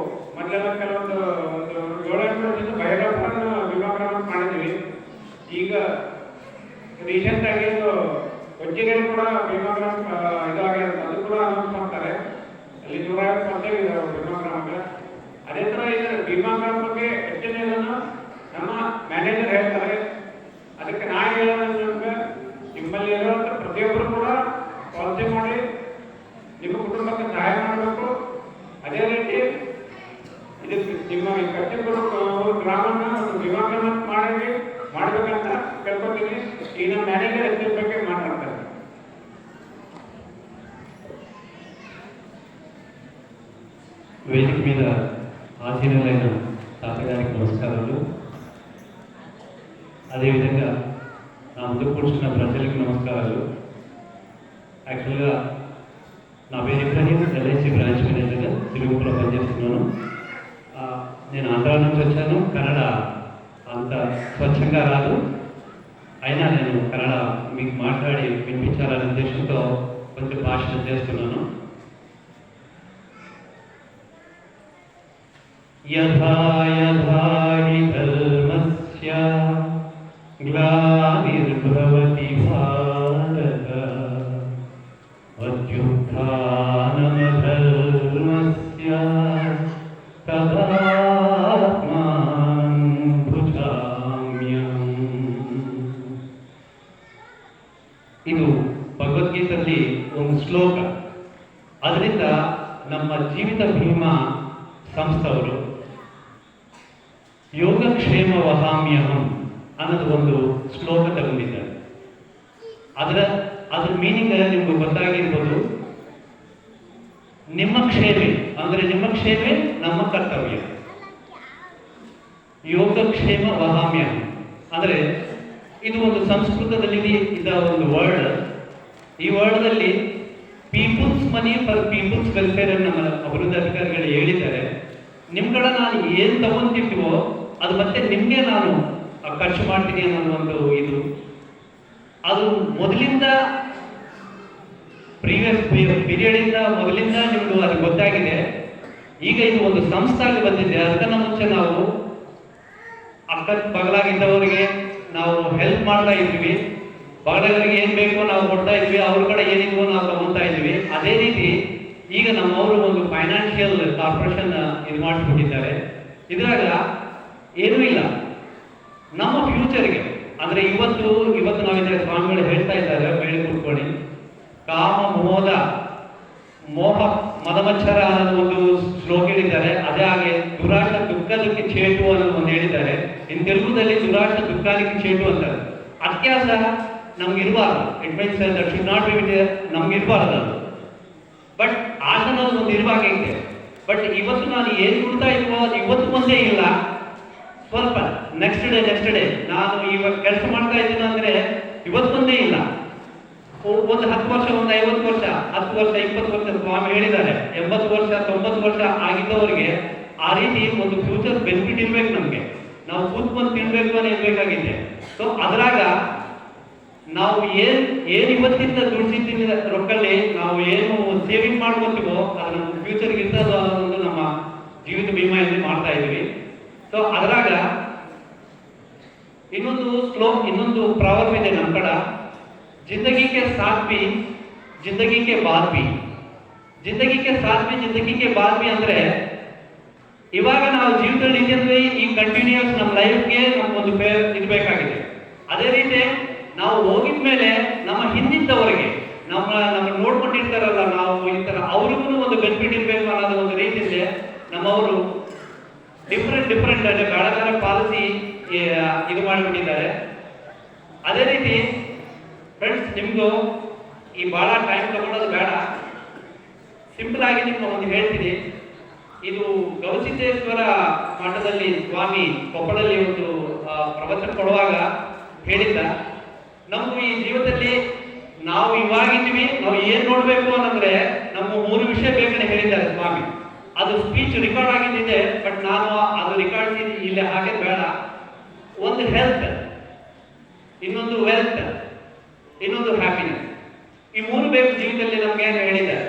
ಮೊದಲೆಲ್ಲ ಕೆಲವೊಂದು 7-8 ವರ್ಷದಿಂದ ಭೈರಪ್ಪನ ಭೀಮಾ ಗ್ರಾಮ ಮಾಡಿದ್ವಿ. ಈಗ ರೀಸೆಂಟ್ ಆಗಿ ಕೊಚ್ಚಿಗೆರೆ ಕೂಡ ಭೀಮಾ ಗ್ರಾಮ ಇದಾಗಿರುತ್ತೆ, ಅದು ಕೂಡ ಅನೌನ್ಸ್ ಮಾಡ್ತಾರೆ. ಅಲ್ಲಿ 150 ಇದಾವೆ ಭೀಮಾ ಗ್ರಾಮಕ್ಕೆ. ಅದೇ ಥರ ಇದೆ ಭೀಮಾ ಗ್ರಾಮ ಬಗ್ಗೆ ಹೆಚ್ಚಿನದನ್ನು ನಮ್ಮ ಮ್ಯಾನೇಜರ್ ಹೇಳ್ತಾರೆ. ಅದಕ್ಕೆ ನಾ ಹೇಳೋದು ನಿಮ್ಮಲ್ಲಿ ಇರುವಂಥ ಪ್ರತಿಯೊಬ್ಬರು ಕೂಡ ಪಾಲಿಸಿ ಮಾಡಿ ನಿಮ್ಮ ಕುಟುಂಬಕ್ಕೆ ಸಹಾಯ ಮಾಡಬೇಕು. ಅದೇ ರೀತಿ ಇದಕ್ಕೆ ನಿಮ್ಮ ಕಟ್ಟಿಗಳು ಗ್ರಾಮನ ಒಂದು ಭೀಮಾ ಗ್ರಾಮ ಮಾಡಬೇಕಂತ ಕೇಳ್ಕೊತೀನಿ. ಈಗ ನಮ್ಮ ಮ್ಯಾನೇಜರ್ ಹೆಸರ ಬಗ್ಗೆ ಮಾತಾಡ್ತಾರೆ. వేదిక మీద ఆసీనులైన తాతగారికి నమస్కారాలు. అదేవిధంగా నా ముందు కూర్చున్న ప్రజలకు నమస్కారాలు. యాక్చువల్గా నా పేరు ఇబ్రహీం, LIC బ్రాంచ్ మేనేజర్గా తిరుగుపులో పనిచేస్తున్నాను. నేను ఆంధ్ర నుంచి వచ్చాను. కన్నడ అంత స్వచ్ఛంగా రాదు, అయినా నేను కన్నడ మీకు మాట్లాడి వినిపించాలనే ఉద్దేశంతో కొంచెం భాషణ చేస్తున్నాను. యథా యథా హి ధర్మస్య గ్లానిర్భవతి భారత అత్యుత్థానమధర్మస్య తదాత్మానం భుజాಮ್ಯಹಂ. ಇದು ಭಗವದ್ಗೀತೆಯಲ್ಲಿ ಒಂದು ಶ್ಲೋಕ. ಅದರಿಂದ ನಮ್ಮ ಜೀವಿತ ಭೀಮಾ ಸಂಸ್ಥೆಯವರು ಯೋಗಕ್ಷೇಮ ವಹಾಮ್ಯಹಂ ಅನ್ನೋದು ಒಂದು ಶ್ಲೋಕ ತಗೊಂಡಿದ್ದಾರೆ. ಅದರ ಅದ್ರ ಮೀನಿಂಗ್ ನಿಮ್ಗೆ ಗೊತ್ತಾಗಿರ್ಬೋದು. ನಿಮ್ಮ ಕ್ಷೇಮೆ ಅಂದ್ರೆ ನಿಮ್ಮ ಕ್ಷೇಮೆ ನಮ್ಮ ಕರ್ತವ್ಯ. ಯೋಗಕ್ಷೇಮ ವಹಾಮ್ಯ ಅಂದ್ರೆ ಇದು ಒಂದು ಸಂಸ್ಕೃತದಲ್ಲಿ ಇದ್ದ ಒಂದು ವರ್ಡ್. ಈ ವರ್ಡ್ದಲ್ಲಿ people's money for people's welfare ನಮ್ಮ ಅಭಿವೃದ್ಧಿ ಅಧಿಕಾರಿಗಳು ಹೇಳಿದ್ದಾರೆ. ನಿಮ್ಗಳ ನಾನು ಏನ್ ತಗೊಂತಿರ್ತೀವೋ ಅದು ಮತ್ತೆ ನಿಮ್ಗೆ ನಾನು ಖರ್ಚು ಮಾಡ್ತೀನಿ ಅನ್ನೋ ಒಂದು ಇದು. ಅದು ಮೊದಲಿಂದ ಪ್ರೀವಿಯಸ್ ಪೀರಿಯಡ್ ಇಂದ ಮೊದಲಿಂದ ನಿಮ್ಗೆ ಅದು ಗೊತ್ತಾಗಿದೆ. ಈಗ ಇದು ಒಂದು ಸಂಸ್ಥಾಗಿ ಬಂದಿದೆ. ಅದನ್ನ ಮುಂಚೆ ನಾವು ಅಕ್ಕ ಬಗಲಾಗಿದ್ದವರಿಗೆ ನಾವು ಹೆಲ್ಪ್ ಮಾಡ್ತಾ ಇದ್ವಿ. ಬಗಲವರಿಗೆ ಏನ್ ಬೇಕೋ ನಾವು ಕೊಡ್ತಾ ಇದ್ವಿ, ಅವ್ರ ಕಡೆ ಏನಿದ್ವೋ ನಾವು ತಗೊಳ್ತಾ ಇದ್ವಿ. ಅದೇ ರೀತಿ ಈಗ ನಮ್ಮವರು ಒಂದು ಫೈನಾನ್ಷಿಯಲ್ ಕಾರ್ಪೊರೇಷನ್ ಇದು ಮಾಡಿಸ್ಬಿಟ್ಟಿದ್ದಾರೆ. ಇದ್ರಾಗ ಏನೂ ಇಲ್ಲ ನಮ್ಮ ಫ್ಯೂಚರ್ಗೆ. ಅಂದ್ರೆ ಇವತ್ತು ನಾವಿದ್ರೆ ಸ್ವಾಮಿಗಳು ಹೇಳ್ತಾ ಇದ್ದಾರೆ, ಹೇಳಿ ಕೂತ್ಕೊಳ್ಳಿ, ಕಾಮ ಮೋಹ ಮದಮಚ್ಚರ ಅನ್ನೋದು ಒಂದು ಶ್ಲೋಕ ಹೇಳಿದ್ದಾರೆ. ಅದೇ ಹಾಗೆ ದುರಾಟ ದುಃಖದಕ್ಕೆ ಚೇಟು ಅನ್ನೋದು ಒಂದು ಹೇಳಿದ್ದಾರೆ. ಇನ್ ತೆಲುಗುದಲ್ಲಿ ದುರಾಟ ದುಃಖಾಲಿಕ್ಕೆ ಚೇಟು ಅಂತಾರೆ. ಅತ್ಯಾಸ ನಮ್ಗೆ ಇರಬಾರ್ದು. It means that should not be ನಮ್ಗೆ ಇರಬಾರ್ದು ಅದು. ಬಟ್ ಆಟ ಅನ್ನೋದು ಒಂದು ಇರುವಾಗ ಇದೆ. ಬಟ್ ಇವತ್ತು ನಾನು ಏನ್ ಕೊಡ್ತಾ ಇದ್ವೋ ಅದು ಇವತ್ತು ಒಂದೇ ಇಲ್ಲ, ಸ್ವಲ್ಪ ನೆಕ್ಸ್ಟ್ ಡೇ ನಾನು ಇವಾಗ ಕೆಲಸ ಮಾಡ್ತಾ ಇದ್ದೀನಿ ಅಂದ್ರೆ ಇವತ್ತು ಒಂದೇ ಇಲ್ಲ, ಒಂದು 10 ವರ್ಷ, ಒಂದು 50 ವರ್ಷ, 10 ವರ್ಷ, 20 ವರ್ಷ ಸ್ವಾಮಿ ಹೇಳಿದ್ದಾರೆ. 80 ವರ್ಷ 90 ವರ್ಷ ಆಗಿದ್ದವರಿಗೆ ಆ ರೀತಿ ಒಂದು ಫ್ಯೂಚರ್ ಬೆನಿಫಿಟ್ ಇರ್ಬೇಕು ನಮ್ಗೆ. ನಾವು ಕೂತ್ಕೊಂಡು ತಿನ್ಬೇಕು ಅನ್ನೋ ಇರ್ಬೇಕಾಗಿದೆ. ಸೊ ಅದ್ರಾಗ ನಾವು ಏನ್ ಇವತ್ತಿಂದ ದುಡಿಸಿದ್ದ ರೊಕ್ಕಲ್ಲಿ ನಾವು ಏನು ಸೇವಿಂಗ್ ಮಾಡ್ಕೊತೀವೋ ಅದು ನಮ್ಮ ಫ್ಯೂಚರ್ಗೆ ಇರ್ತದೋ ಅನ್ನೋದೊಂದು ನಮ್ಮ ಜೀವಿತ ವಿಮೆಯಲ್ಲಿ ಮಾಡ್ತಾ ಇದೀವಿ. ಸೊ ಅದ್ರಾಗ ಇನ್ನೊಂದು ಪ್ರಾವರ್ಬ್ ಇದೆ ನಮ್ಮ ಕಡೆ, जिंदगी के साथ भी जिंदगी के बाद भी. जिंदगी के साथ भी जिंदगी के बाद भी ಅಂದ್ರೆ ಇವಾಗ ನಾವು ಜೀವಿತದಲ್ಲಿ ಇದ್ದಂದ್ರೆ ಈ ಕಂಟಿನ್ಯೂಸ್ ನಮ್ಮ ಲೈಫ್ಗೆ ನಮ್ಗೊಂದು ಇರಬೇಕಾಗಿದೆ. ಅದೇ ರೀತಿ ನಾವು ಹೋಗಿದ್ಮೇಲೆ ನಮ್ಮ ಹಿಂದಿದ್ದವರಿಗೆ ನಮ್ಮ ನೋಡ್ಕೊಂಡಿರ್ತಾರಲ್ಲ, ನಾವು ಈ ತರ ಅವ್ರಿಗೂ ಒಂದು ಬೆನಿಫಿಟ್ ಇರಬೇಕು ಅನ್ನೋದು ಒಂದು ರೀತಿಯಲ್ಲಿ ನಮ್ಮವರು ಡಿಫ್ರೆಂಟ್ ಬೇಡಗಾರ ಪಾಲಿಸಿ ಇದು ಮಾಡಿಬಿಟ್ಟಿದ್ದಾರೆ. ಅದೇ ರೀತಿ ಫ್ರೆಂಡ್ಸ್, ನಿಮ್ಗೂ ಈ ಬಹಳ ಟೈಮ್ ತಗೊಳ್ಳೋದು ಬೇಡ, ಸಿಂಪಲ್ ಆಗಿ ನಿಮ್ಗೆ ಒಂದು ಹೇಳ್ತೀನಿ. ಇದು ಗವಿಸಿದ್ದೇಶ್ವರ ಮಠದಲ್ಲಿ ಸ್ವಾಮಿ ಕೊಪ್ಪಳದಲ್ಲಿ ಒಂದು ಪ್ರವಚನ ಕೊಡುವಾಗ ಹೇಳಿದ್ದ, ನಮ್ಗೂ ಈ ಜೀವನದಲ್ಲಿ ನಾವು ಇವಾಗಿದ್ದೀವಿ, ನಾವು ಏನ್ ನೋಡ್ಬೇಕು ಅನ್ನಂದ್ರೆ ನಮ್ಮ 3 ವಿಷಯ ಬೇಕಂತ ಹೇಳಿದ್ದಾರೆ ಸ್ವಾಮಿ. ಅದು ಸ್ಪೀಚ್ ರೆಕಾರ್ಡ್ ಆಗಿದ್ದಿದೆ, ಬಟ್ ನಾನು ಅದು ರೆಕಾರ್ಡ್ ಇಲ್ಲಿ ಹಾಗೆ ಬೇಡ. ಒಂದು ಹೆಲ್ತ್, ಇನ್ನೊಂದು ವೆಲ್ತ್, ಇನ್ನೊಂದು ಹ್ಯಾಪಿನೆಸ್. ಈ 3 ಬೇಕು ಜೀವನದಲ್ಲಿ ನಮ್ಗೆ ಏನು ಹೇಳಿದ್ದಾರೆ.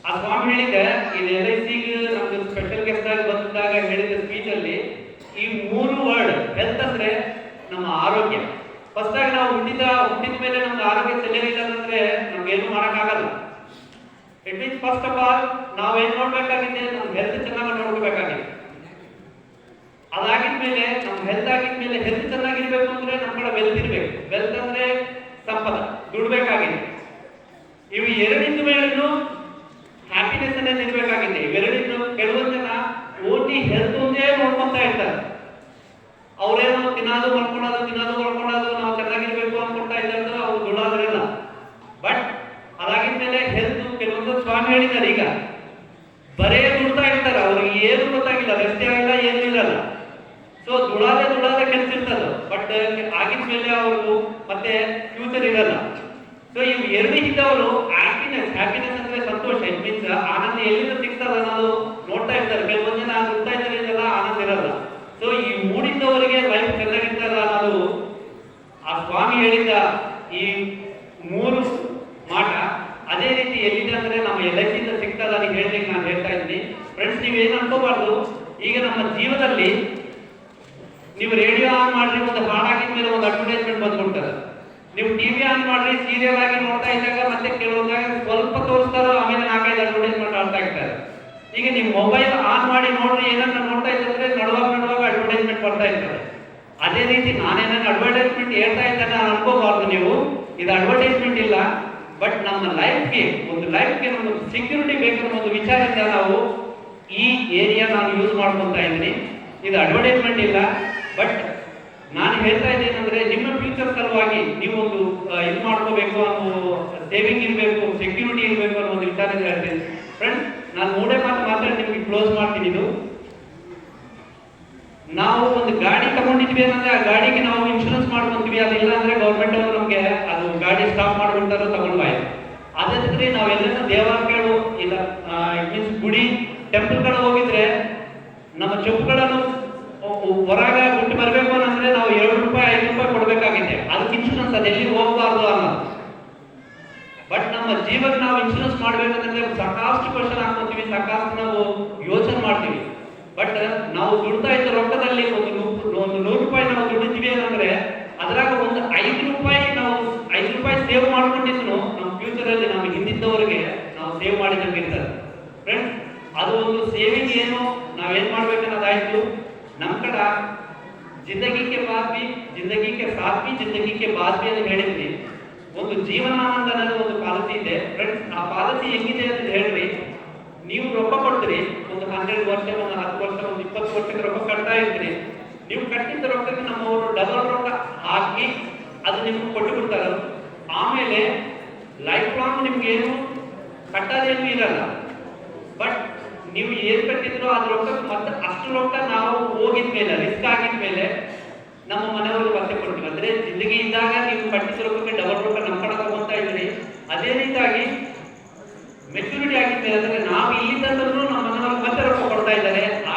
ಆ ಸ್ವಾಮಿ ಹೇಳಿದ್ದೆ, ಇದು LICಗೆ ನಮ್ದು ಸ್ಪೆಷಲ್ ಗೆಸ್ಟ್ ಆಗಿ ಬಂದಾಗ ಹೇಳಿದ ಸ್ಪೀಚ್ ಅಲ್ಲಿ ಈ 3 ವರ್ಡ್. ಹೆಲ್ತ್ ಅಂದ್ರೆ ನಮ್ಮ ಆರೋಗ್ಯ. ಫಸ್ಟ್ ಆಗಿ ನಾವು ಹುಟ್ಟಿದ ಮೇಲೆ ನಮ್ದು ಆರೋಗ್ಯ ಸರಿಯಾಗಿಲ್ಲ ಅಂದ್ರೆ ನಮ್ಗೆ ಏನು ಮಾಡಕ್ಕಾಗಲ್ಲ. It means first of all ನಾವೇನ್ ನೋಡ್ಬೇಕಾಗಿದೆ, ನಮ್ಮ ಹೆಲ್ತ್ ಚೆನ್ನಾಗಿ ನೋಡ್ಕೋಬೇಕಾಗಿದೆ. ಅದಾಗಿದ್ಮೇಲೆ ನಮ್ಮ ಹೆಲ್ತ್ ಆಗಿದ್ಮೇಲೆ ಹೆಲ್ತ್ ಚೆನ್ನಾಗಿರ್ಬೇಕು ಅಂದ್ರೆ ನಮ್ಮ ಕಡೆ ವೆಲ್ತ್ ಇರ್ಬೇಕು. ವೆಲ್ತ್ ಅಂದ್ರೆ ಸಂಪದ, ದುಡ್ಬೇಕಾಗಿದೆ. ಇವು ಎರಡಿಂದ ಮೇಲೂ ಹ್ಯಾಪಿನೆಸ್ ಅನ್ನೇ ಇರಬೇಕಾಗಿದೆ. ಇವೆರಡಿಂದ ಕೆಲವೊಂದು ಜನ ಓಟಿ ಹೆಲ್ತ್ ಒಂದೇ ನೋಡ್ಕೊಂತ ಇರ್ತಾರೆ. ಅವ್ರೇನೋ ತಿನ್ನೋದು ಮಾಡ್ಕೊಳ್ಳೋದು ನಾವು ಚೆನ್ನಾಗಿರ್ಬೇಕು ಅನ್ಕೊಂತಾ ಇದ್ದಾರೆ, ಅವ್ರು ದುಡೋದ್ರಿಲ್ಲ. ಬಟ್ ಅದಾಗಿದ್ಮೇಲೆ ಹೆಲ್ತ್ ಕೆಲವೊಂದು ಸ್ವಾಮಿ ಹೇಳಿದ್ದಾರೆ, ಈಗ ಬರೇ ದುಡ್ತಾ ಇರ್ತಾರೆ, ಅವ್ರಿಗೆ ಏನು ಗೊತ್ತಾಗಿಲ್ಲ, ರಸ್ತೆ ಆಗಿಲ್ಲ, ಏನು ಇರಲ್ಲ. ಸೊ ದುಡಾದೆ ಕೆಲಸ ಇರ್ತದ, ಬಟ್ ಆಗಿದ್ಮೇಲೆ ಅವರು ಮತ್ತೆ ಫ್ಯೂಚರ್ ಇರಲ್ಲ. ಸೊ ಇವು ಎರಡು ಇದ್ದವರು ಹ್ಯಾಪಿನೆಸ್ ಅಂದ್ರೆ ಸಂತೋಷ, ಇಟ್ ಮೀನ್ಸ್ ಆನಂದ ಎಲ್ಲಿಂದ ಸಿಗ್ತದ ಅನ್ನೋದು ನೋಡ್ತಾ ಇರ್ತಾರೆ. ಕೆಲವೊಂದು ಜನ ದುಡ್ತಾ ಇದ್ದಾರೆ, ಇದೆಲ್ಲ ಆನಂದ ಇರಲ್ಲ. ಸೊ ಈ ಮೂಡಿದ್ದವರಿಗೆ ಲೈಫ್ ಚೆನ್ನಾಗಿರ್ತದ ಅನ್ನೋದು ಆ ಸ್ವಾಮಿ ಹೇಳಿದ ಈ 3 ಮಾಟ. ಅದೇ ರೀತಿ ಎಲ್ಲಿದೆ ಅಂದ್ರೆ ನಮ್ಮ LIC ಇಂದ ಸಿಗ್ತದ ಅಂತ ಹೇಳ್ಲಿಕ್ಕೆ ನಾನು ಹೇಳ್ತಾ ಇದ್ದೀನಿ. ಫ್ರೆಂಡ್ಸ್, ನೀವೇನು ಅನ್ಕೋಬಾರ್ದು, ಈಗ ನಮ್ಮ ಜೀವನದಲ್ಲಿ ನೀವು ರೇಡಿಯೋ ಆನ್ ಮಾಡ್ರಿ, ಒಂದು ಹಾಡಾಗಿದ್ಮೇಲೆ ಒಂದು ಅಡ್ವರ್ಟೈಸ್ಮೆಂಟ್ ಬಂದ್ಬಿಡ್ತಾರೆ. ನೀವು ಟಿವಿ ಆನ್ ಮಾಡ್ರಿ, ಸೀರಿಯಲ್ ಆಗಿ ನೋಡ್ತಾ ಇದ್ದಾಗ ಮತ್ತೆ ಕೆಲವೊಂದಾಗ ಸ್ವಲ್ಪ ತೋರಿಸ್ತಾರೋ, ಆಮೇಲೆ 4-5 ಅಡ್ವರ್ಟೈಸ್ಮೆಂಟ್ ಆಡ್ತಾ ಇರ್ತಾರೆ. ಈಗ ನೀವು ಮೊಬೈಲ್ ಆನ್ ಮಾಡಿ ನೋಡ್ರಿ, ಏನನ್ನ ನೋಡ್ತಾ ಇದ್ದಂದ್ರೆ ನಡುವಾಗ ಅಡ್ವರ್ಟೈಸ್ಮೆಂಟ್ ಬರ್ತಾ ಇರ್ತಾರೆ. ಅದೇ ರೀತಿ ನಾನೇನನ್ನ ಅಡ್ವರ್ಟೈಸ್ಮೆಂಟ್ ಹೇಳ್ತಾ ಇದ್ದಾನೆ ಅನ್ಕೋಬಾರ್ದು ನೀವು. ಇದು ಅಡ್ವರ್ಟೈಸ್ಮೆಂಟ್ ಇಲ್ಲ, ಬಟ್ ನಮ್ಮ ಲೈಫ್ಗೆ ಒಂದು ಸೆಕ್ಯೂರಿಟಿ ಬೇಕನ್ನೋ ಒಂದು ವಿಚಾರದಿಂದ ನಾವು ಈ ಏರಿಯಾ ನಾನು ಯೂಸ್ ಮಾಡ್ಕೊತಾ ಇದ್ದೀನಿ. ಇದು ಅಡ್ವರ್ಟೈಸ್ಮೆಂಟ್ ಇಲ್ಲ, ಬಟ್ ನಾನು ಹೇಳ್ತಾ ಇದ್ದೇನೆಂದ್ರೆ ನಿಮ್ಮ ಫ್ಯೂಚರ್ ಸಲುವಾಗಿ ನೀವು ಒಂದು ಇದು ಮಾಡ್ಕೋಬೇಕು ಅನ್ನೋ ಸೇವಿಂಗ್ ಇರಬೇಕು, ಸೆಕ್ಯೂರಿಟಿ ಇರಬೇಕು ಅನ್ನೋ ಒಂದು ವಿಚಾರ ಹೇಳ್ತೀನಿ ಫ್ರೆಂಡ್ಸ್. ನಾನು ಮೂಡೇ ಮಾತಾಡಿ ನಿಮ್ಗೆ ಕ್ಲೋಸ್ ಮಾಡ್ತೀನಿ. ಇದು ನಾವು ಒಂದು ಗಾಡಿ ತಗೊಂಡಿದ್ವಿ ಅಂದ್ರೆ ಆ ಗಾಡಿಗೆ ನಾವು ಇನ್ಶೂರೆನ್ಸ್ ಮಾಡ್ಕೊಂತೀವಿ, ಅದಿಲ್ಲ ಅಂದ್ರೆ ಗೌರ್ಮೆಂಟ್ ಅವರು ನಮ್ಗೆ ಅದು ಗಾಡಿ ಸ್ಟಾಪ್ ಮಾಡ್ಬಿಡ್ತಾರೋ ತಗೊಂಡ್ಬಾಯ್ತು. ಅದೇ ನಾವೆಲ್ಲ ದೇವಾಲಯಗಳು ಇಲ್ಲ ಮೀನ್ಸ್ ಗುಡಿ ಟೆಂಪಲ್ಗಳು ಹೋಗಿದ್ರೆ ನಮ್ಮ ಚೆಪ್ಪುಗಳನ್ನು ಹೊರಗ ಬಿಟ್ಟು ಬರಬೇಕು ಅಂದ್ರೆ ನಾವು 2 ರೂಪಾಯಿ 5 ರೂಪಾಯಿ ಕೊಡ್ಬೇಕಾಗಿದೆ. ಅದಕ್ಕೆ ಇನ್ಶೂರೆನ್ಸ್ ಅದು ಎಲ್ಲಿ ಹೋಗಬಾರ್ದು ಅನ್ನೋದು. ಬಟ್ ನಮ್ಮ ಜೀವನ ನಾವು ಇನ್ಶೂರೆನ್ಸ್ ಮಾಡ್ಬೇಕಂದ್ರೆ ಸಾಕಷ್ಟು ಕ್ವಶನ್ ಹಾಕೋತೀವಿ, ಸಾಕಷ್ಟು ನಾವು ಯೋಚನೆ ಮಾಡ್ತೀವಿ. ಬಟ್ ನಾವು ದುಡ್ತಾ ಇದ್ದ ರೊಕ್ಕದಲ್ಲಿ ಒಂದು 100 ರೂಪಾಯಿ ನಾವು ದುಡಿತೀವಿ ಅಂದ್ರೆ ಅದ್ರಾಗ ಒಂದು 5 ರೂಪಾಯಿ ನಾವು 5 ರೂಪಾಯಿ ಸೇವ್ ಮಾಡ್ಕೊಂಡಿದ್ರು ನಮ್ಮ ಫ್ಯೂಚರ್ ಅಲ್ಲಿ ನಮ್ಮ ಹಿಂದಿದ್ದವರಿಗೆ ನಾವು ಸೇವ್ ಮಾಡಿದಂಗೆ ಇರ್ತದೆ ಫ್ರೆಂಡ್ಸ್. ಅದು ಒಂದು ಸೇವಿಂಗ್ ಏನು ನಾವೇನ್ ಮಾಡ್ಬೇಕನ್ನೋದಾಯ್ತು. ನಮ್ಮ ಕಡ ಜಿಂದಗಿಗೆ ಬಾದ್ವಿ, ಜಿಂದಗಿಗೆ ಸಾಧ್ವಿ, ಜಿಂದಗಿಗೆ ಬಾದ್ವಿ ಅಂತ ಹೇಳಿದ್ವಿ. ಒಂದು ಜೀವನಾನಂದ ಅನ್ನೋದು ಒಂದು ಪಾಲಿಸಿ ಇದೆ ಫ್ರೆಂಡ್ಸ್. ಆ ಪಾಲಿಸಿ ಹೆಂಗಿದೆ ಅಂತ ಹೇಳ್ರಿ, ನೀವು ರೊಕ್ಕ ಕೊಡ್ತೀರಿ, ಒಂದು 12 ವರ್ಷ, ಒಂದು 10 ವರ್ಷ, ಒಂದು 20 ವರ್ಷಕ್ಕೆ ರೊಕ್ಕ ಕಟ್ತಾ ಇರ್ತೀರಿ. ನೀವು ಕಟ್ಟಿದ್ದ ರೊಕ್ಕಕ್ಕೆ ನಮ್ಮವರು ಡಬಲ್ ರೊಕ್ಕ ಹಾಕಿ ಅದು ನಿಮ್ಗೆ ಕೊಟ್ಟು ಬಿಡ್ತಾರೆ. ಆಮೇಲೆ ಲೈಫ್ ಲಾಂಗ್ ನಿಮ್ಗೆ ಏನು ಕಟ್ಟೋದೇನು ಇರಲ್ಲ. ಬಟ್ ನೀವು ಏನ್ ಕಟ್ಟಿದ್ರು ಅದ್ರ ರೊಕ್ಕ ಮತ್ತೆ ಅಷ್ಟು ರೊಕ್ಕ ನಾವು ಹೋಗಿದ್ಮೇಲೆ ರಿಸ್ಕ್ ಆಗಿದ್ಮೇಲೆ ನಮ್ಮ ಮನೆಯವರು ಮತ್ತೆ ಕೊಡ್ತೀವಿ. ಅಂದ್ರೆ ಜಿಂದಗಿ ಇದ್ದಾಗ ನೀವು ಕಟ್ಟಿದ ರೊಕ್ಕಕ್ಕೆ ಡಬಲ್ ರೊಕ್ಕ ನಮ್ಮ ಕಡೆ ತಗೊಂತಾ ಇದ್ರಿ. ಅದೇ ರೀತಿಯಾಗಿ ಮೆಚುರಿಟಿ ಆಗಿದ್ಮೇಲೆ ಅಂದ್ರೆ ನಾವು ಇಲ್ಲಿದ್ದಂದ್ರೂ ನಮ್ಮ ಮನೆಯವರು ಮತ್ತೆ ರೊಕ್ಕ ಕೊಡ್ತಾ ಇದ್ದಾರೆ.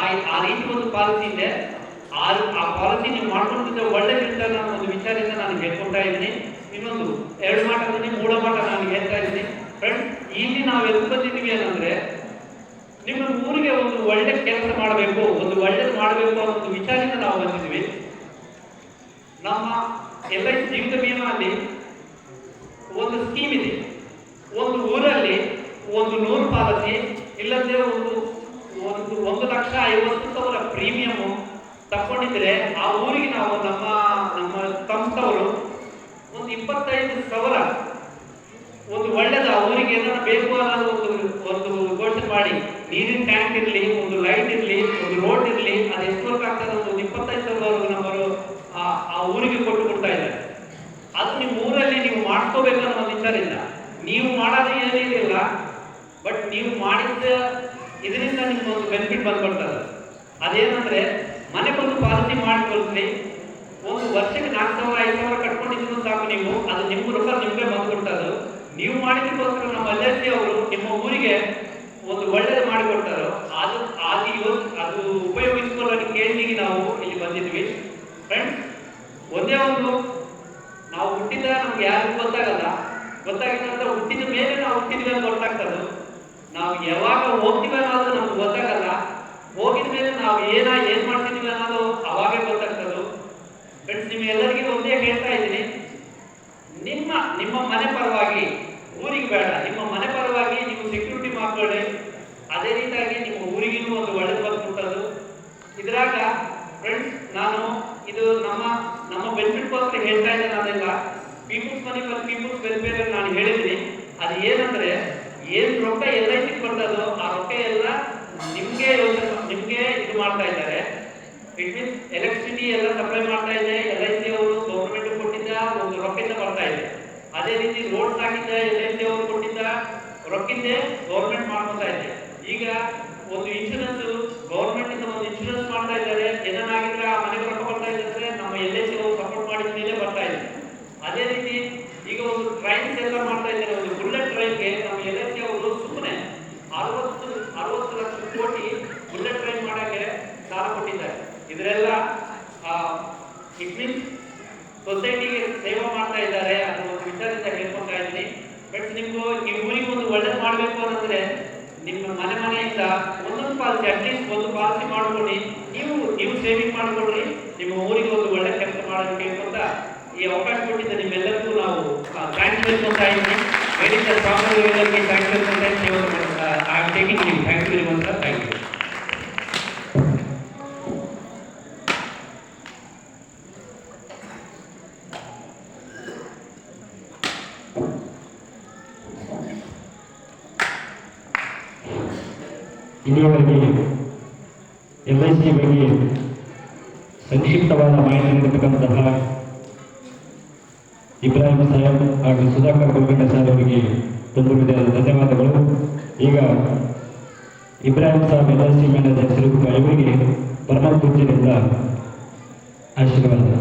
ಆ ರೀತಿ ಒಂದು ಪಾಲಿಸಿ ಇದೆ. ಆ ಪಾಲಿಸಿ ನೀವು ಮಾಡ್ಕೊಂಡಿದ್ರೆ ಒಳ್ಳೆದಿರ್ತ ಅನ್ನೋ ಒಂದು ವಿಚಾರದಿಂದ ನಾನು ಹೇಳ್ಕೊಳ್ತಾ ಇದ್ದೀನಿ. ಇನ್ನೊಂದು 2 ಮಾಟದಲ್ಲಿ 3 ಮಾಟ ನಾನು ಹೇಳ್ತಾ ಇದ್ದೀನಿ ಫ್ರೆಂಡ್ಸ್. ಇಲ್ಲಿ ನಾವು ಎಲ್ಲಿ ಬಂದಿದ್ದೀವಿ ಏನಂದ್ರೆ ನಿಮ್ಮ ಊರಿಗೆ ಒಂದು ಒಳ್ಳೆ ಕೆಲಸ ಮಾಡಬೇಕು, ಒಂದು ಒಳ್ಳೇದು ಮಾಡಬೇಕು ಅನ್ನೋ ಒಂದು ವಿಚಾರದಿಂದ ನಾವು ಬಂದಿದ್ದೀವಿ. ನಮ್ಮ LIC ಜೀವಿತ ವಿಮಾ ಅಲ್ಲಿ ಒಂದು ಸ್ಕೀಮ್ ಇದೆ. ಒಂದು ಊರಲ್ಲಿ ಒಂದು 100 ಪಾಲಿಸಿ ಇಲ್ಲಂದ್ರೆ ಒಂದು 1,50,000 ಪ್ರೀಮಿಯಂ ತಕೊಂಡಿದ್ರೆ ಆ ಊರಿಗೆ ನಾವು ನಮ್ಮ ಸಂಸ್ಥೆಯವರು ಒಂದು 25,000 ಒಂದು ಒಳ್ಳೇದು ಆ ಊರಿಗೆ ಏನಾದ್ರು ಬೇಕು ಅನ್ನೋದು ಒಂದು ಘೋಷಣೆ ಮಾಡಿ, ನೀರಿನ ಟ್ಯಾಂಕ್ ಇರಲಿ, ಒಂದು ಲೈಟ್ ಇರಲಿ, ಒಂದು ರೋಡ್ ಇರಲಿ, ಅದು ಎಷ್ಟು ವರ್ಕ್ ಆಗ್ತದೆ ಒಂದು 25,000 ನಮ್ಮವರು ಆ ಊರಿಗೆ ಕೊಟ್ಟು ಕೊಡ್ತಾ ಇದ್ದಾರೆ. ಅದು ನಿಮ್ಮ ಊರಲ್ಲಿ ನೀವು ಮಾಡ್ಕೋಬೇಕು ಅನ್ನೋ ಒಂದು ವಿಚಾರ ಇಲ್ಲ. ನೀವು ಮಾಡೋದು ಏನಿಲ್ಲ, ಬಟ್ ನೀವು ಮಾಡಿದ್ದ ಇದರಿಂದ ನಿಮ್ಗೆ ಒಂದು ಬೆನಿಫಿಟ್ ಬಂದ್ಕೊಡ್ತದೆ. ಅದೇನಂದ್ರೆ ಮನೆಗೊಂದು ಪಾಲಿಸಿ ಮಾಡ್ಕೊಳ್ರಿ. ಒಂದು ವರ್ಷಕ್ಕೆ 4,000 5,000 ಕಟ್ಕೊಂಡಿದ್ರು ಸಾಕು ನೀವು, ಅದು ನಿಮ್ಮ ರೊಕ್ಕ ನಿಮ್ಗೆ ಬಂದ್ಕೊಡ್ತದೆ. ನೀವು ಮಾಡಿದಕ್ಕೋಸ್ಕರ ನಮ್ಮ LIC ಅವರು ನಿಮ್ಮ ಊರಿಗೆ ಒಂದು ಒಳ್ಳೇದು ಮಾಡಿಕೊಡ್ತಾರೋ ಅದು ಉಪಯೋಗಿಸಿಕೊಳ್ಳಲು ಕೇಳಿಗೆ ನಾವು ಇಲ್ಲಿ ಬಂದಿದ್ವಿ ಫ್ರೆಂಡ್ಸ್. ಒಂದೇ ಒಂದು ನಾವು ಹುಟ್ಟಿದ ನಮ್ಗೆ ಯಾರಿಗೂ ಗೊತ್ತಾಗಿಲ್ಲ ಹುಟ್ಟಿದ ಮೇಲೆ ನಾವು ಹುಟ್ಟಿದ್ವಿ ಅಂತ ಗೊತ್ತಾಗ್ತದೆ. ನಾವು ಯಾವಾಗ ಹೋಗ್ತೀವಿ ಅನ್ನೋದು ನಮ್ಗೆ ಗೊತ್ತಾಗಲ್ಲ. ಹೋಗಿದ ಮೇಲೆ ನಾವು ಏನ್ ಮಾಡ್ತಿದ್ವಿ ಅನ್ನೋದು ಅವಾಗೇ ಗೊತ್ತಾಗ್ತದೆ ಫ್ರೆಂಡ್ಸ್. ನಿಮ್ಗೆಲ್ಲರಿಗೂ ಒಂದೇ ಹೇಳ್ತಾ ಇದ್ದೀನಿ, ನಿಮ್ಮ ಮನೆ ಪರವಾಗಿ ಊರಿಗೆ ಬೇಡ, ನಿಮ್ಮ ಮನೆ ಪರವಾಗಿ ನೀವು ಸೆಕ್ಯೂರಿಟಿ ಮಾಡ್ಕೊಳ್ಳಿ. ಅದೇ ರೀತಿಯಾಗಿ ನಿಮ್ಮ ಊರಿಗೂ ಒಂದು ಒಳ್ಳೆ ಬಂದ್ಬಿಟ್ಟದು. ಇದ್ರಾಗ ಫ್ರೆಂಡ್ಸ್ ನಾನು ಇದು ನಮ್ಮ ಬೆನಿಫಿಟ್ಗೋಸ್ಕರ ಹೇಳ್ತಾ ಇದ್ದೇನೆ. ಅದೆಲ್ಲ peoples money for people's welfare ನಾನು ಹೇಳಿದ್ದೀನಿ. ಅದು ಏನಂದ್ರೆ ಏನ್ ರೊಕ್ಕ LIC ಬರ್ತದೋ ಆ ರೊಕ್ಕ ಎಲ್ಲ ನಿಮ್ಗೆ ಇದು ಮಾಡ್ತಾ ಇದ್ದಾರೆ. ಇಟ್ ಮೀನ್ಸ್ ಎಲೆಕ್ಟ್ರಿಸಿಟಿ ಎಲ್ಲ ಸಪ್ಲೈ ಮಾಡ್ತಾ ಇದೆ LIC ಅವರು. ಗೌರ್ಮೆಂಟ್ ಕೊಟ್ಟಿದ್ದ ಒಂದು ರೊಕ್ಕಿಂದ ಬರ್ತಾ ಇದೆ. ಅದೇ ರೀತಿ ರೋಡ್ ಹಾಕಿದ್ದ LIC ಅವರು ಕೊಟ್ಟಿದ್ದ ರೊಕ್ಕಿಂದ ಗೌರ್ಮೆಂಟ್ ಮಾಡ್ಕೊತಾ ಇದೆ. ಈಗ ಒಂದು ಇನ್ಶೂರೆನ್ಸ್ ಗೌರ್ಮೆಂಟ್ ಇಂದ ಒಂದು ಇನ್ಶೂರೆನ್ಸ್ ಮಾಡ್ತಾ ಇದ್ದಾರೆ. ಏನಾಗಿದ್ರೆ ಆ ಮನೆಗೆ ರೊಕ್ಕ ಬರ್ತಾ ಇದೆ ನಮ್ಮ LIC ಅವರು ಸಪೋರ್ಟ್ ಮಾಡಿದ ಮೇಲೆ ಬರ್ತಾ ಇದೆ. ಅದೇ ರೀತಿ ಈಗ ಒಂದು ಟ್ರೈನ್ಸ್ ಎಲ್ಲ ಮಾಡ್ತಾ ಇದ್ದಾರೆ. ಒಂದು ಬುಲೆಟ್ ಟ್ರೈನ್ಗೆ ನಮ್ಮ LIC ಅವರು ಸುಮ್ಮನೆ 60 ಲಕ್ಷ ಕೋಟಿ ಬುಲೆಟ್ ಟ್ರೈನ್ ಮಾಡಕ್ಕೆ ಸಾಲ ಕೊಟ್ಟಿದ್ದಾರೆ. ಇದರೆಲ್ಲ ಇಟ್ ಮೀನ್ಸ್ ಸೊಸೈಟಿಗೆ ಸೇವೆ ಮಾಡ್ತಾ ಇದ್ದಾರೆ ಅನ್ನೋ ಒಂದು ವಿಚಾರದಿಂದ ಹೇಳ್ಕೊಳ್ತಾ ಇದ್ದೀನಿ. ಬಟ್ ನಿಮ್ಗೂ ಈ ಊರಿಗೆ ಒಂದು ಒಳ್ಳೇದು ಮಾಡಬೇಕು ಅನ್ನಂದ್ರೆ ನಿಮ್ಮ ಮನೆಯಿಂದ ಒಂದೊಂದು ಪಾಲಿಸಿ ಅಟ್ಲೀಸ್ಟ್ ಒಂದು ಪಾಲಿಸಿ ಮಾಡ್ಕೊಳ್ಳಿ. ನೀವು ಸೇವಿಂಗ್ ಮಾಡ್ಕೊಳ್ರಿ. ನಿಮ್ಮ ಊರಿಗೆ ಒಂದು ಒಳ್ಳೆ ಕೆಲಸ ಮಾಡೋದಕ್ಕೆ ಹೇಳ್ಕೊಂತ ಈ ಅವಕಾಶ ಕೊಟ್ಟಿದ್ದ ನಿಮ್ಮೆಲ್ಲರಿಗೂ ನಾವು ಥ್ಯಾಂಕ್ಸ್ ಹೇಳ್ಕೊಳ್ತಾ ಇದ್ದೀನಿ. ವೇದಿಕೆ ಸ್ವಾಮಿಗಳಿಗೆ ಥ್ಯಾಂಕ್ಸ್ ಹೇಳ್ಕೊಂತ I am taking you. Thank you very much sir. Thank you. ಇಲ್ಲಿಯವರೆಗೆ LIC ಬಗ್ಗೆ ಸಂಕ್ಷಿಪ್ತವಾದ ಮಾಹಿತಿ ನೀಡತಕ್ಕಂತಹ ಇಬ್ರಾಹಿಂ ಸಾಹೇಬ್ ಹಾಗೂ ಸುಧಾಕರ್ ಕುಲಕರ್ಣಿ ಸರ್ ಅವರಿಗೆ ತುಂಬ ಹೃದಯದ ಧನ್ಯವಾದಗಳು. ಈಗ ಇಬ್ರಾಹಿಂ ಸಾಹೇಬ್ LIC ಮ್ಯಾನೇಜರ್ ಶ್ರೀ ಇವರಿಗೆ ಪರಮ ಪೂಜ್ಯರಿಂದ ಆಶೀರ್ವಾದ.